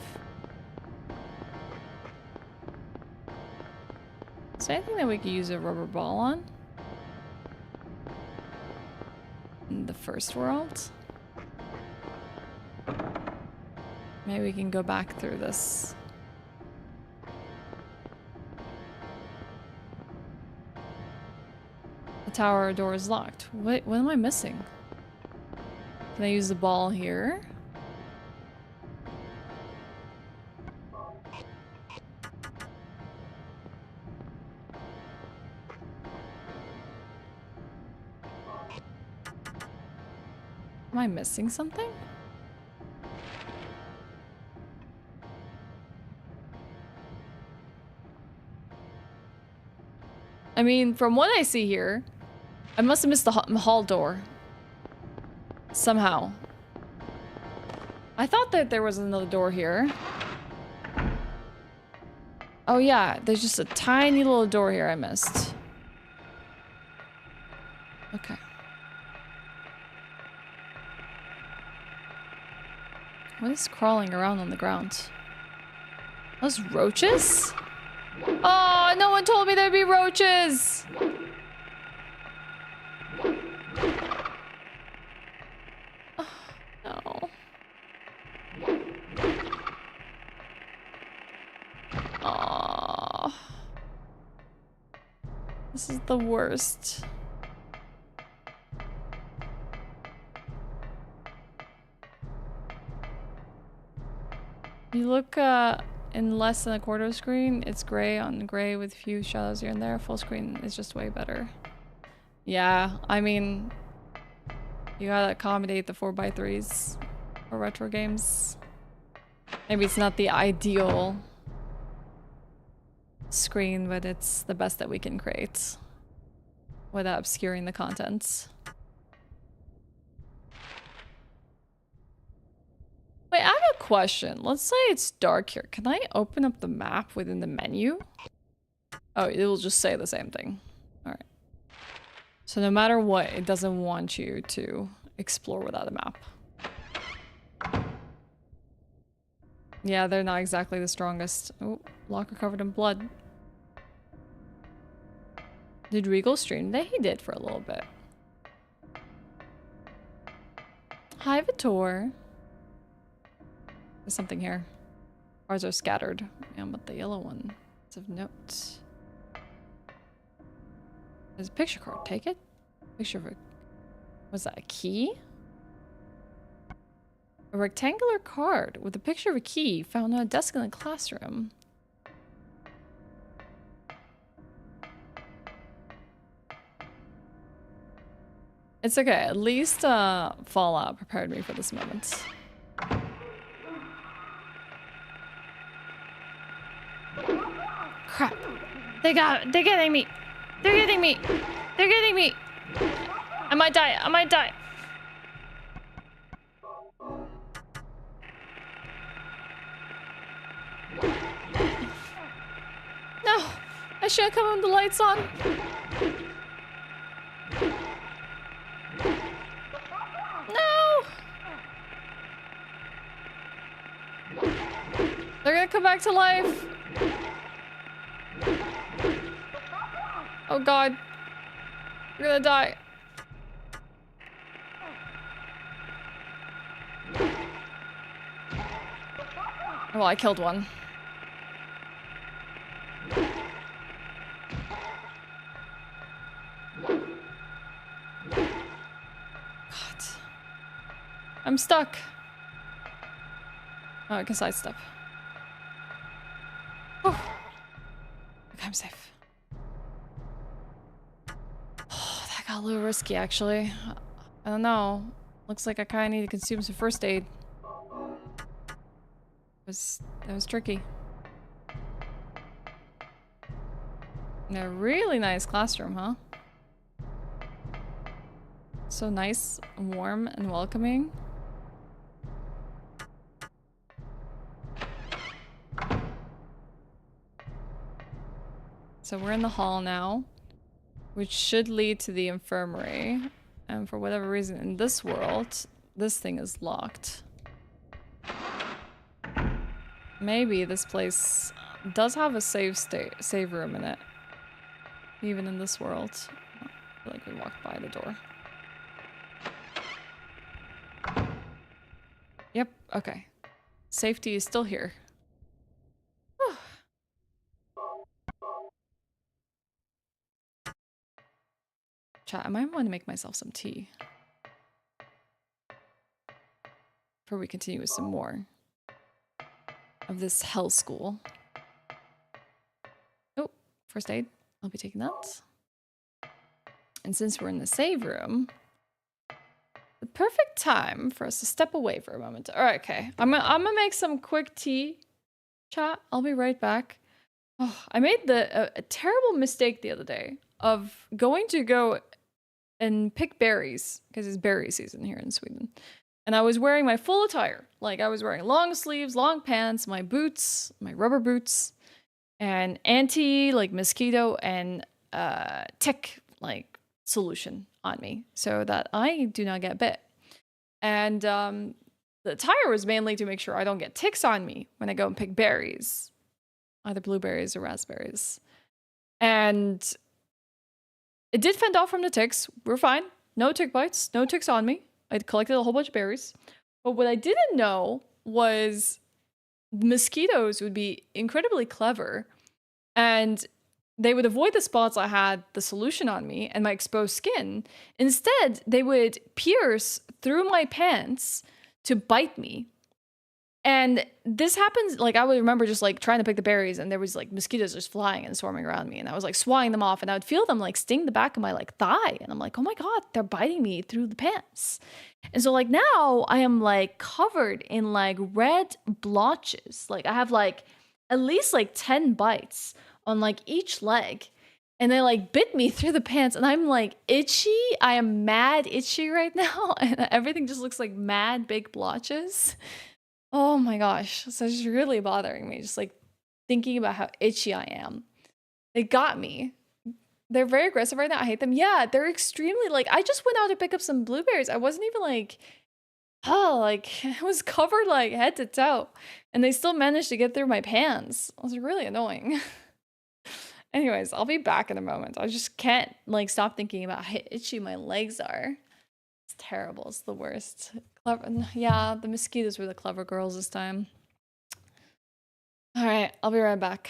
Is there anything that we could use a rubber ball on? In the first world? Maybe we can go back through this. The tower door is locked. What am I missing? Can I use the ball here? Am I missing something? I mean, from what I see here, I must have missed the hall door. Somehow. I thought that there was another door here. Oh yeah, there's just a tiny little door here I missed. Okay. What is crawling around on the ground? Those roaches? Oh, no one told me there'd be roaches! Oh, no. Oh. This is the worst. You look in less than a quarter screen, it's gray on gray with few shadows here and there. Full screen is just way better. Yeah, I mean, you gotta accommodate the 4x3s for retro games. Maybe it's not the ideal screen, but it's the best that we can create without obscuring the content. Wait, I have a question. Let's say it's dark here. Can I open up the map within the menu? Oh, it will just say the same thing. All right. So no matter what, it doesn't want you to explore without a map. Yeah, they're not exactly the strongest. Oh, locker covered in blood. Did Regal stream today? He did for a little bit. Hi, Vitor. There's something here. Ours are scattered. Yeah, but the yellow one is of note. There's a picture card. Take it. Picture of a... Was that a key? A rectangular card with a picture of a key found on a desk in the classroom. It's okay. At least Fallout prepared me for this moment. Crap. They're getting me. They're getting me. They're getting me. I might die. I might die. No. I should have come with the lights on. No. They're gonna come back to life. Oh god. We're gonna die. Well, I killed one. God. I'm stuck. Oh, I can sidestep. Whew. Okay, I'm safe. Oh, that got a little risky, actually. I don't know. Looks like I kind of need to consume some first aid. That was tricky. And a really nice classroom, huh? So nice, warm, and welcoming. So we're in the hall now. which should lead to the infirmary. And for whatever reason, in this world, this thing is locked. Maybe this place does have a save room in it. Even in this world. I feel like we walked by the door. Yep, okay. Safety is still here. Whew. Chat, I might want to make myself some tea. Before we continue with some more of this hell school. Oh, first aid. I'll be taking that. And since we're in the save room, the perfect time for us to step away for a moment. All right, okay. I'm gonna make some quick tea. Chat, I'll be right back. Oh, I made a terrible mistake the other day of going to go and pick berries because it's berry season here in Sweden. And I was wearing my full attire. Like I was wearing long sleeves, long pants, my boots, my rubber boots, and mosquito and tick solution on me so that I do not get bit. And the attire was mainly to make sure I don't get ticks on me when I go and pick berries, either blueberries or raspberries. And it did fend off from the ticks. We're fine. No tick bites, no ticks on me. I collected a whole bunch of berries. But what I didn't know was mosquitoes would be incredibly clever and they would avoid the spots I had the solution on me and my exposed skin. Instead, they would pierce through my pants to bite me. And this happens, like, I would remember just, like, trying to pick the berries, and there was, like, mosquitoes just flying and swarming around me, and I was, like, swatting them off, and I would feel them, like, sting the back of my, like, thigh, and I'm like, oh my god, they're biting me through the pants. And so, like, now I am, like, covered in, like, red blotches. Like, I have, like, at least, like, 10 bites on, like, each leg, and they, like, bit me through the pants, and I'm, like, itchy. I am mad itchy right now, and everything just looks like mad big blotches. Oh my gosh, so it's really bothering me, just like thinking about how itchy I am. They got me. They're very aggressive right now. I hate them. Yeah, they're extremely like, I just went out to pick up some blueberries. I wasn't even like, oh, like I was covered like head to toe and they still managed to get through my pants. It was really annoying. Anyways, I'll be back in a moment. I just can't like stop thinking about how itchy my legs are. It's terrible. It's the worst. Clever. Yeah, the mosquitoes were the clever girls this time. All right, I'll be right back.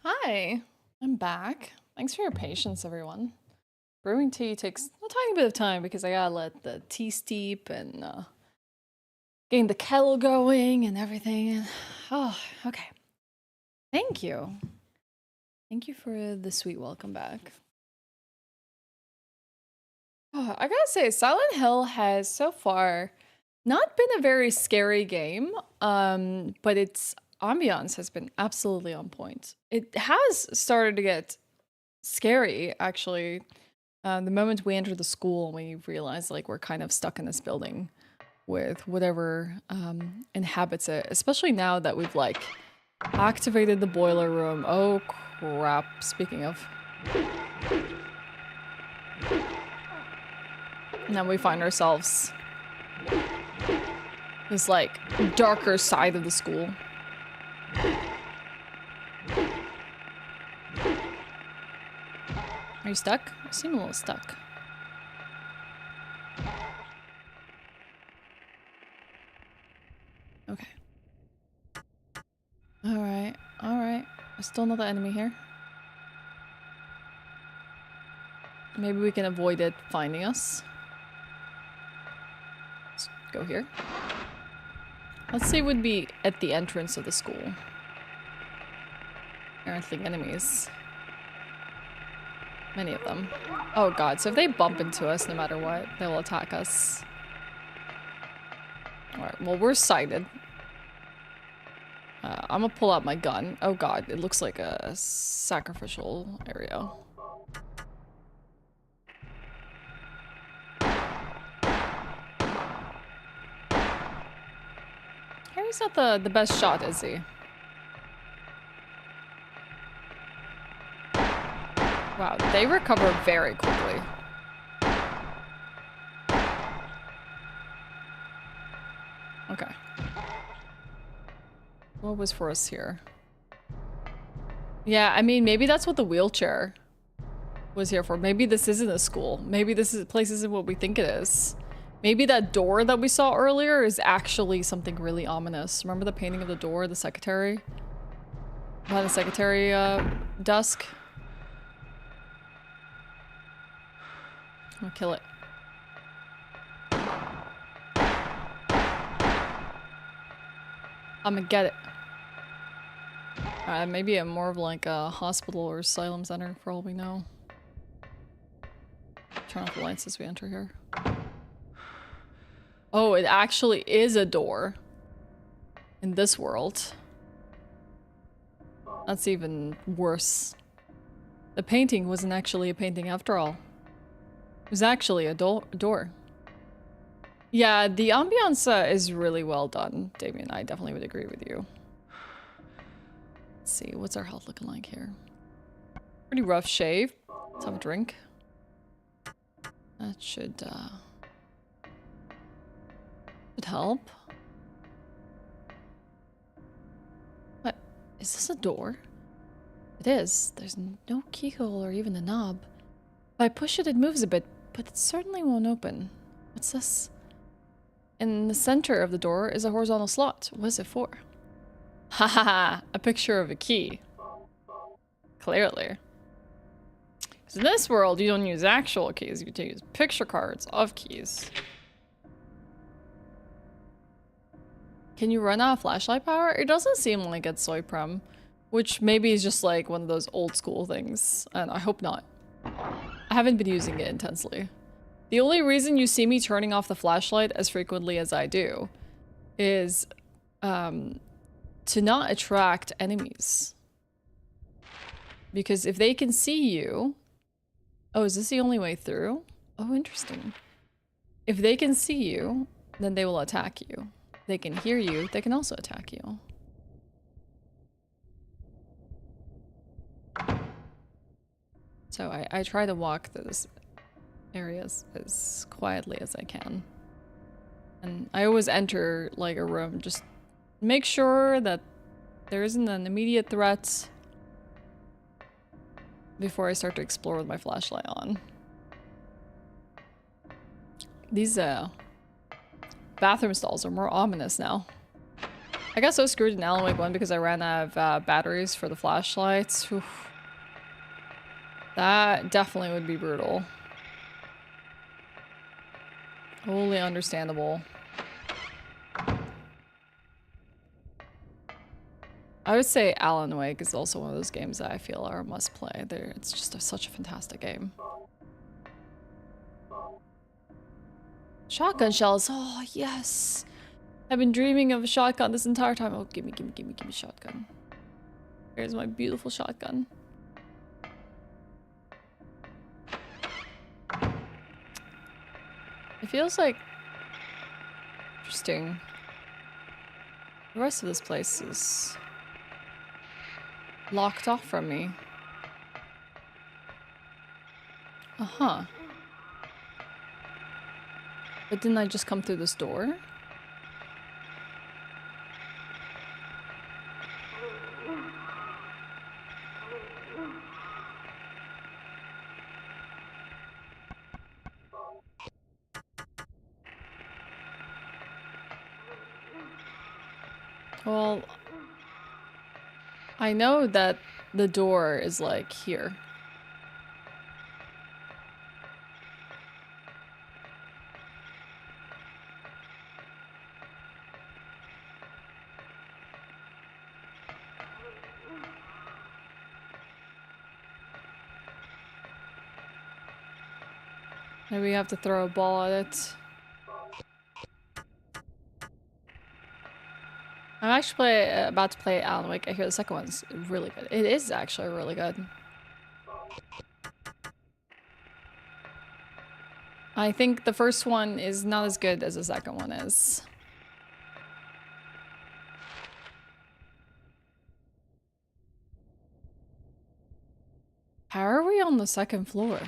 Hi, I'm back. Thanks for your patience, everyone. Brewing tea takes a tiny bit of time because I gotta let the tea steep and getting the kettle going and everything. Oh, okay. Thank you. Thank you for the sweet welcome back. Oh, I gotta say, Silent Hill has so far not been a very scary game, but its ambiance has been absolutely on point. It has started to get scary, actually. The moment we enter the school, we realize like we're kind of stuck in this building with whatever inhabits it, especially now that we've like activated the boiler room. Oh crap, speaking of. Now we find ourselves this like darker side of the school. Are you stuck? You seem a little stuck. Okay. Alright, alright. There's still another enemy here. Maybe we can avoid it finding us. Let's go here. Let's say it would be at the entrance of the school. Apparently enemies. Many of them. Oh god, so if they bump into us no matter what, they'll attack us. Alright, well we're sighted. I'm gonna pull out my gun. Oh god, it looks like a sacrificial area. Harry's not the best shot, is he? Wow, they recover very quickly. Okay. What was for us here? Yeah, I mean, maybe that's what the wheelchair was here for. Maybe this isn't a school. Maybe this place isn't what we think it is. Maybe that door that we saw earlier is actually something really ominous. Remember the painting of the door, the secretary? Behind the secretary desk? I'm gonna kill it. I'm gonna get it. Maybe a more of like a hospital or asylum center for all we know. Turn off the lights as we enter here. Oh, it actually is a door. In this world. That's even worse. The painting wasn't actually a painting after all. It was actually a door. Yeah, the ambiance is really well done, Damien. I definitely would agree with you. Let's see, what's our health looking like here? Pretty rough shave. Let's have a drink. That should help. What? Is this a door? It is. There's no keyhole or even a knob. If I push it, it moves a bit, but it certainly won't open. What's this? In the center of the door is a horizontal slot. What is it for? Ha ha ha! A picture of a key. Clearly. Because in this world, you don't use actual keys, you use picture cards of keys. Can you run out of flashlight power? It doesn't seem like it's soy prem, which maybe is just like one of those old school things, and I hope not. I haven't been using it intensely. The only reason you see me turning off the flashlight as frequently as I do is to not attract enemies. Because if they can see you... Oh, is this the only way through? Oh, interesting. If they can see you, then they will attack you. They can hear you, they can also attack you. So I try to walk through this area as quietly as I can. And I always enter like a room, just make sure that there isn't an immediate threat before I start to explore with my flashlight on. These bathroom stalls are more ominous now. I got so screwed in Alan Wake 1 because I ran out of batteries for the flashlights. Oof. That definitely would be brutal. Wholly understandable. I would say Alan Wake is also one of those games that I feel are a must play. It's just such a fantastic game. Shotgun shells. Oh, yes. I've been dreaming of a shotgun this entire time. Oh, gimme shotgun. Here's my beautiful shotgun. It feels like interesting. The rest of this place is locked off from me. Uh-huh. But didn't I just come through this door? Well, I know that the door is like here. Maybe we have to throw a ball at it. I'm actually about to play Alan Wake. I hear the second one's really good. It is actually really good. I think the first one is not as good as the second one is. How are we on the second floor?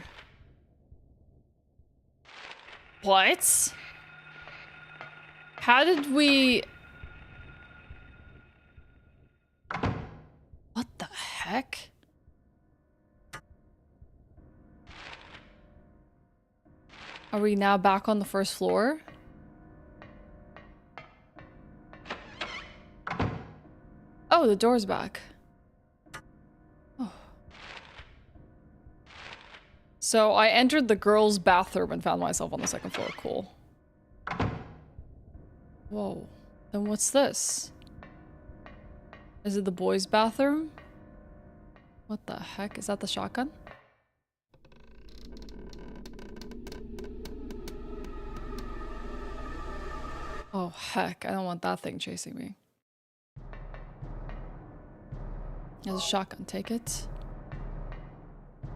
What? How did we... What the heck? Are we now back on the first floor? Oh, the door's back. Oh. So I entered the girls' bathroom and found myself on the second floor. Cool. Whoa. Then what's this? Is it the boys' bathroom? What the heck? Is that the shotgun? Oh heck, I don't want that thing chasing me. There's a shotgun, take it.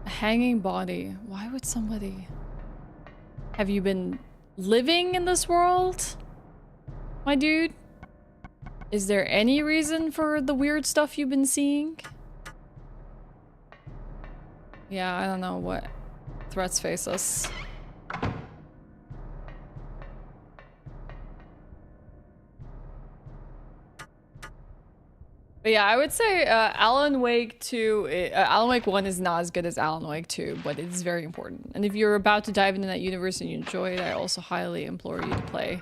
A hanging body. Why would somebody... Have you been living in this world, my dude? Is there any reason for the weird stuff you've been seeing? Yeah, I don't know what threats face us. But yeah, I would say Alan Wake 2, Alan Wake 1 is not as good as Alan Wake 2, but it's very important. And if you're about to dive into that universe and you enjoy it, I also highly implore you to play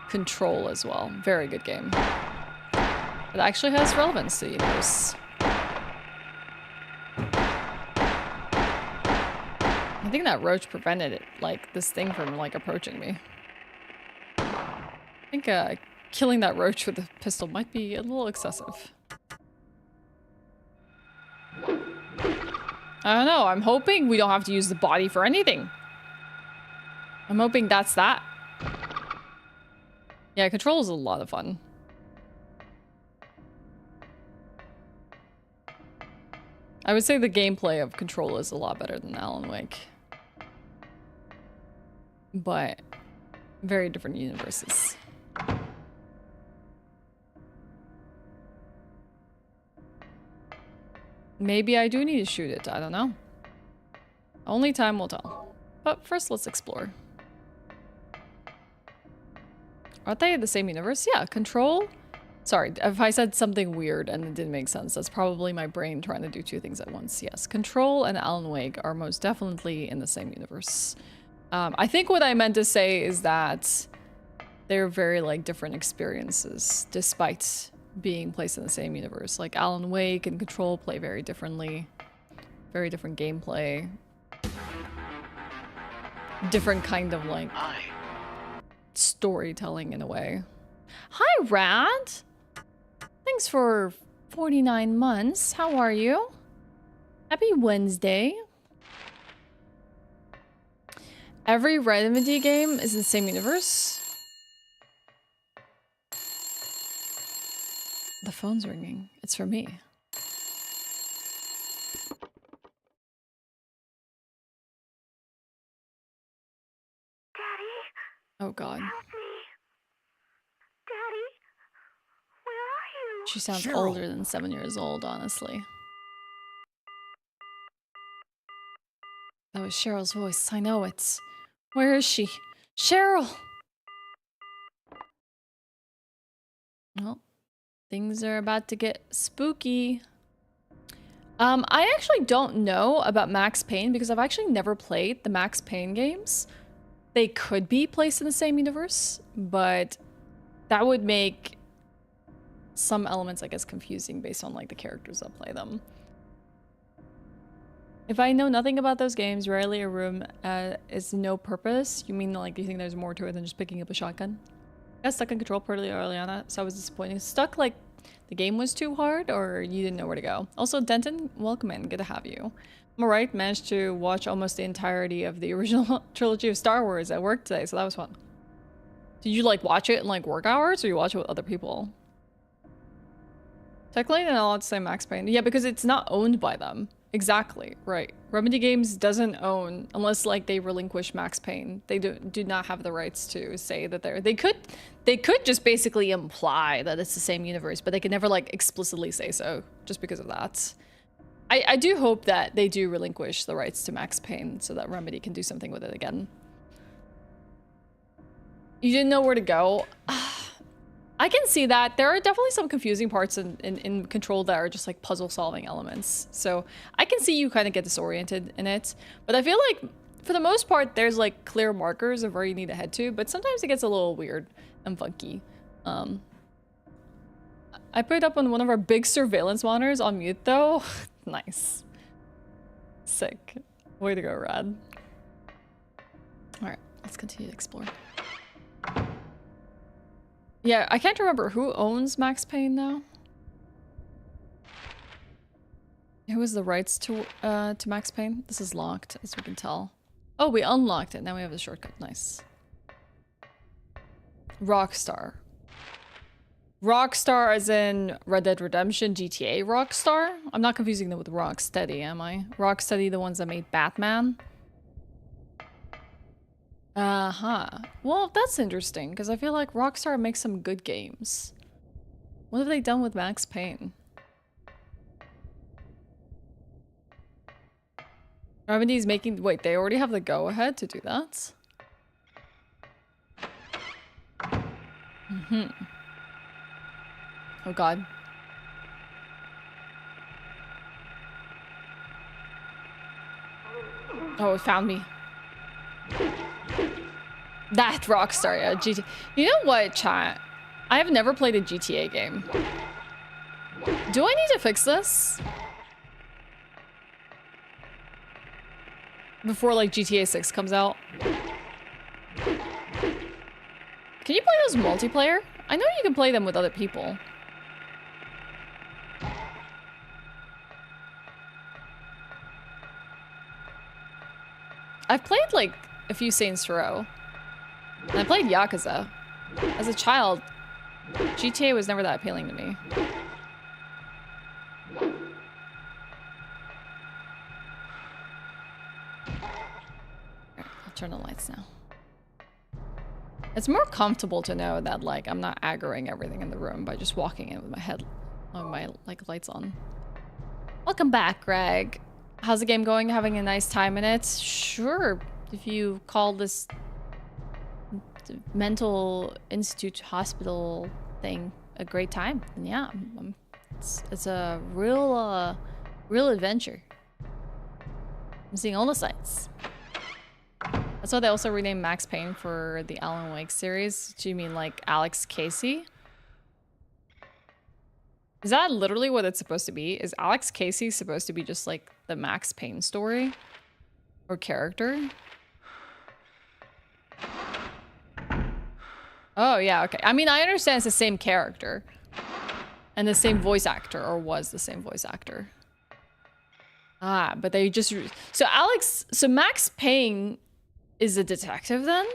Control as well. Very good game. It actually has relevance to the universe. I think that roach prevented it, like, this thing from, like, approaching me. I think killing that roach with a pistol might be a little excessive. I don't know, I'm hoping we don't have to use the body for anything. I'm hoping that's that. Yeah, Control is a lot of fun. I would say the gameplay of Control is a lot better than Alan Wake. But very different universes. Maybe I do need to shoot it, I don't know. Only time will tell. But first, let's explore. Aren't they the same universe? Yeah, Control. Sorry, if I said something weird and it didn't make sense, that's probably my brain trying to do two things at once. Yes, Control and Alan Wake are most definitely in the same universe. I think what I meant to say is that they're very, like, different experiences, despite being placed in the same universe. Like Alan Wake and Control play very differently. Very different gameplay. Different kind of like Hi. storytelling in a way. Hi, Rad! Thanks for 49 months. How are you? Happy Wednesday. Every Remedy game is in the same universe. The phone's ringing. It's for me. Daddy, Oh god. help me. Daddy, where are you? She sounds Cheryl. older than 7 years old, honestly. That was Cheryl's voice. I know it. Where is she? Cheryl! Well, things are about to get spooky. I actually don't know about Max Payne because I've actually never played the Max Payne games. They could be placed in the same universe, but that would make some elements, I guess, confusing based on like the characters that play them. If I know nothing about those games, rarely a room is no purpose. You mean like you think there's more to it than just picking up a shotgun? I got stuck in Control pretty early on that, so I was disappointed. Stuck like the game was too hard or you didn't know where to go. Also, Denton, welcome in. Good to have you. I'm alright, managed to watch almost the entirety of the original trilogy of Star Wars at work today, so that was fun. Did you like watch it in like work hours or you watch it with other people? Technically, they're not allowed to say Max Payne. Yeah, because it's not owned by them. Exactly, right. Remedy Games doesn't own, unless like they relinquish Max Payne. They do not have the rights to say that they could just basically imply that it's the same universe, but they could never like explicitly say so just because of that. I do hope that they do relinquish the rights to Max Payne so that Remedy can do something with it again. You didn't know where to go? I can see that. There are definitely some confusing parts in Control that are just like puzzle solving elements. So I can see you kind of get disoriented in it. But I feel like for the most part, there's like clear markers of where you need to head to, but sometimes it gets a little weird and funky. I put it up on one of our big surveillance monitors on mute though. Nice. Sick. Way to go, Rad. All right, let's continue to explore. Yeah, I can't remember who owns Max Payne now. Who has the rights to Max Payne? This is locked, as we can tell. Oh, we unlocked it. Now we have the shortcut. Nice. Rockstar. Rockstar as in Red Dead Redemption, GTA Rockstar? I'm not confusing them with Rocksteady, am I? Rocksteady, the ones that made Batman? Uh-huh. Well, that's interesting, because I feel like Rockstar makes some good games. What have they done with Max Payne? Remedy's making... Wait, they already have the go-ahead to do that? Mm-hmm. Oh god. Oh, it found me. That Rockstar, yeah, GTA. You know what, chat? I have never played a GTA game. Do I need to fix this? Before, like, GTA 6 comes out? Can you play those multiplayer? I know you can play them with other people. I've played, like, a few Saints Row. And I played Yakuza. As a child, GTA was never that appealing to me. I'll turn the lights now. It's more comfortable to know that, like, I'm not aggroing everything in the room by just walking in with my head, my, like, lights on. Welcome back, Greg. How's the game going? Having a nice time in it? Sure. If you call this mental institute hospital thing a great time, then yeah, it's a real adventure. I'm seeing all the sights. That's why they also renamed Max Payne for the Alan Wake series. Do you mean like Alex Casey? Is that literally what it's supposed to be? Is Alex Casey supposed to be just like the Max Payne story? Or character? Oh, yeah, okay. I mean, I understand it's the same character. And the same voice actor, or was the same voice actor. Ah, but they just... So Max Payne is a detective then?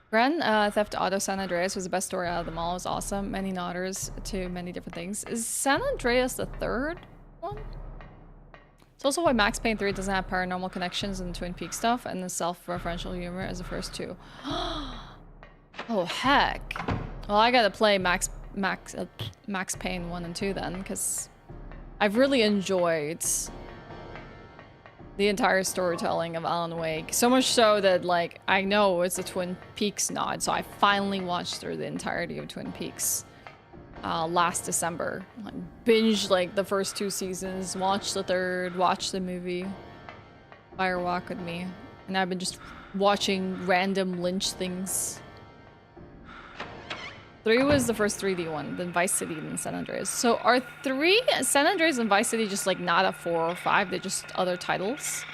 Grand Theft Auto San Andreas was the best story out of them all. It was awesome. Many nodders to many different things. Is San Andreas the third one? It's also why Max Payne 3 doesn't have paranormal connections and Twin Peaks stuff, and the self-referential humor as the first two. Oh, heck. Well, I gotta play Max Payne 1 and 2 then, because I've really enjoyed the entire storytelling of Alan Wake. So much so that, like, I know it's a Twin Peaks nod, so I finally watched through the entirety of Twin Peaks last December. Like, binged, like, the first 2 seasons, watched the third, watched the movie Fire Walk with Me, and I've been just watching random Lynch things. 3 was the first 3D one, then Vice City, then San Andreas. So are 3, San Andreas and Vice City, just like not a 4 or 5? They're just other titles?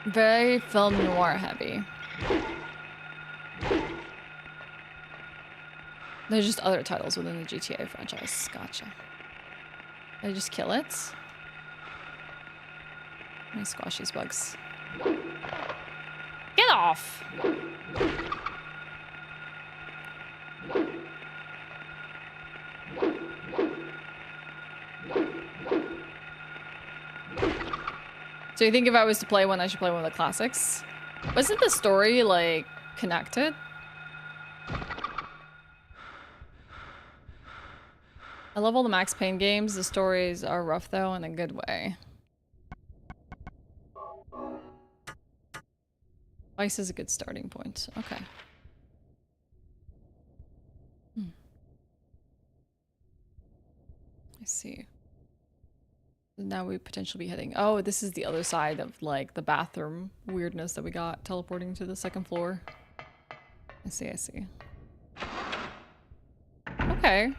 Very film noir heavy. They're just other titles within the GTA franchise. Gotcha. Did I just kill it? Let me squash these bugs. Get off! So you think if I was to play one, I should play one of the classics? Wasn't the story, like, connected? I love all the Max Payne games. The stories are rough, though, in a good way. Vice is a good starting point. Okay. I see. Now we potentially be heading... Oh, this is the other side of, like, the bathroom weirdness that we got teleporting to the second floor. I see, I see. Okay.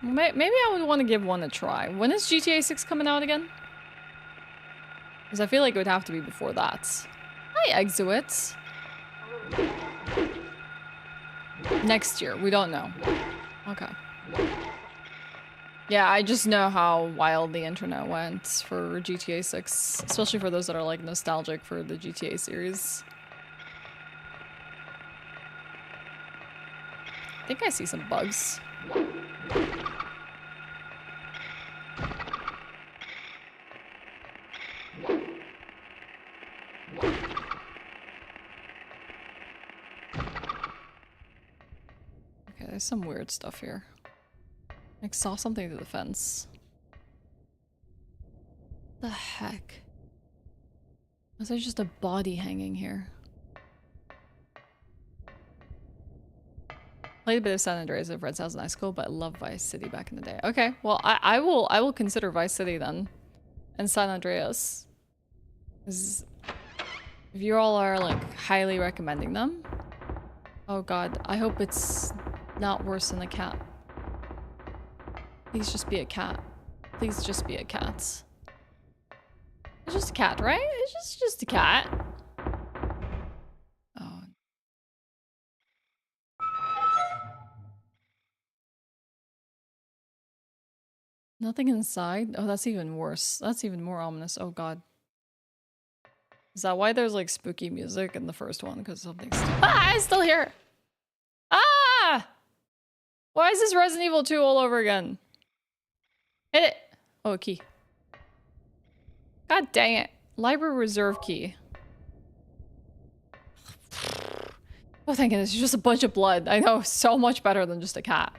Maybe I would want to give one a try. When is GTA 6 coming out again? Because I feel like it would have to be before that. Hi, Exuit. Next year. We don't know. Okay. Yeah, I just know how wild the internet went for GTA 6. Especially for those that are, like, nostalgic for the GTA series. I think I see some bugs. Okay, there's some weird stuff here. I saw something through the fence. The heck? Was there just a body hanging here? Played a bit of San Andreas at Fred's house in high school, but I love Vice City back in the day. Okay, well I will consider Vice City then, and San Andreas. If you all are like highly recommending them, oh god, I hope it's not worse than a cat. Please just be a cat. Please just be a cat. It's just a cat, right? It's just a cat. Oh. Nothing inside? Oh, that's even worse. That's even more ominous. Oh god. Is that why there's like spooky music in the first one? Because something's still... Ah! It's still here! Ah! Why is this Resident Evil 2 all over again? Hit it! Oh, a key. God dang it. Library reserve key. Oh, thank goodness. It's just a bunch of blood. I know. So much better than just a cat.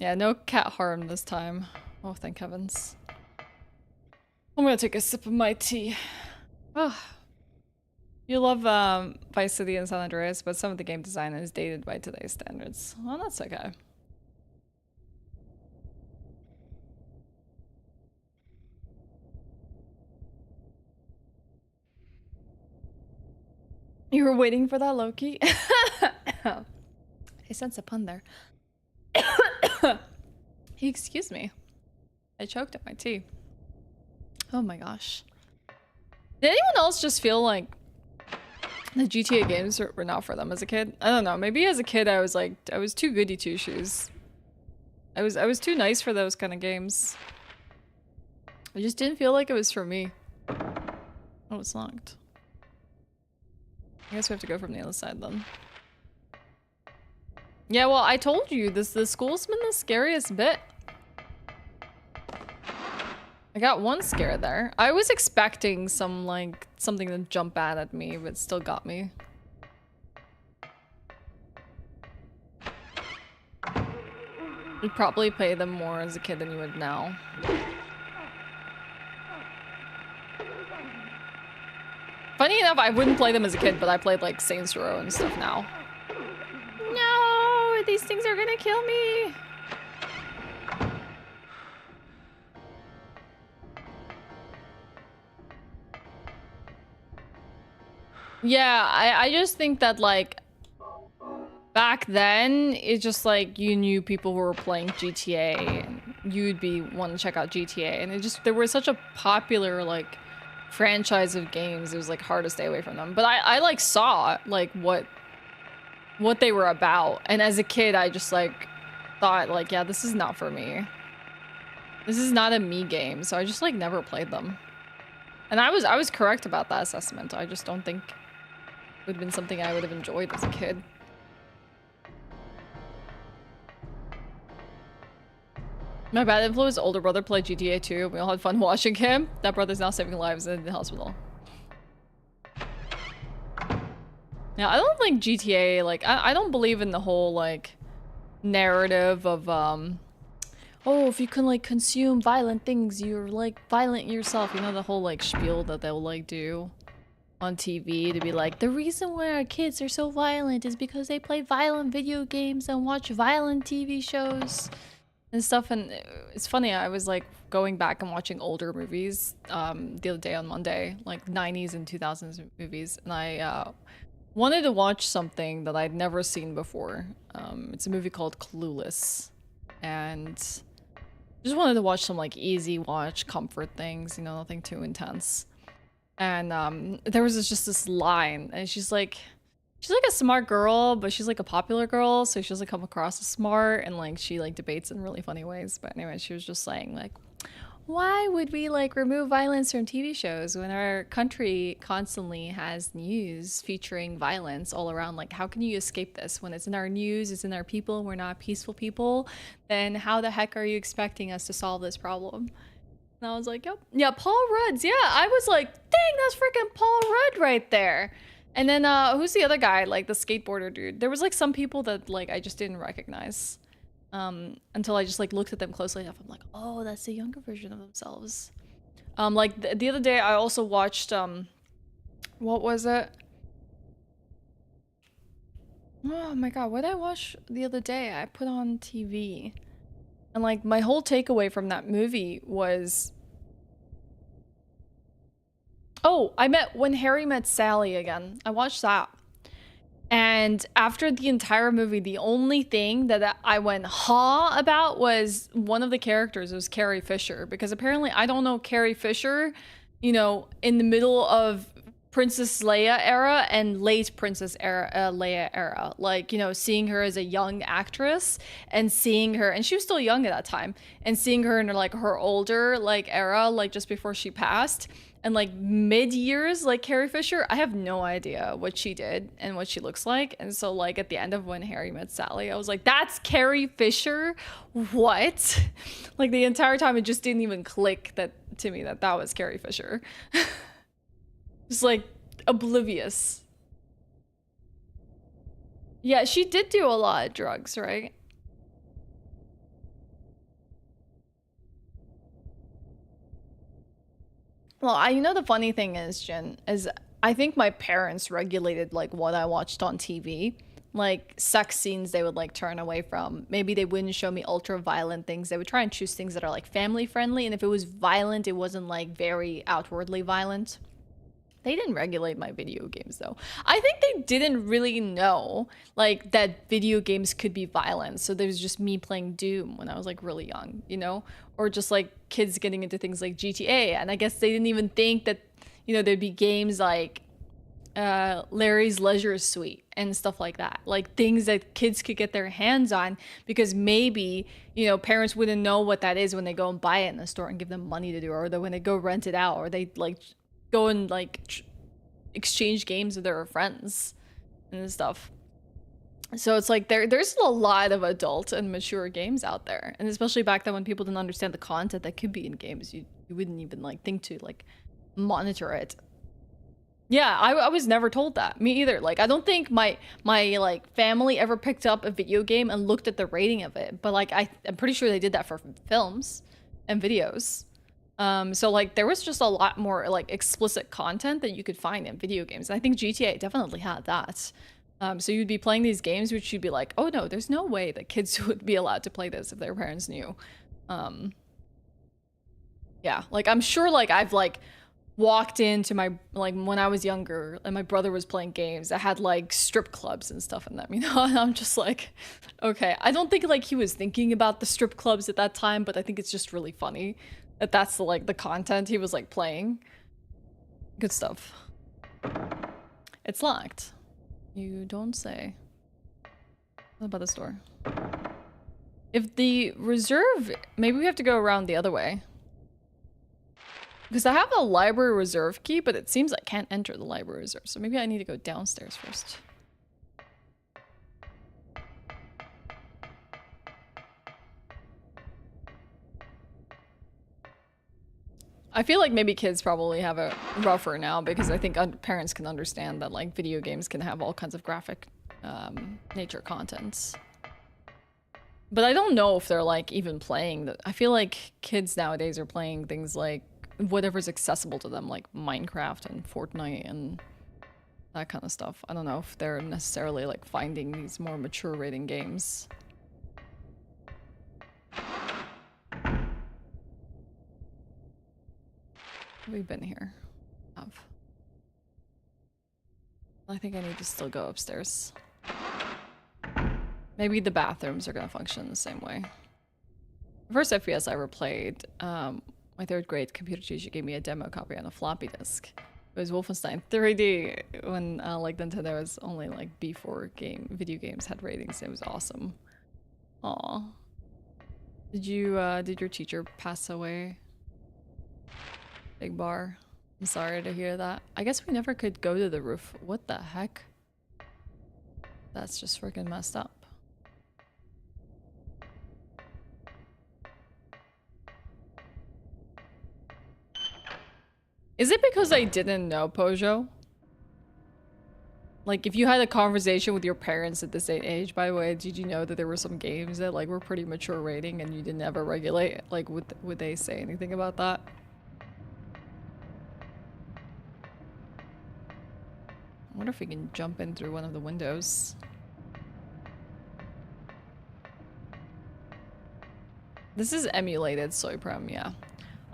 Yeah, no cat harm this time. Oh, thank heavens. I'm gonna take a sip of my tea. Oh. You love Vice City and San Andreas, but some of the game design is dated by today's standards. Well, that's okay. You were waiting for that, Loki? I sense a pun there. Excuse me. I choked at my tea. Oh my gosh. Did anyone else just feel like the GTA games were not for them as a kid? I don't know. Maybe as a kid I was like, I was too goody two shoes. I was too nice for those kind of games. I just didn't feel like it was for me. Oh, it's locked. I guess we have to go from the other side then. Yeah, well, I told you the school's been the scariest bit. I got one scare there. I was expecting something to jump out at me, but it still got me. You'd probably play them more as a kid than you would now. Funny enough, I wouldn't play them as a kid, but I played like Saints Row and stuff now. No, these things are gonna kill me. Yeah, I just think that like back then it's just like you knew people who were playing GTA and you'd be wanting to check out GTA, and it just there was such a popular like franchise of games, it was like hard to stay away from them. But I like saw like what they were about, and as a kid I just like thought like, yeah, this is not for me. This is not a me game, so I just like never played them. And I was correct about that assessment. I just don't think it would have been something I would have enjoyed as a kid. My bad influence older brother played GTA 2. We all had fun watching him. That brother's now saving lives in the hospital. Yeah, I don't think GTA, like, I don't believe in the whole, like, narrative of, oh, if you can, like, consume violent things, you're, like, violent yourself. You know, the whole, like, spiel that they'll, like, do on TV to be like, the reason why our kids are so violent is because they play violent video games and watch violent TV shows and stuff. And it's funny, I was like going back and watching older movies the other day on Monday, like 90s and 2000s movies, and I wanted to watch something that I'd never seen before. It's a movie called Clueless, and just wanted to watch some like easy watch comfort things, you know, nothing too intense. And there was just this line, and she's like a smart girl, but she's like a popular girl, so she doesn't come across as smart, and like she like debates in really funny ways. But anyway, she was just saying like, why would we like remove violence from TV shows when our country constantly has news featuring violence all around? Like, how can you escape this when it's in our news, it's in our people, we're not peaceful people? Then how the heck are you expecting us to solve this problem? And I was like, yep. Yeah, Paul Rudd's. Yeah, I was like, dang, that's freaking Paul Rudd right there. And then who's the other guy? Like the skateboarder dude. There was like some people that like I just didn't recognize until I just like looked at them closely enough. I'm like, oh, that's the younger version of themselves. Like the other day I also watched what was it? Oh my god, what did I watch the other day? I put on TV. And like my whole takeaway from that movie was, oh, When Harry Met Sally again. I watched that. And after the entire movie, the only thing that I went huh about was one of the characters was Carrie Fisher, because apparently I don't know Carrie Fisher, you know, in the middle of Princess Leia era and late Princess Leia era, like, you know, seeing her as a young actress and seeing her, and she was still young at that time, and seeing her in like her older like era, like just before she passed, and like mid years like Carrie Fisher, I have no idea what she did and what she looks like. And so like at the end of When Harry Met Sally, I was like, that's Carrie Fisher? What? Like the entire time it just didn't even click that to me that was Carrie Fisher. Just like oblivious. Yeah, she did do a lot of drugs, right? Well, you know the funny thing is, Jin, is I think my parents regulated like what I watched on TV. Like sex scenes they would like turn away from. Maybe they wouldn't show me ultra violent things. They would try and choose things that are like family friendly, and if it was violent, it wasn't like very outwardly violent. They didn't regulate my video games though. I think they didn't really know like that video games could be violent. So there was just me playing Doom when I was like really young, you know? Or just like kids getting into things like GTA, and I guess they didn't even think that, you know, there'd be games like Larry's Leisure Suite and stuff like that, like things that kids could get their hands on, because maybe, you know, parents wouldn't know what that is when they go and buy it in the store and give them money to do, or when they go rent it out, or they like go and like exchange games with their friends and stuff. So it's like there's a lot of adult and mature games out there, and especially back then when people didn't understand the content that could be in games, you wouldn't even like think to like monitor it. Yeah, I was never told that. Me either. Like, I don't think my like family ever picked up a video game and looked at the rating of it. But like, I'm pretty sure they did that for films and videos. So like, there was just a lot more like explicit content that you could find in video games. And I think GTA definitely had that. So you'd be playing these games, which you'd be like, oh no, there's no way that kids would be allowed to play this if their parents knew. Yeah, like I'm sure like I've like walked into my, like when I was younger and my brother was playing games that had like strip clubs and stuff in them, you know, and I'm just like, okay, I don't think like he was thinking about the strip clubs at that time, but I think it's just really funny that that's like the content he was like playing. Good stuff. It's locked. You don't say. What about this door? If the reserve, maybe we have to go around the other way. Because I have the library reserve key, but it seems I can't enter the library reserve. So maybe I need to go downstairs first. I feel like maybe kids probably have it rougher now, because I think parents can understand that like video games can have all kinds of graphic nature contents. But I don't know if they're like even playing I feel like kids nowadays are playing things like whatever's accessible to them, like Minecraft and Fortnite and that kind of stuff. I don't know if they're necessarily like finding these more mature rating games. We've been here. I think I need to still go upstairs. Maybe the bathrooms are gonna function the same way. The first FPS I ever played, my third grade computer teacher gave me a demo copy on a floppy disk. It was Wolfenstein 3D when like Nintendo was only like before video games had ratings. It was awesome. Aw. Did your teacher pass away? Big bar. I'm sorry to hear that. I guess we never could go to the roof. What the heck? That's just freaking messed up. Is it because I didn't know Pojo? Like, if you had a conversation with your parents at this age, by the way, did you know that there were some games that like were pretty mature rating and you didn't ever regulate? Like, would they say anything about that? I wonder if we can jump in through one of the windows. This is emulated Soyprem, yeah.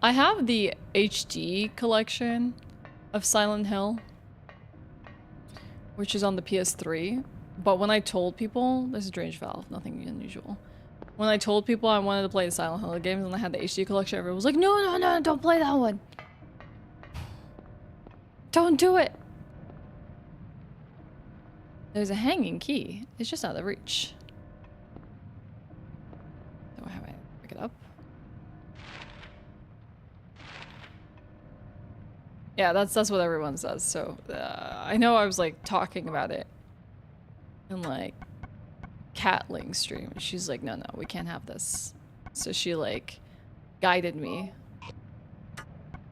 I have the HD collection of Silent Hill, which is on the PS3. But when I told people, this is drainage valve, nothing unusual. When I told people I wanted to play the Silent Hill games and I had the HD collection, everyone was like, no, don't play that one. Don't do it. There's a hanging key. It's just out of reach. Do I have to pick it up? Yeah, that's what everyone says. So I know I was like talking about it in like Catling's stream. She's like, no, we can't have this. So she like guided me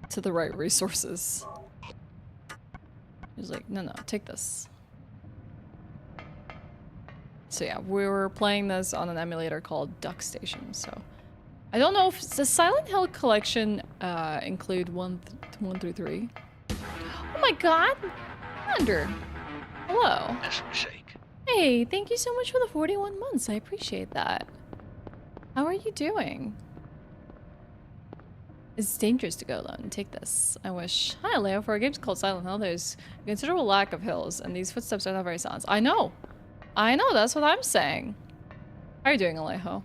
to the right resources. She was like, no, take this. So yeah, we were playing this on an emulator called Duck Station. So I don't know if the Silent Hill collection include 1 through 3. Oh my god! Commander. Hello. That's a mistake. Hey, thank you so much for the 41 months. I appreciate that. How are you doing? It's dangerous to go alone. Take this. I wish. Hi, Leo. For a game called Silent Hill, there's a considerable lack of hills, and these footsteps are not very silent. I know. I know. That's what I'm saying. How are you doing, Alejo?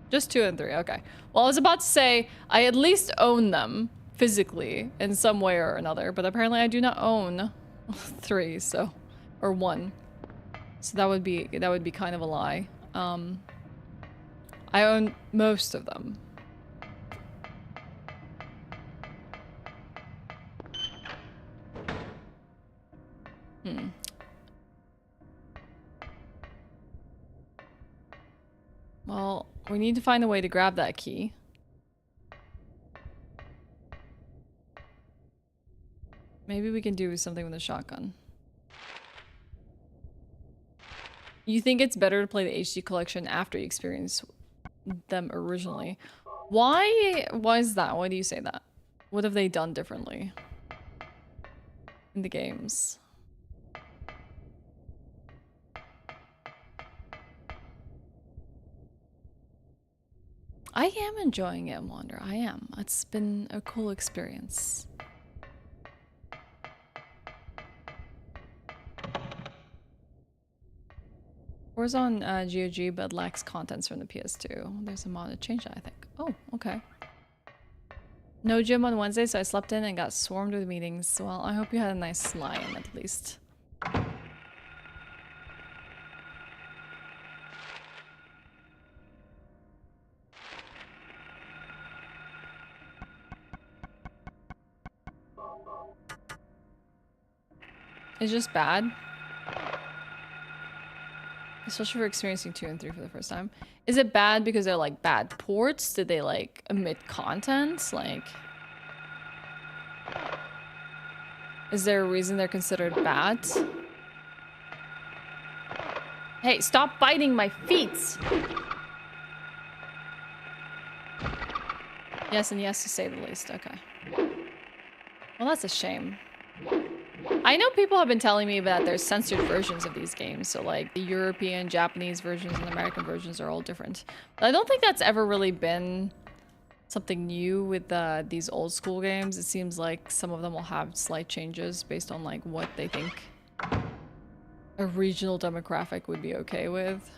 Just 2 and 3. Okay. Well, I was about to say I at least own them physically in some way or another, but apparently I do not own 3. So, or 1. So that would be kind of a lie. I own most of them. Well, we need to find a way to grab that key. Maybe we can do something with a shotgun. You think it's better to play the HD collection after you experience them originally? Why is that? Why do you say that? What have they done differently in the games? I am enjoying it, Wander. I am. It's been a cool experience. War's on GOG, but lacks contents from the PS2. There's a mod to change that, I think. Oh, okay. No gym on Wednesday, so I slept in and got swarmed with meetings. Well, I hope you had a nice lie-in at least. It's just bad. Especially for experiencing 2 and 3 for the first time. Is it bad because they're like bad ports? Did they like omit content? Like, is there a reason they're considered bad? Hey, stop biting my feet! Yes, and yes to say the least. Okay. Well, that's a shame. I know people have been telling me that there's censored versions of these games, so like the European, Japanese versions and American versions are all different. But I don't think that's ever really been something new with these old school games. It seems like some of them will have slight changes based on like what they think a regional demographic would be okay with.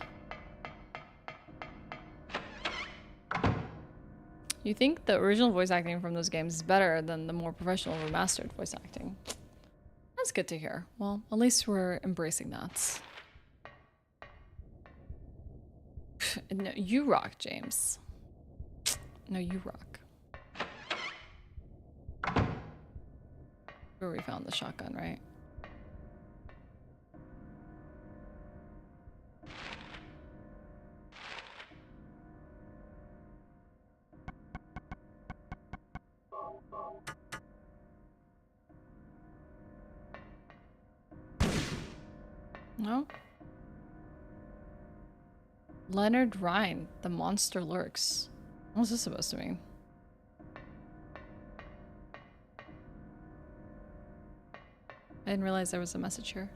You think the original voice acting from those games is better than the more professional remastered voice acting? That's good to hear. Well, at least we're embracing that. No, you rock, James. No, you rock. Where we found the shotgun, right? No? Leonard Rhine, the monster lurks. What's this supposed to mean? I didn't realize there was a message here.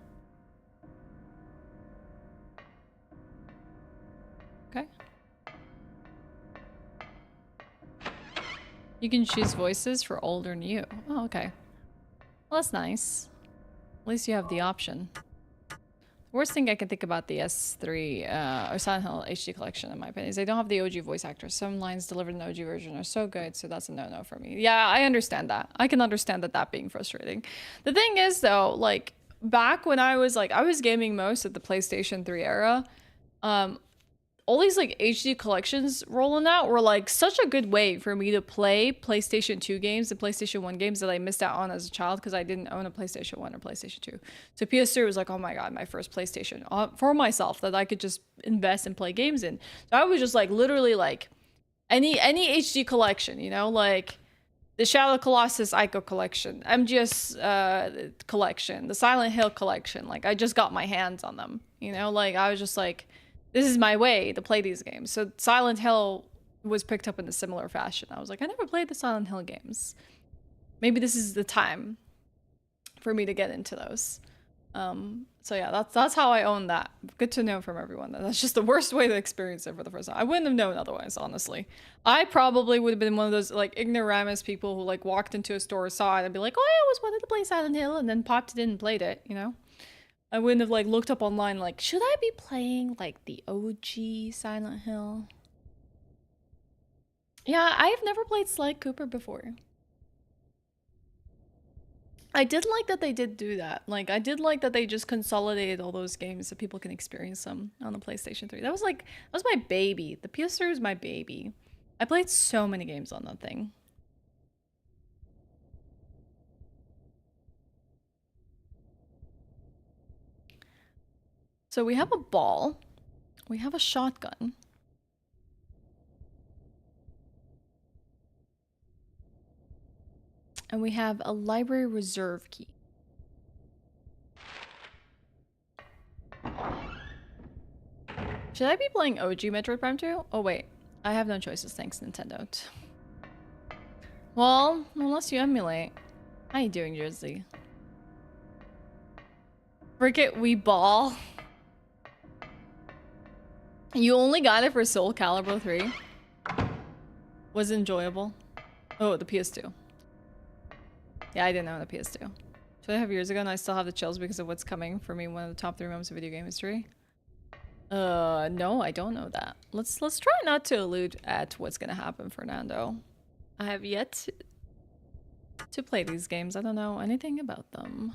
Okay. You can choose voices for old or new. Oh, okay. Well, that's nice. At least you have the option. Worst thing I can think about the S3 or Silent Hill HD collection, in my opinion, is they don't have the OG voice actors. Some lines delivered in the OG version are so good, so that's a no-no for me. Yeah, I understand that. I can understand that being frustrating. The thing is, though, like back when I was gaming most at the PlayStation 3 era, all these like HD collections rolling out were like such a good way for me to play PlayStation 2 games and PlayStation 1 games that I missed out on as a child because I didn't own a PlayStation 1 or PlayStation 2. So PS3 was like, oh my god, my first PlayStation for myself that I could just invest and play games in. So I was just like literally like any HD collection, you know, like the Shadow Colossus Ico collection, MGS collection, the Silent Hill collection. Like I just got my hands on them, you know, like I was just like, this is my way to play these games. So Silent Hill was picked up in a similar fashion. I was like, I never played the Silent Hill games. Maybe this is the time for me to get into those. So yeah, that's how I own that. Good to know from everyone that that's just the worst way to experience it for the first time. I wouldn't have known otherwise, honestly. I probably would have been one of those like ignoramus people who like walked into a store, saw it, and be like, "Oh, I always wanted to play Silent Hill," and then popped it in and played it. You know, I wouldn't have like looked up online like, should I be playing like the OG Silent Hill? Yeah, I've never played Sly Cooper before. I did like that they did do that. Like, I did like that they just consolidated all those games so people can experience them on the PlayStation 3. That was my baby. The PS3 was my baby. I played so many games on that thing. So we have a ball. We have a shotgun. And we have a library reserve key. Should I be playing OG Metroid Prime 2? Oh wait, I have no choices, thanks Nintendo. Well, unless you emulate. How you doing, Jersey? Frick we ball. You only got it for Soul Calibur 3? Was enjoyable? Oh, the PS2. Yeah, I didn't own a PS2. 2.5 years ago, and I still have the chills because of what's coming for me. One of the top 3 moments of video game history. No, I don't know that. Let's try not to allude at what's gonna happen, Fernando. I have yet to play these games. I don't know anything about them.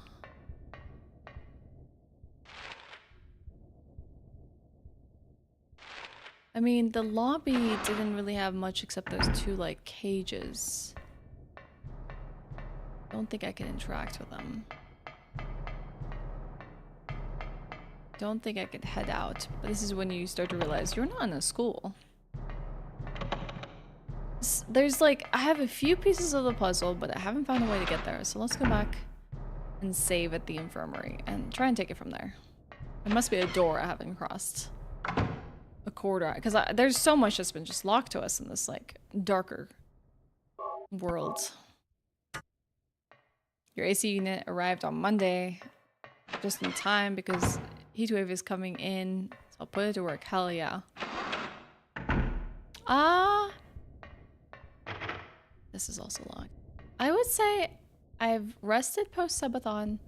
I mean, the lobby didn't really have much except those 2, like, cages. Don't think I can interact with them. Don't think I could head out, but this is when you start to realize you're not in a school. There's like, I have a few pieces of the puzzle, but I haven't found a way to get there. So let's go back and save at the infirmary and try and take it from there. There must be a door I haven't crossed. A corridor, because there's so much that's been just locked to us in this like darker world. Your AC unit arrived on Monday, just in time because Heatwave is coming in. So I'll put it to work. Hell yeah. This is also long. I would say I've rested post subathon.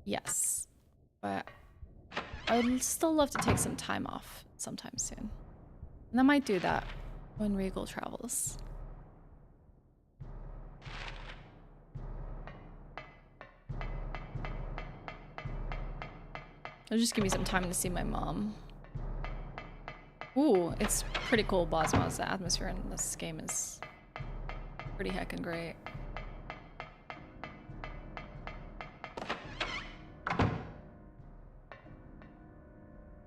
Yes, but I would still love to take some time off sometime soon, and I might do that when Regal travels. It'll just give me some time to see my mom. Ooh, it's pretty cool, Bosmos. The atmosphere in this game is pretty heckin' great.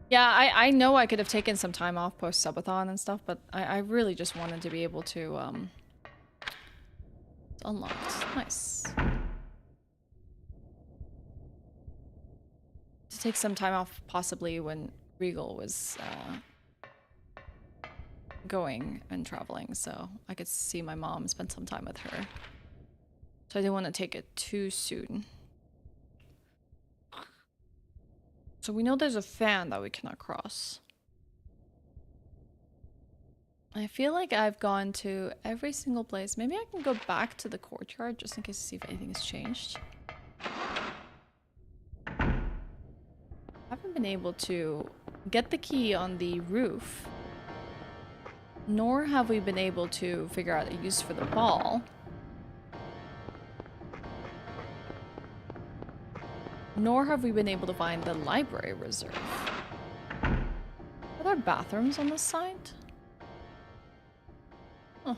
Yeah, I know I could have taken some time off post subathon and stuff, but I really just wanted to be able to it's unlocked. Nice. To take some time off possibly when Regal was going and traveling, so I could see my mom, spend some time with her. So I didn't want to take it too soon. So we know there's a fan that we cannot cross. I feel like I've gone to every single place. Maybe I can go back to the courtyard just in case to see if anything has changed. I haven't been able to get the key on the roof, nor have we been able to figure out a use for the ball. Nor have we been able to find the library reserve. Are there bathrooms on this side? Huh.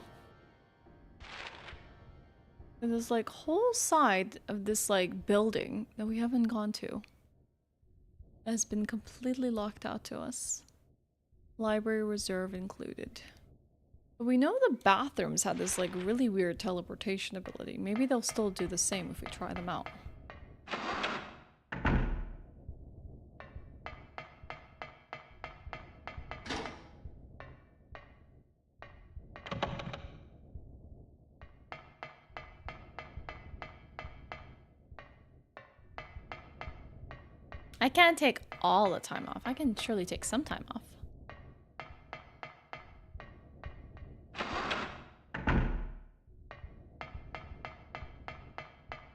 There's like whole side of this like building that we haven't gone to. That has been completely locked out to us. Library reserve included. But we know the bathrooms had this like really weird teleportation ability. Maybe they'll still do the same if we try them out. I can't take all the time off. I can surely take some time off.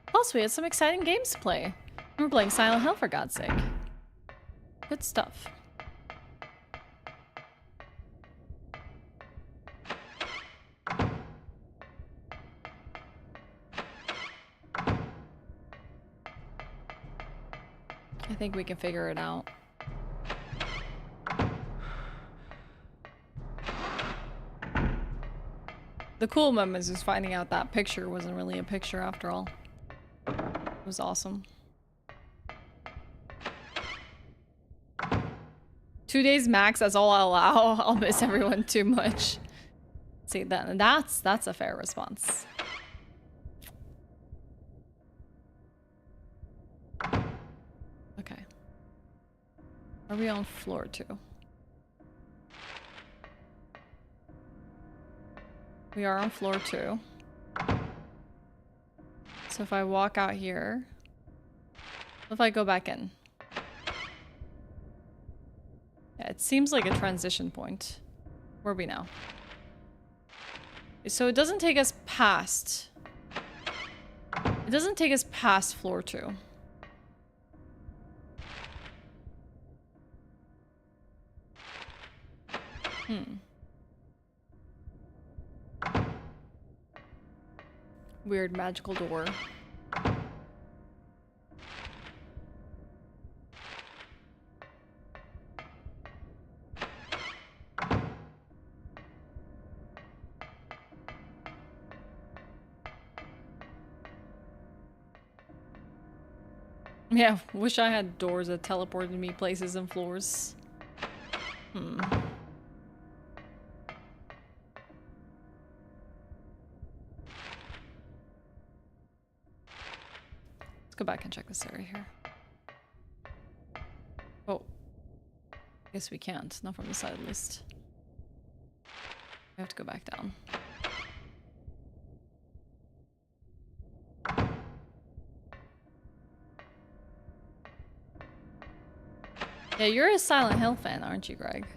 Plus, we had some exciting games to play. We're playing Silent Hill, for God's sake. Good stuff. I think we can figure it out. The cool moment is just finding out that picture wasn't really a picture after all. It was awesome. 2 days max, that's all I'll allow. I'll miss everyone too much. See, that's a fair response. Okay. Are we on floor 2? We are on floor 2. So if I walk out here, if I go back in. Yeah, it seems like a transition point. Where are we now? So it doesn't take us past. It doesn't take us past floor 2. Weird magical door. Yeah, wish I had doors that teleported me places and floors. Let's go back and check this area here. Oh. Guess we can't. Not from the side at least. We have to go back down. Yeah, you're a Silent Hill fan, aren't you, Greg?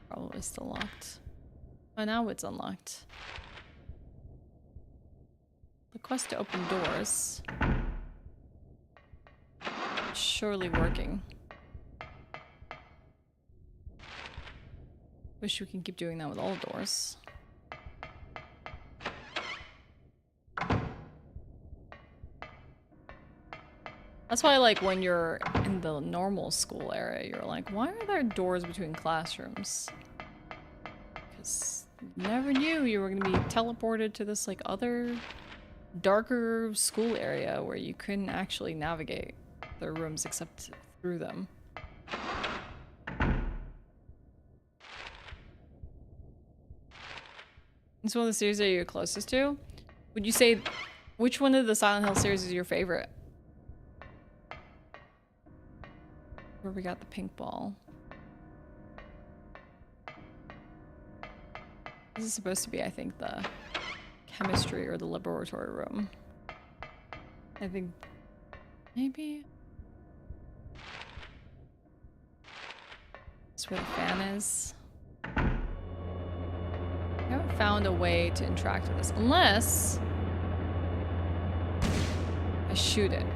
Probably still locked. Oh, now it's unlocked. The quest to open doors. Surely working. Wish we can keep doing that with all doors. That's why, like, when you're in the normal school area, you're like, why are there doors between classrooms? Because you never knew you were going to be teleported to this, like, other darker school area where you couldn't actually navigate the rooms except through them. It's one of the series that you're closest to. Would you say, which one of the Silent Hill series is your favorite? Where we got the pink ball. This is supposed to be, I think, the chemistry or the laboratory room. I think maybe that's where the fan is. I haven't found a way to interact with this unless I shoot it.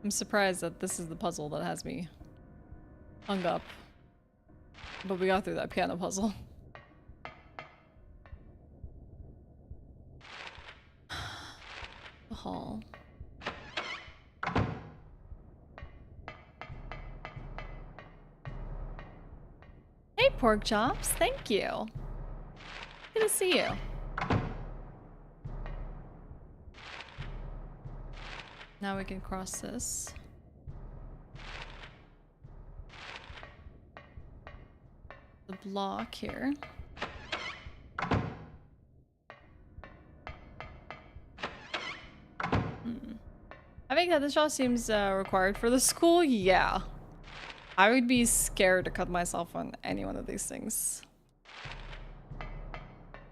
I'm surprised that this is the puzzle that has me hung up. But we got through that piano puzzle. The hall. Hey, pork chops. Thank you. Good to see you. Now we can cross this. the block here. Having cut the shot seems required for the school. Yeah. I would be scared to cut myself on any one of these things.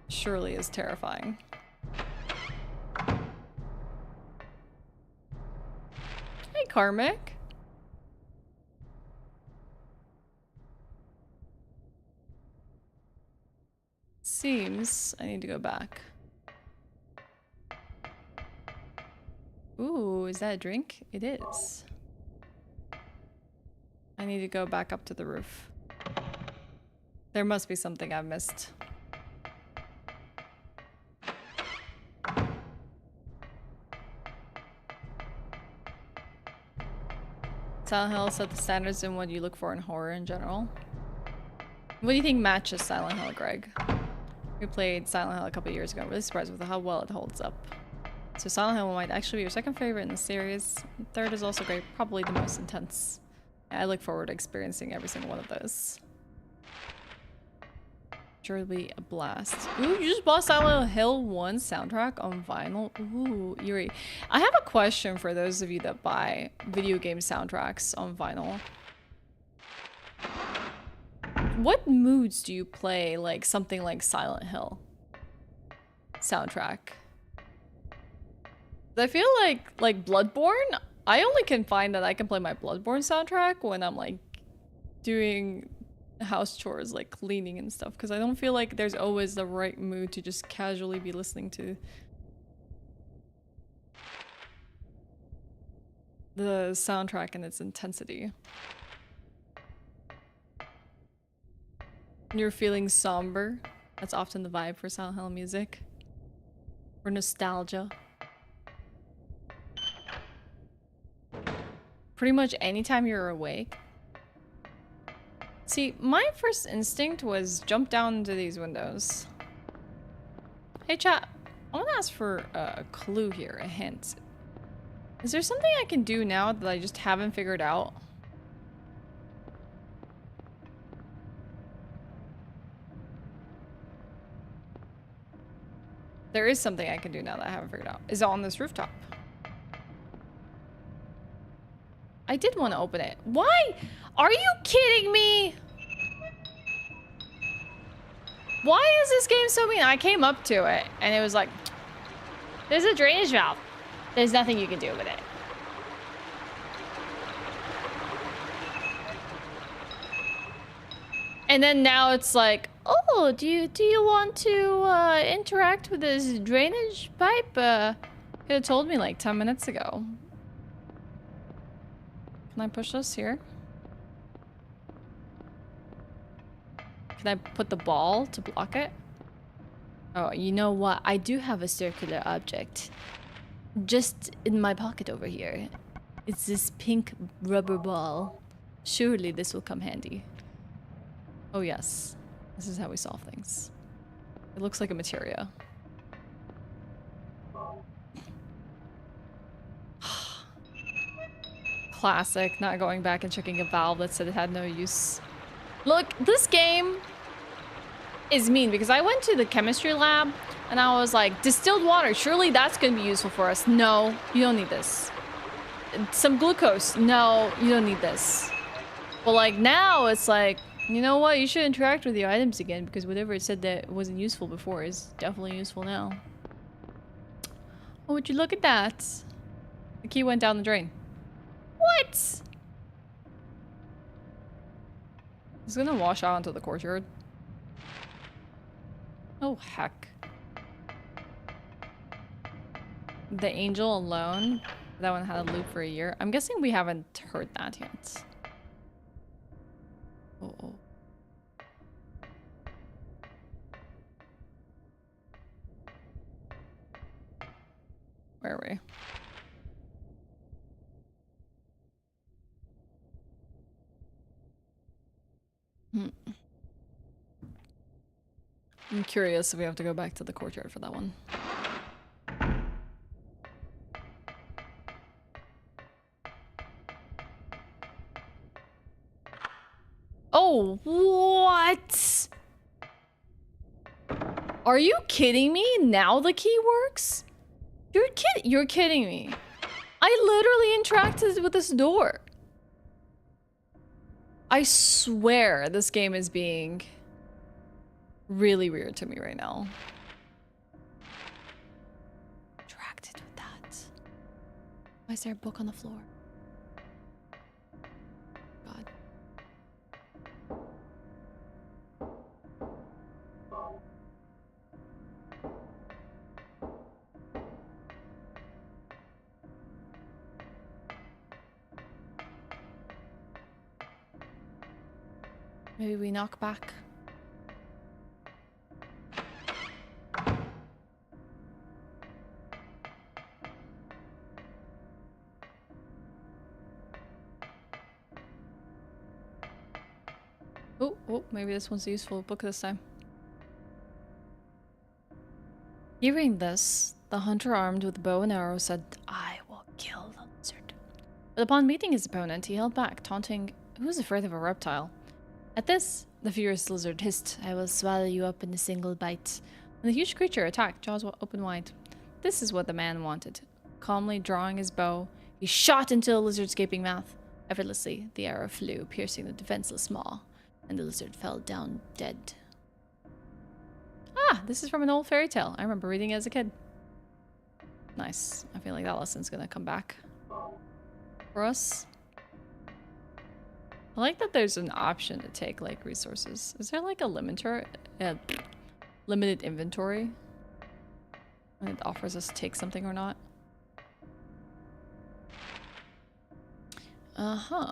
Surely is terrifying. Hey, Karmic. Seems I need to go back. Ooh, is that a drink? It is. I need to go back up to the roof. There must be something I've missed. Silent Hill set the standards in what you look for in horror in general. What do you think matches Silent Hill, Greg? We played Silent Hill a couple years ago. Really surprised with how well it holds up. So Silent Hill might actually be your second favorite in the series. Third is also great, probably the most intense. I look forward to experiencing every single one of those. Surely a blast. Ooh, you just bought Silent Hill 1 soundtrack on vinyl? Ooh, eerie. I have a question for those of you that buy video game soundtracks on vinyl. What moods do you play like something like Silent Hill soundtrack? I feel like Bloodborne, I only can find that I can play my Bloodborne soundtrack when I'm like doing house chores, like cleaning and stuff, because I don't feel like there's always the right mood to just casually be listening to the soundtrack and its intensity. You're feeling somber. That's often the vibe for Silent Hill music. Or nostalgia. Pretty much anytime you're awake. See, my first instinct was jump down into these windows. Hey chat, I want to ask for a clue here, a hint. Is there something I can do now that I just haven't figured out? There is something I can do now that I haven't figured out. Is it on this rooftop? I did want to open it. Why? Are you kidding me? Why is this game so mean? I came up to it and it was like, there's a drainage valve. There's nothing you can do with it. And then now it's like, oh, do you want to interact with this drainage pipe? Could have told me like 10 minutes ago. Can I push this here? Can I put the ball to block it? Oh, you know what? I do have a circular object. Just in my pocket over here. It's this pink rubber ball. Surely this will come handy. Oh yes. This is how we solve things. It looks like a materia. Classic, not going back and checking a valve that said it had no use. Look, this game is mean because I went to the chemistry lab and I was like, distilled water, surely that's gonna be useful for us. No, you don't need this. Some glucose. No, you don't need this. But like now it's like, you know what? You should interact with your items again because whatever it said that wasn't useful before is definitely useful now. Oh, would you look at that? The key went down the drain. What? It's gonna wash out into the courtyard. Oh, heck. The Angel Alone. That one had a loop for a year. I'm guessing we haven't heard that yet. Oh. Where are we? I'm curious if we have to go back to the courtyard for that one. Oh, what? Are you kidding me? Now the key works? You're kidding me. I literally interacted with this door. I swear this game is being really weird to me right now. Interacted with that. Why is there a book on the floor? God. Maybe we knock back. Oh, maybe this one's a useful book this time. Hearing this, the hunter armed with bow and arrow said, "I will kill the lizard." But upon meeting his opponent, he held back, taunting, "Who is afraid of a reptile?" At this, the furious lizard hissed, "I will swallow you up in a single bite." When the huge creature attacked, jaws open wide. This is what the man wanted. Calmly drawing his bow, he shot into the lizard's gaping mouth. Effortlessly, the arrow flew, piercing the defenseless maw, and the lizard fell down dead. Ah, this is from an old fairy tale. I remember reading it as a kid. Nice. I feel like that lesson's gonna come back for us. I like that there's an option to take, like, resources. Is there, like, a limited inventory? When it offers us to take something or not? Uh-huh.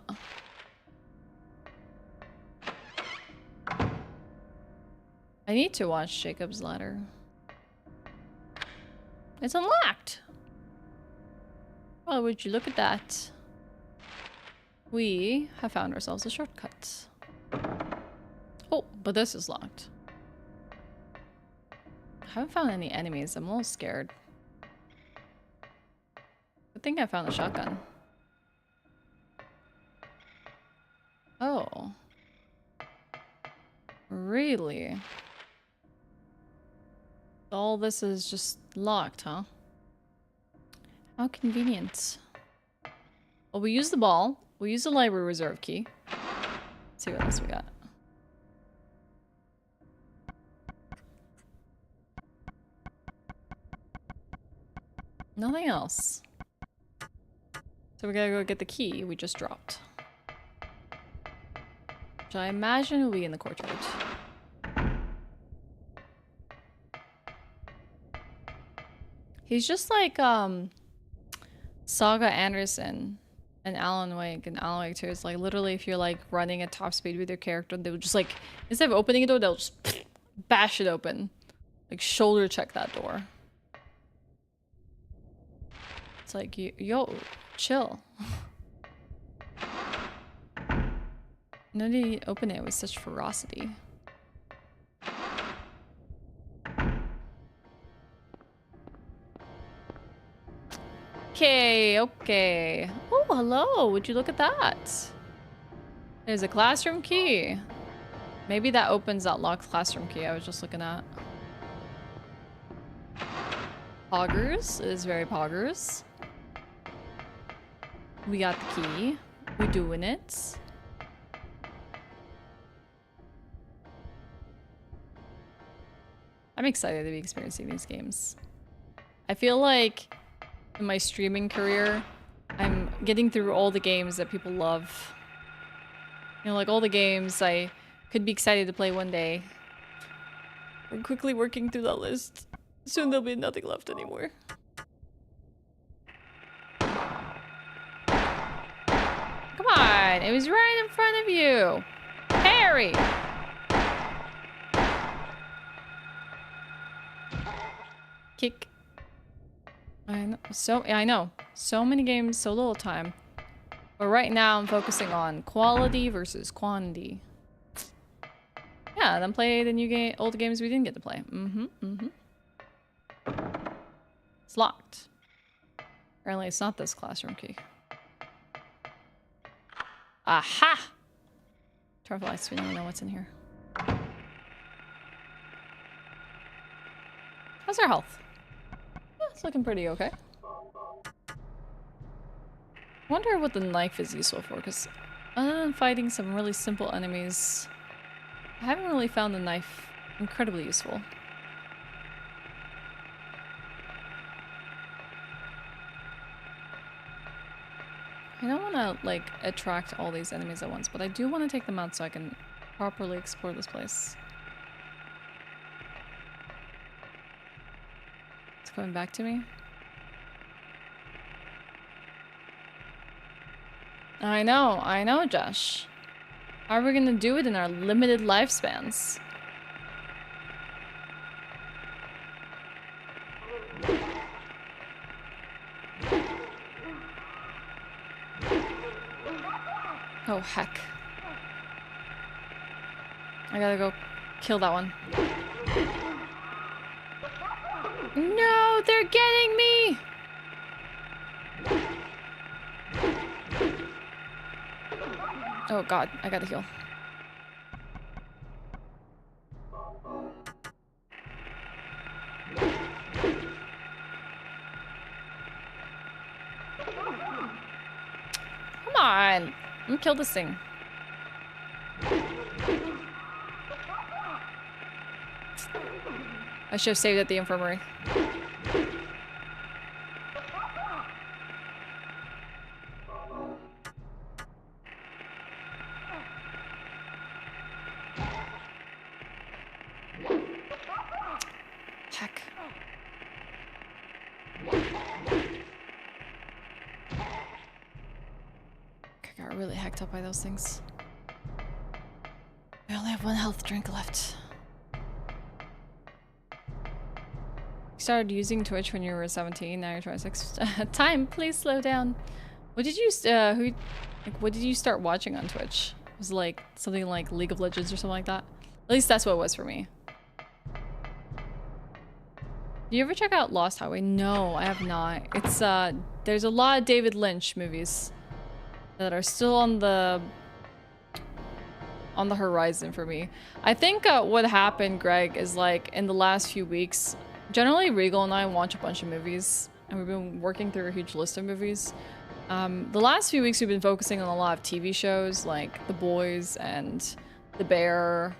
I need to watch Jacob's Ladder. It's unlocked! Well, would you look at that? We have found ourselves a shortcut. Oh, but this is locked. I haven't found any enemies. I'm a little scared. I think I found a shotgun. Oh. Really? All this is just locked, huh? How convenient. Well, we use the ball. We use the library reserve key. Let's see what else we got. Nothing else. So we gotta go get the key we just dropped. Which I imagine will be in the courtyard. He's just like, Saga Anderson and Alan Wake. And Alan Wake 2 is like, literally, if you're like running at top speed with your character, they would just like, instead of opening a door, they'll just bash it open. Like, shoulder check that door. It's like, yo, chill. No need to open it with such ferocity. Okay. Oh, hello. Would you look at that? There's a classroom key. Maybe that opens that locked classroom key I was just looking at. Poggers. It is very poggers. We got the key. We're doing it. I'm excited to be experiencing these games. I feel like in my streaming career, I'm getting through all the games that people love. You know, like all the games I could be excited to play one day. We're quickly working through that list. Soon there'll be nothing left anymore. Come on, it was right in front of you. Harry! Kick. I know. So many games, so little time. But right now I'm focusing on quality versus quantity. Yeah, then play the new game, old games we didn't get to play. It's locked. Apparently it's not this classroom key. Aha! Turn off the lights, we don't know what's in here. How's our health? Yeah, it's looking pretty okay. I wonder what the knife is useful for, because other than fighting some really simple enemies, I haven't really found the knife incredibly useful. I don't want to, like, attract all these enemies at once, but I do want to take them out so I can properly explore this place. It's coming back to me. I know, Josh. How are we gonna do it in our limited lifespans? Oh, heck. I gotta go kill that one. No, they're getting me! Oh god, I gotta heal. Come on! Let me kill this thing. I should have saved at the infirmary. Heck. I got really hacked up by those things. I only have one health drink left. You started using Twitch when you were 17, now you're 26. Time, please slow down. What did you, what did you start watching on Twitch? Was it like something like League of Legends or something like that? At least that's what it was for me. Do you ever check out Lost Highway? No, I have not. It's, there's a lot of David Lynch movies that are still on the horizon for me. I think what happened, Greg, is like in the last few weeks, generally Regal and I watch a bunch of movies, and we've been working through a huge list of movies. The last few weeks we've been focusing on a lot of TV shows like The Boys and The Bear,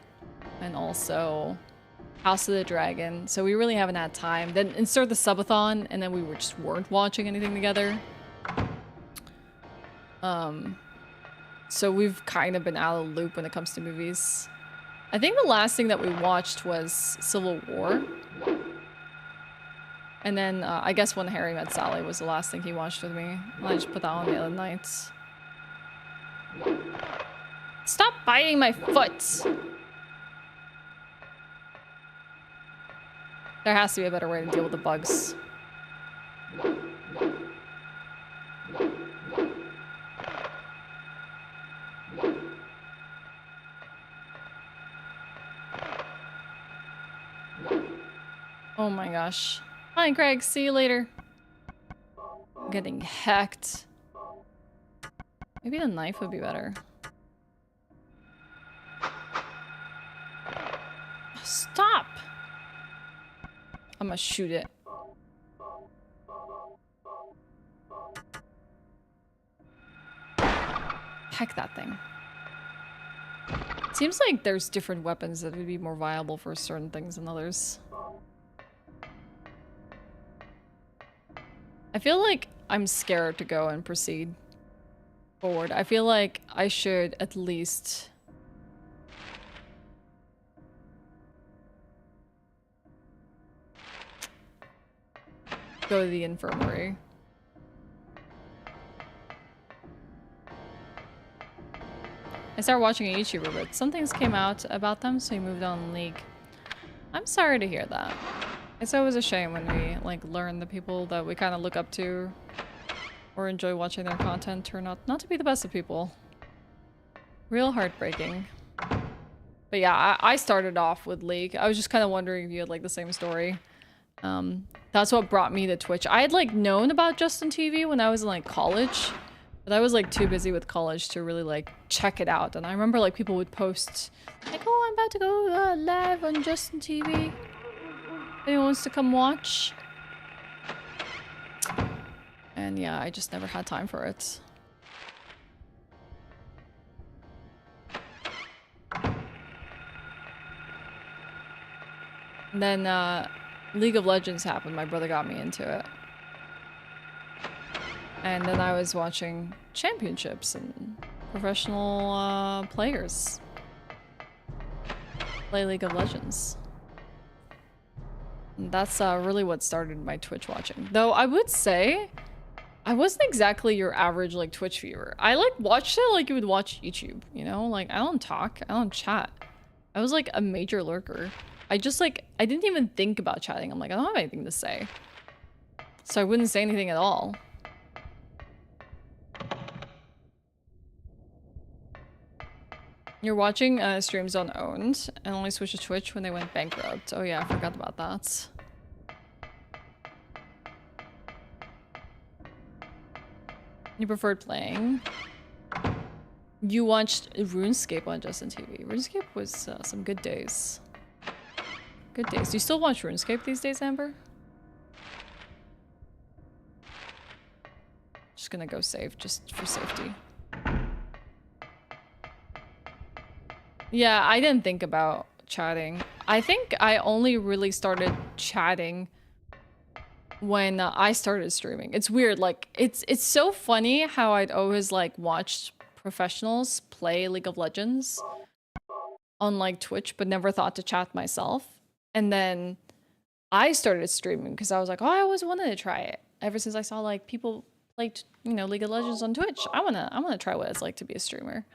and also House of the Dragon. So we really haven't had time. Then insert the subathon, and then we just weren't watching anything together. So we've kind of been out of the loop when it comes to movies. I think the last thing that we watched was Civil War. And then I guess When Harry Met Sally was the last thing he watched with me. I just put that on the other nights. Stop biting my foot! There has to be a better way to deal with the bugs. Oh my gosh. Hi, Greg. See you later. I'm getting hacked. Maybe the knife would be better. Stop! I'm gonna shoot it. Heck that thing. Seems like there's different weapons that would be more viable for certain things than others. I feel like I'm scared to go and proceed forward. I feel like I should at least go to the infirmary. I started watching a YouTuber, but some things came out about them, so he moved on in League. I'm sorry to hear that. It's always a shame when we, like, learn the people that we kind of look up to or enjoy watching their content turn out not to be the best of people. Real heartbreaking. But yeah, I started off with League. I was just kind of wondering if you had, like, the same story. That's what brought me to Twitch. I had, like, known about Justin TV when I was in, like, college. But I was like too busy with college to really like check it out. And I remember like people would post like, oh, I'm about to go live on Justin TV. Anyone wants to come watch? And yeah, I just never had time for it. And then League of Legends happened. My brother got me into it. And then I was watching championships and professional players play League of Legends. And that's really what started my Twitch watching. Though I would say I wasn't exactly your average like Twitch viewer. I like watched it like you would watch YouTube, you know? Like I don't talk, I don't chat. I was like a major lurker. I just like, I didn't even think about chatting. I'm like, I don't have anything to say. So I wouldn't say anything at all. You're watching streams on Owned and only switched to Twitch when they went bankrupt. Oh yeah, I forgot about that. You preferred playing. You watched RuneScape on Justin TV. RuneScape was some good days. Good days. Do you still watch RuneScape these days, Amber? Just gonna go save just for safety. Yeah, I didn't think about chatting. I think I only really started chatting when I started streaming. It's weird, like it's so funny how I'd always like watched professionals play League of Legends on like Twitch, but never thought to chat myself. And then I started streaming because I was like, oh, I always wanted to try it. Ever since I saw like people play, you know, League of Legends on Twitch, I wanna try what it's like to be a streamer.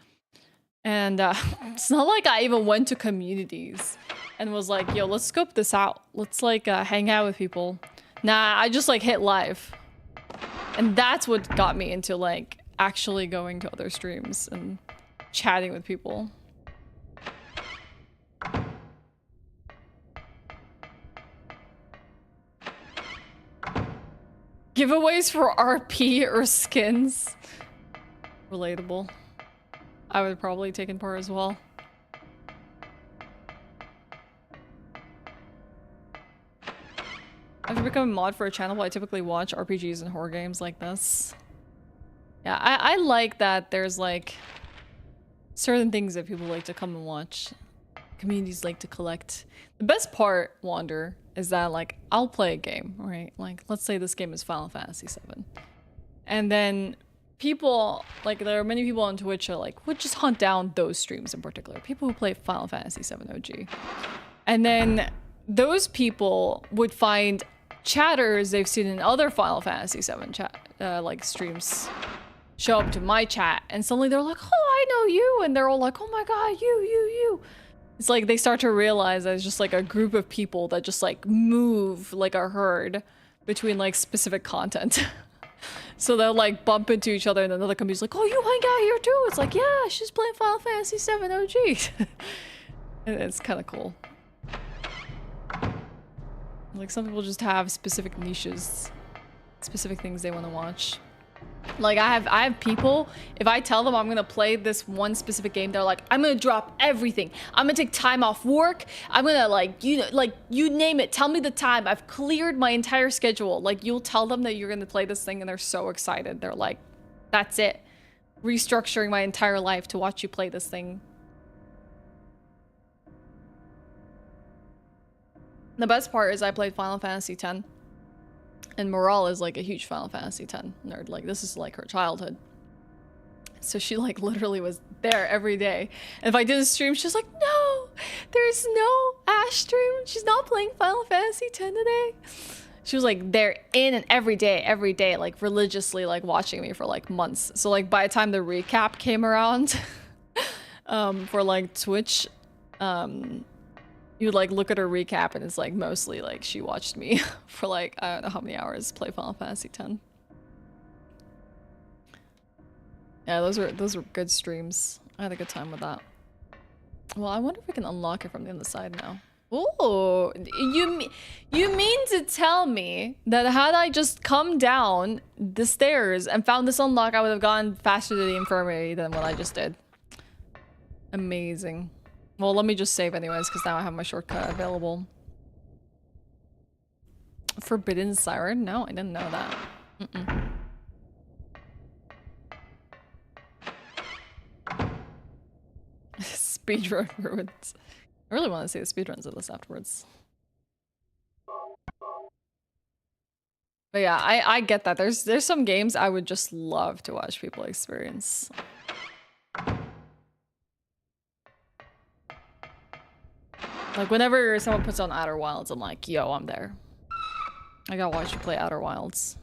And it's not like I even went to communities and was like, yo, let's scope this out. Let's like hang out with people. Nah, I just like hit live. And that's what got me into like actually going to other streams and chatting with people. Giveaways for RP or skins. Relatable. I would probably taken part as well. I've become a mod for a channel, but I typically watch RPGs and horror games like this. Yeah, I like that there's like certain things that people like to come and watch. Communities like to collect. The best part, Wander, is that like I'll play a game, right? Like let's say this game is Final Fantasy VII. And then people, like there are many people on Twitch who like would just hunt down those streams in particular. People who play Final Fantasy VII OG. And then those people would find chatters they've seen in other Final Fantasy VII chat, like streams show up to my chat, and suddenly they're like, oh, I know you, and they're all like, oh my god, you. It's like they start to realize that it's just like a group of people that just like move like a herd between like specific content. So they'll like bump into each other and another company's like, oh, you hang out here too? It's like, yeah, she's playing Final Fantasy VII OG. And it's kind of cool. Like some people just have specific niches, specific things they want to watch. Like I have people, if I tell them I'm gonna play this one specific game, they're like, I'm gonna drop everything. I'm gonna take time off work. I'm gonna like you name it. Tell me the time. I've cleared my entire schedule. Like you'll tell them that you're gonna play this thing and they're so excited. They're like, that's it. Restructuring my entire life to watch you play this thing. The best part is I played Final Fantasy X. And Morale is like a huge Final Fantasy X nerd. Like this is like her childhood. So she like literally was there every day. And if I did a stream, she's like, no, there's no Ashe stream. She's not playing Final Fantasy X today. She was like there in and every day, like religiously like watching me for like months. So like by the time the recap came around for like Twitch, you would like look at her recap and it's like mostly like she watched me for like I don't know how many hours play Final Fantasy X. Yeah, those were good streams. I had a good time with that. Well, I wonder if we can unlock it from the other side now. Oh, you mean to tell me that had I just come down the stairs and found this unlock, I would have gone faster to the infirmary than what I just did? Amazing. Well, let me just save anyways, because now I have my shortcut available. Forbidden Siren? No, I didn't know that. Speedrun ruins. I really want to see the speedruns of this afterwards. But yeah, I get that. There's some games I would just love to watch people experience. Like whenever someone puts on Outer Wilds, I'm like, yo, I'm there. I gotta watch you play Outer Wilds.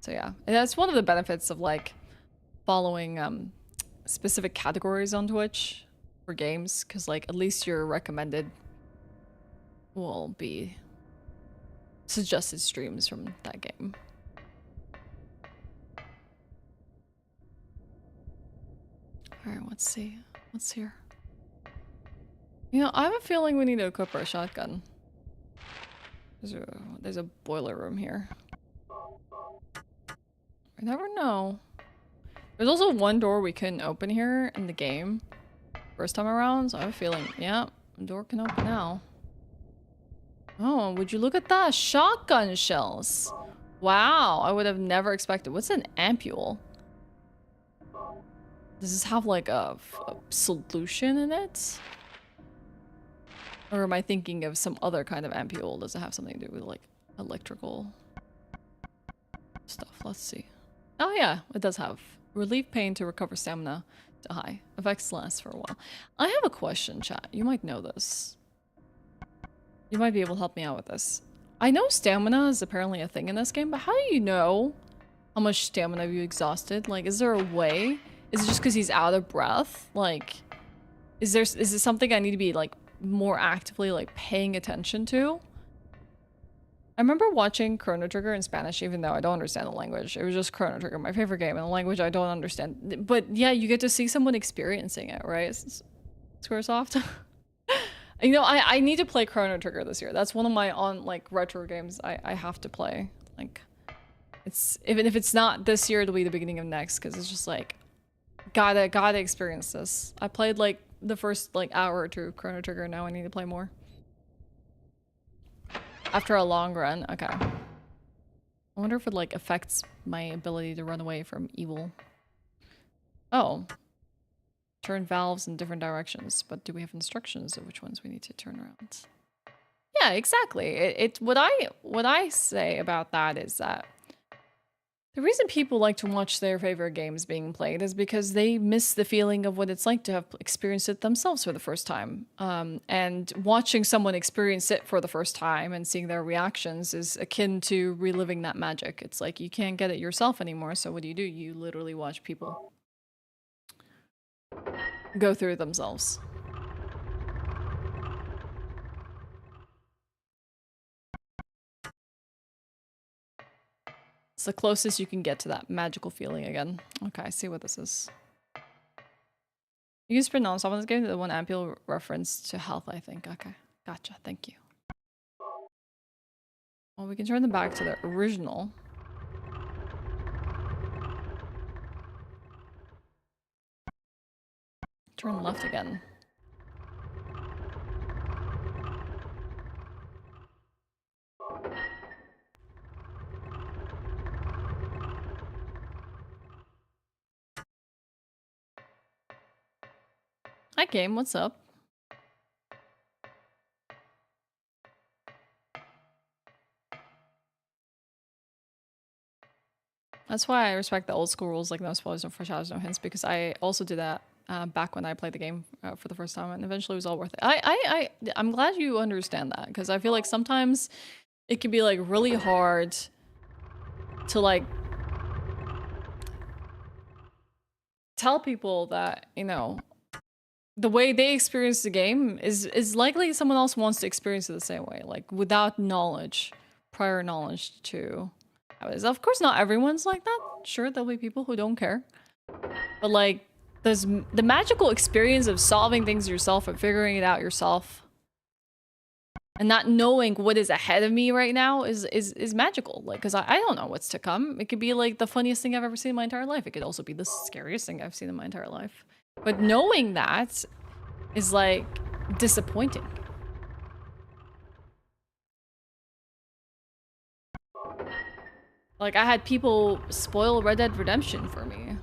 So yeah, and that's one of the benefits of like following specific categories on Twitch for games, because like at least your recommended will be suggested streams from that game. All right, let's see. What's here? You know, I have a feeling we need to equip our shotgun. There's a boiler room here. I never know. There's also one door we couldn't open here in the game first time around, so I have a feeling, yeah, the door can open now. Oh, would you look at that? Shotgun shells. Wow, I would have never expected. What's an ampule? Does this have like a solution in it? Or am I thinking of some other kind of ampule? Does it have something to do with like electrical stuff? Let's see. Oh yeah, it does have relieve pain to recover stamina to high. Effects last for a while. I have a question, chat. You might know this. You might be able to help me out with this. I know stamina is apparently a thing in this game, but how do you know how much stamina you exhausted? Like, is there a way? Is it just because he's out of breath? Like, is it something I need to be like more actively like paying attention to? I remember watching Chrono Trigger in Spanish, even though I don't understand the language. It was just Chrono Trigger, my favorite game, in a language I don't understand. But yeah, you get to see someone experiencing it, right? Squaresoft. You know, I need to play Chrono Trigger this year. That's one of my like retro games I have to play. Like, it's even if it's not this year, it'll be the beginning of next, because it's just like gotta experience this. I played like the first like hour or two of Chrono Trigger. Now I need to play more. After a long run, okay. I wonder if it like affects my ability to run away from evil. Oh. Turn valves in different directions, but do we have instructions of which ones we need to turn around? Yeah, exactly. What I say about that is that the reason people like to watch their favorite games being played is because they miss the feeling of what it's like to have experienced it themselves for the first time. And watching someone experience it for the first time and seeing their reactions is akin to reliving that magic. It's like you can't get it yourself anymore, so what do? You literally watch people go through it themselves. It's the closest you can get to that magical feeling again. Okay, I see what this is. You can sprint non-stop in this game. The one ampule reference to health, I think. Okay, gotcha. Thank you. Well, we can turn them back to the original. Turn left again. Hi, game. What's up? That's why I respect the old school rules, like no spoilers, no foreshadows, no hints, because I also did that back when I played the game for the first time, and eventually it was all worth it. I'm glad you understand that, because I feel like sometimes it can be like really hard to like tell people that, you know, the way they experience the game is likely someone else wants to experience it the same way, like without knowledge, prior knowledge to how it is. Of course, not everyone's like that. Sure, there'll be people who don't care, but like the magical experience of solving things yourself and figuring it out yourself and not knowing what is ahead of me right now is magical. Like, because I don't know what's to come. It could be like the funniest thing I've ever seen in my entire life. It could also be the scariest thing I've seen in my entire life. But knowing that is like disappointing. Like, I had people spoil Red Dead Redemption for me.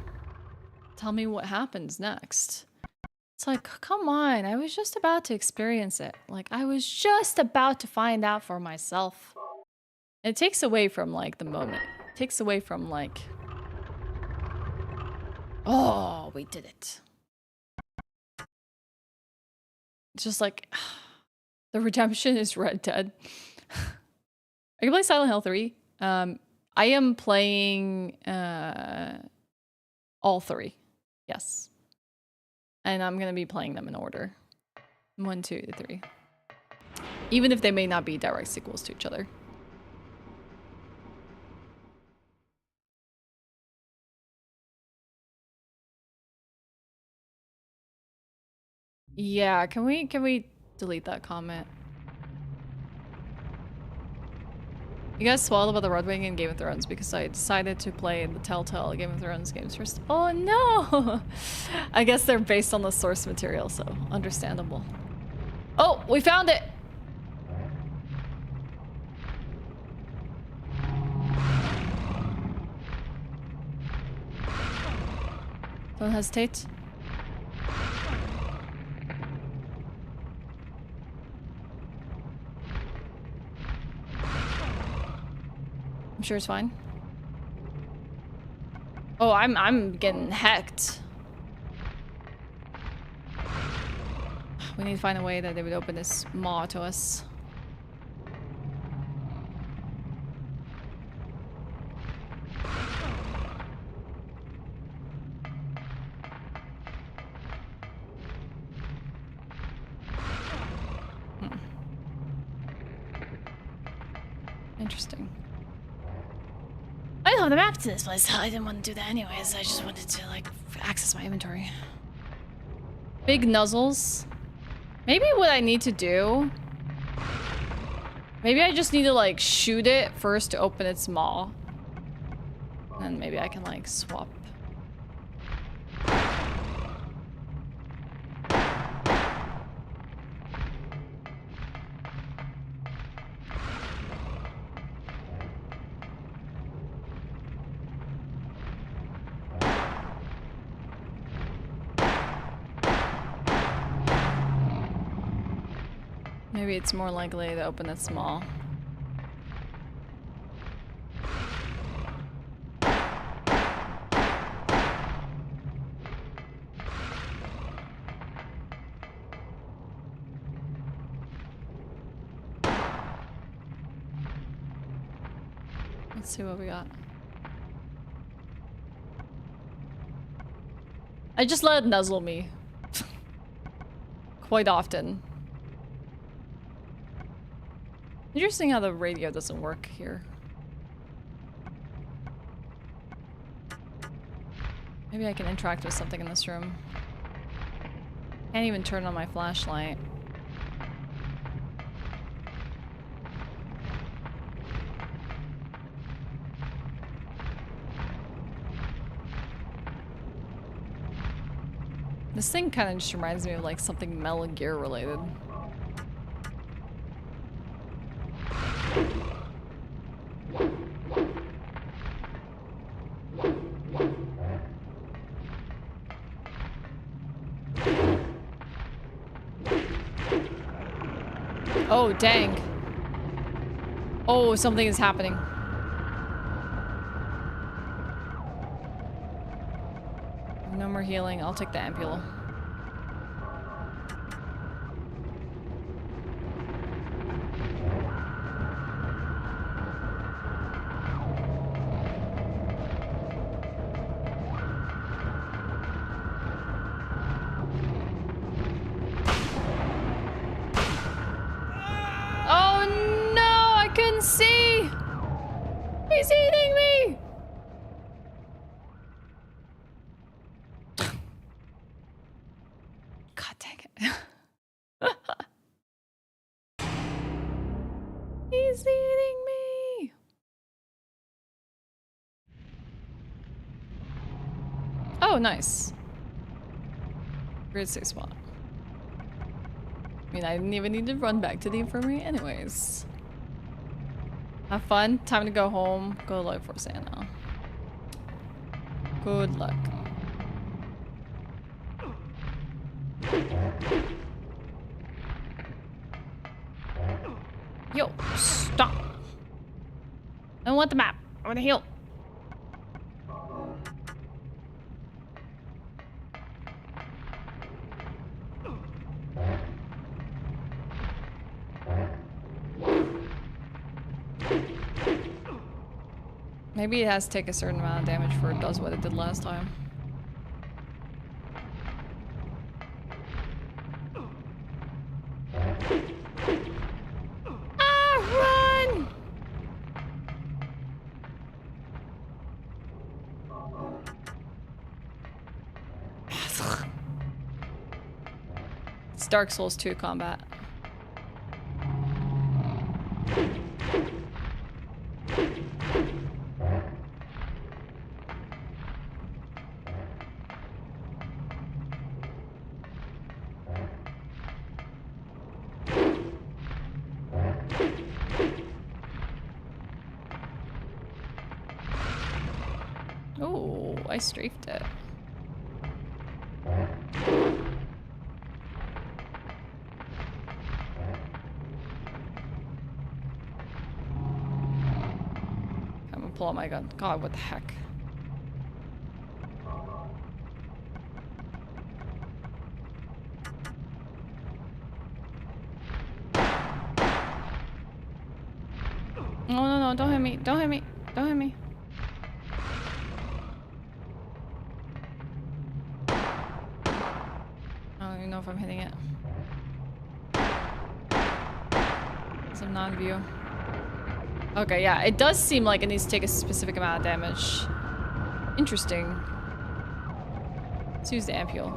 Tell me what happens next. It's like, come on, I was just about to experience it. Like, I was just about to find out for myself. It takes away from, like, the moment. It takes away from, like, oh, we did it. It's just like, the redemption is Red Dead. I can play Silent Hill 3. I am playing all 3. Yes. And I'm gonna be playing them in order. 1, 2, 3. Even if they may not be direct sequels to each other. Yeah, can we delete that comment? You guys swallowed about the Red Wing in Game of Thrones because I decided to play the Telltale Game of Thrones games first. Oh no! I guess they're based on the source material, so understandable. Oh, we found it! Don't hesitate. I'm sure it's fine. Oh, I'm getting hecked. We need to find a way that they would open this maw to us. Interesting. I don't have the map to this place. I didn't want to do that anyways. I just wanted to, like, access my inventory. Big nuzzles. Maybe what I need to do... Maybe I just need to, like, shoot it first to open its maw. And then maybe I can, like, swap. Maybe it's more likely to open its maw. Let's see what we got. I just let it nuzzle me. Quite often. Interesting how the radio doesn't work here. Maybe I can interact with something in this room. Can't even turn on my flashlight. This thing kind of just reminds me of like something Metal Gear related. Oh, dang. Oh, something is happening. No more healing. I'll take the ampule. He's eating me! God dang it. He's eating me. Oh, nice. Grade 6 spot. I mean, I didn't even need to run back to the infirmary anyways. Have fun. Time to go home. Go look for Santa. Good luck. Yo, stop. I don't want the map. I want to heal. Maybe it has to take a certain amount of damage before it does what it did last time. Ah, run! It's Dark Souls 2 combat. Oh, I strafed it. I'm gonna pull out my gun. God, what the heck? No, no, no, don't hit me. Don't hit me. Don't hit me. I don't even know if I'm hitting it. It's a non-view. Okay, yeah, it does seem like it needs to take a specific amount of damage. Interesting. Let's use the ampule.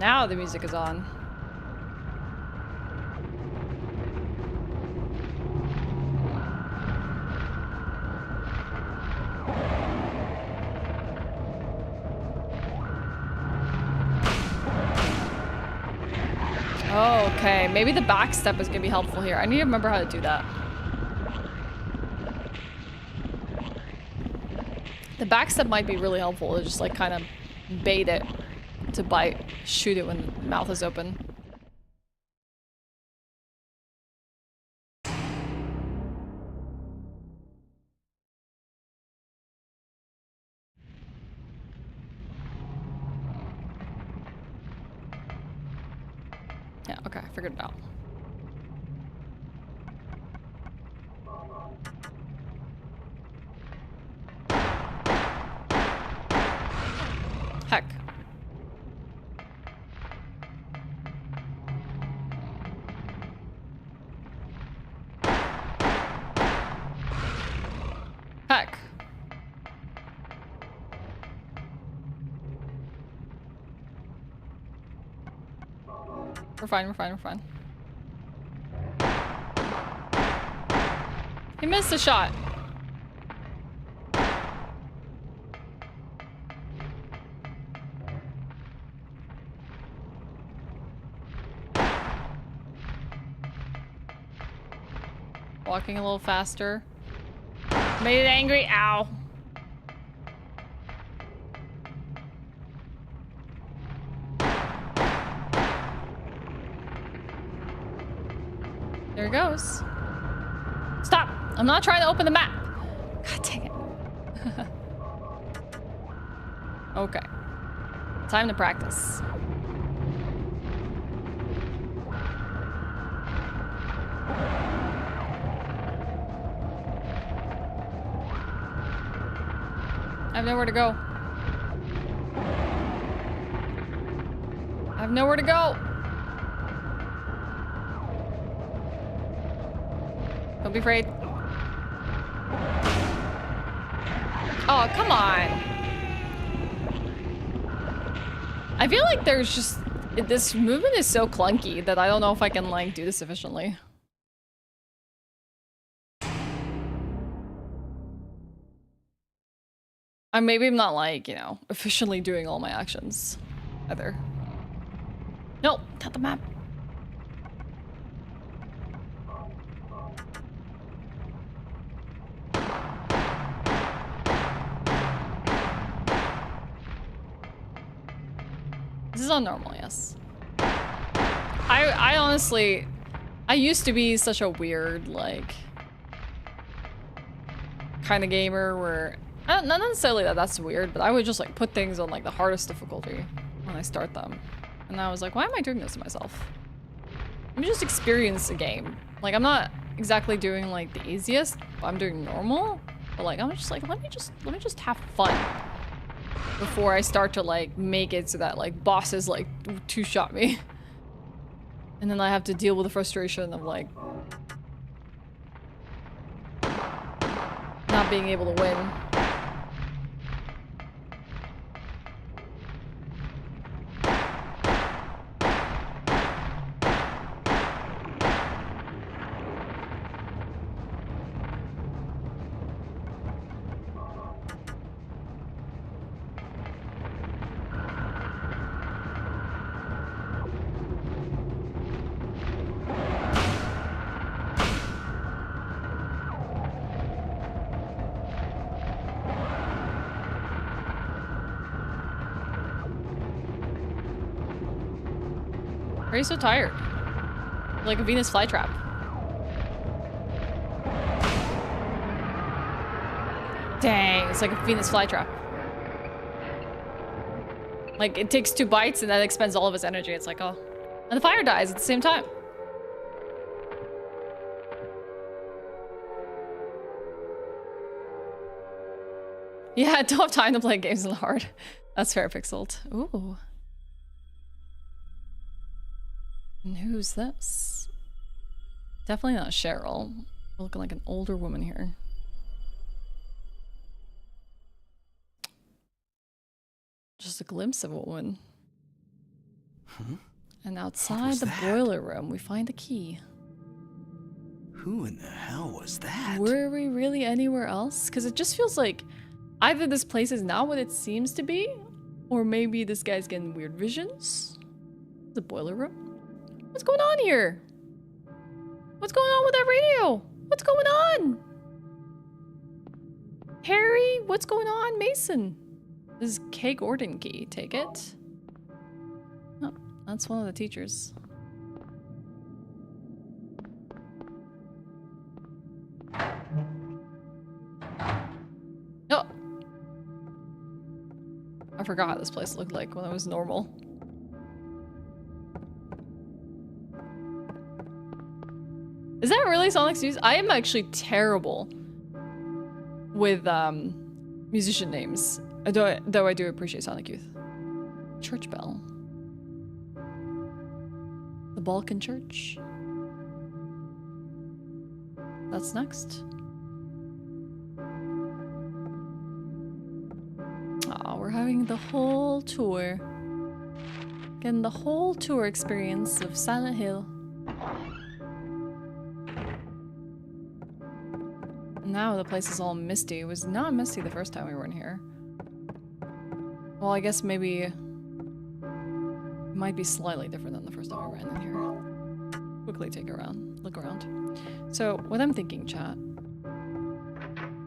Now the music is on. Oh, okay. Maybe the back step is gonna be helpful here. I need to remember how to do that. The back step might be really helpful to just like kind of bait it to bite, shoot it when the mouth is open. Yeah, okay, I figured it out. Heck. Heck. We're fine, we're fine, we're fine. He missed a shot. Walking a little faster. Made it angry. Ow. There it goes. Stop! I'm not trying to open the map. God dang it. Okay. Time to practice. I have nowhere to go. I have nowhere to go. Don't be afraid. Oh, come on. I feel like there's just This movement is so clunky that I don't know if I can, like, do this efficiently. Maybe I'm not, like, you know, efficiently doing all my actions either. No, not the map. This is unnormal, yes. I honestly, I used to be such a weird, like, kind of gamer where, not necessarily that that's weird, but I would just, like, put things on, like, the hardest difficulty when I start them. And I was like, why am I doing this to myself? Let me just experience the game. Like, I'm not exactly doing, like, the easiest, but I'm doing normal. But, like, I'm just like, let me just have fun before I start to, like, make it so that, like, bosses, like, two-shot me. And then I have to deal with the frustration of, like, not being able to win. Why are you so tired? Like a Venus flytrap. Dang, it's like a Venus flytrap. Like, it takes 2 bites and then expends all of its energy. It's like, oh. And the fire dies at the same time. Yeah, I don't have time to play games in the hard. That's fair, Pixeled. Ooh. And who's this? Definitely not Cheryl. Looking like an older woman here. Just a glimpse of a woman. And outside the boiler room, we find a key. Who in the hell was that? Were we really anywhere else? Because it just feels like either this place is not what it seems to be, or maybe this guy's getting weird visions. The boiler room? What's going on here? What's going on with that radio? What's going on? Harry, what's going on? Mason. This is K. Gordon key. Take it. Oh, that's one of the teachers. Oh! I forgot how this place looked like when it was normal. Is that really Sonic's use? I am actually terrible with musician names. Though I do appreciate Sonic Youth. Church bell. The Balkan Church. That's next. Oh, we're having the whole tour. Getting the whole tour experience of Silent Hill. Now the place is all misty. It was not misty the first time we were in here. Well, I guess maybe it might be slightly different than the first time we ran in here. Quickly look around. So what I'm thinking, chat,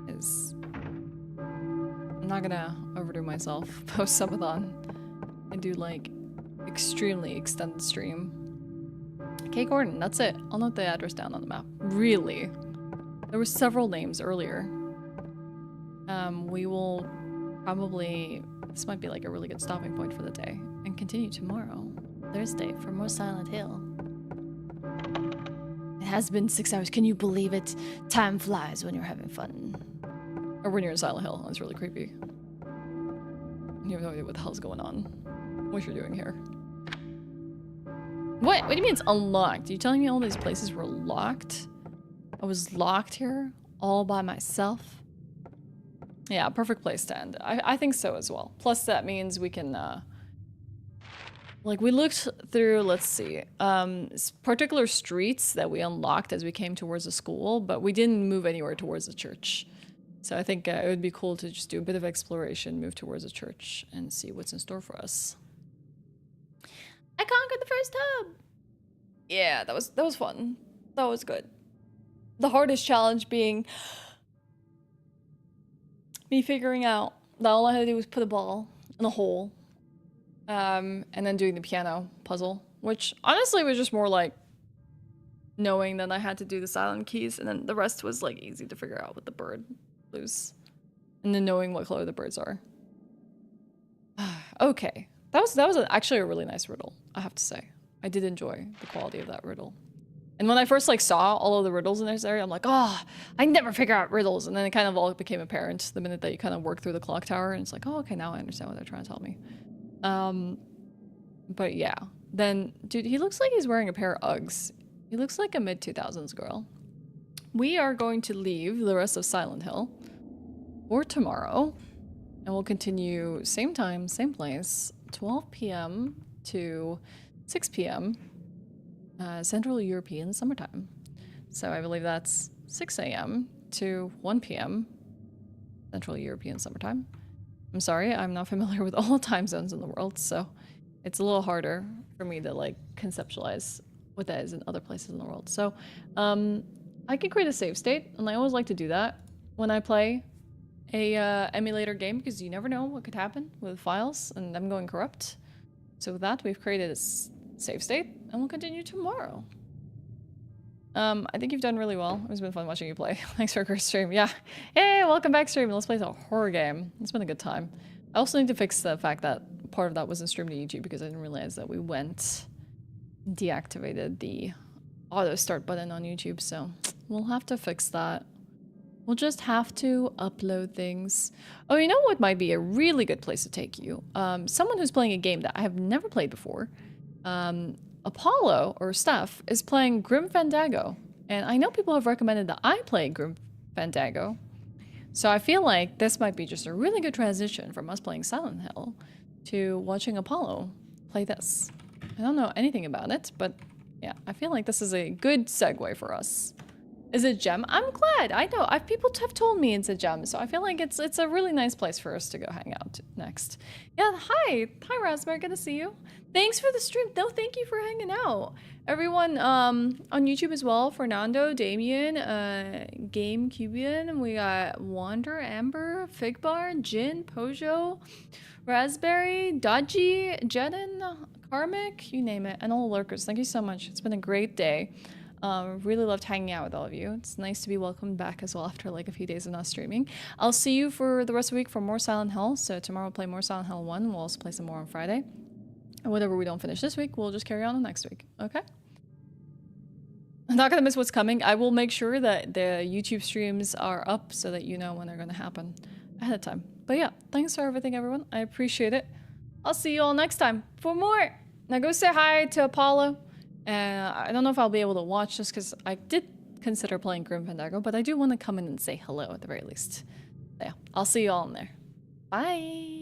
is I'm not gonna overdo myself post subathon and do like extremely extended stream. K. Gordon, that's it. I'll note the address down on the map. Really? There were several names earlier. We will probably, this might be like a really good stopping point for the day, and continue tomorrow, Thursday, for more Silent Hill. It has been 6 hours. Can you believe it? Time flies when you're having fun. Or when you're in Silent Hill. That's really creepy. You have no idea what the hell's going on. What you're doing here. What? What do you mean it's unlocked? Are you telling me all these places were locked? I was locked here all by myself. Yeah, perfect place to end. I think so as well. Plus that means we can Like, we looked through, let's see, particular streets that we unlocked as we came towards the school, but we didn't move anywhere towards the church. So I think it would be cool to just do a bit of exploration, move towards the church, and see what's in store for us. I conquered the first hub! Yeah, that was fun. That was good. The hardest challenge being me figuring out that all I had to do was put a ball in a hole. And then doing the piano puzzle, which honestly was just more like knowing that I had to do the silent keys, and then the rest was like easy to figure out with the bird loose. And then knowing what color the birds are. Okay. That was actually a really nice riddle, I have to say. I did enjoy the quality of that riddle. And when I first like saw all of the riddles in this area, I'm like, oh, I never figure out riddles. And then it kind of all became apparent the minute that you kind of work through the clock tower, and it's like, oh, okay, now I understand what they're trying to tell me. But yeah. Then, dude, he looks like he's wearing a pair of Uggs. He looks like a mid-2000s girl. We are going to leave the rest of Silent Hill for tomorrow. And we'll continue same time, same place, 12 p.m. to 6 p.m. Central European summertime. So I believe that's 6 a.m. to 1 p.m. Central European summertime. I'm sorry, I'm not familiar with all time zones in the world, so it's a little harder for me to like conceptualize what that is in other places in the world. So I can create a save state, and I always like to do that when I play a emulator game, because you never know what could happen with files and them going corrupt. So with that, we've created a save state, and we'll continue tomorrow. I think you've done really well. It's been fun watching you play. Thanks for a great stream. Yeah. Hey, welcome back, stream. Let's play a horror game. It's been a good time. I also need to fix the fact that part of that wasn't streamed to YouTube because I didn't realize that we deactivated the auto start button on YouTube. So we'll have to fix that. We'll just have to upload things. Oh, you know what might be a really good place to take you? Someone who's playing a game that I have never played before. Apollo, or Steph, is playing Grim Fandango. And I know people have recommended that I play Grim Fandango. So I feel like this might be just a really good transition from us playing Silent Hill to watching Apollo play this. I don't know anything about it, but yeah, I feel like this is a good segue for us. Is it Gem? I'm glad. I know. People have told me it's a Gem, so I feel like it's a really nice place for us to go hang out next. Yeah, hi. Hi, Raspberry. Good to see you. Thanks for the stream. No, thank you for hanging out. Everyone on YouTube as well. Fernando, Damien, Game Cubian. We got Wander, Amber, Figbar, Jin, Pojo, Raspberry, Dodgy, Jeden, Karmic, you name it, and all the lurkers. Thank you so much. It's been a great day. Really loved hanging out with all of you. It's nice to be welcomed back as well after like a few days of not streaming. I'll see you for the rest of the week for more Silent Hill. So tomorrow we'll play more Silent Hill 1. We'll also play some more on Friday. And whatever we don't finish this week, we'll just carry on to next week. Okay? I'm not gonna miss what's coming. I will make sure that the YouTube streams are up so that you know when they're gonna happen ahead of time. But yeah, thanks for everything, everyone. I appreciate it. I'll see you all next time for more. Now go say hi to Apollo. I don't know if I'll be able to watch just because I did consider playing Grim Fandango, but I do want to come in and say hello at the very least. So yeah, I'll see you all in there. Bye!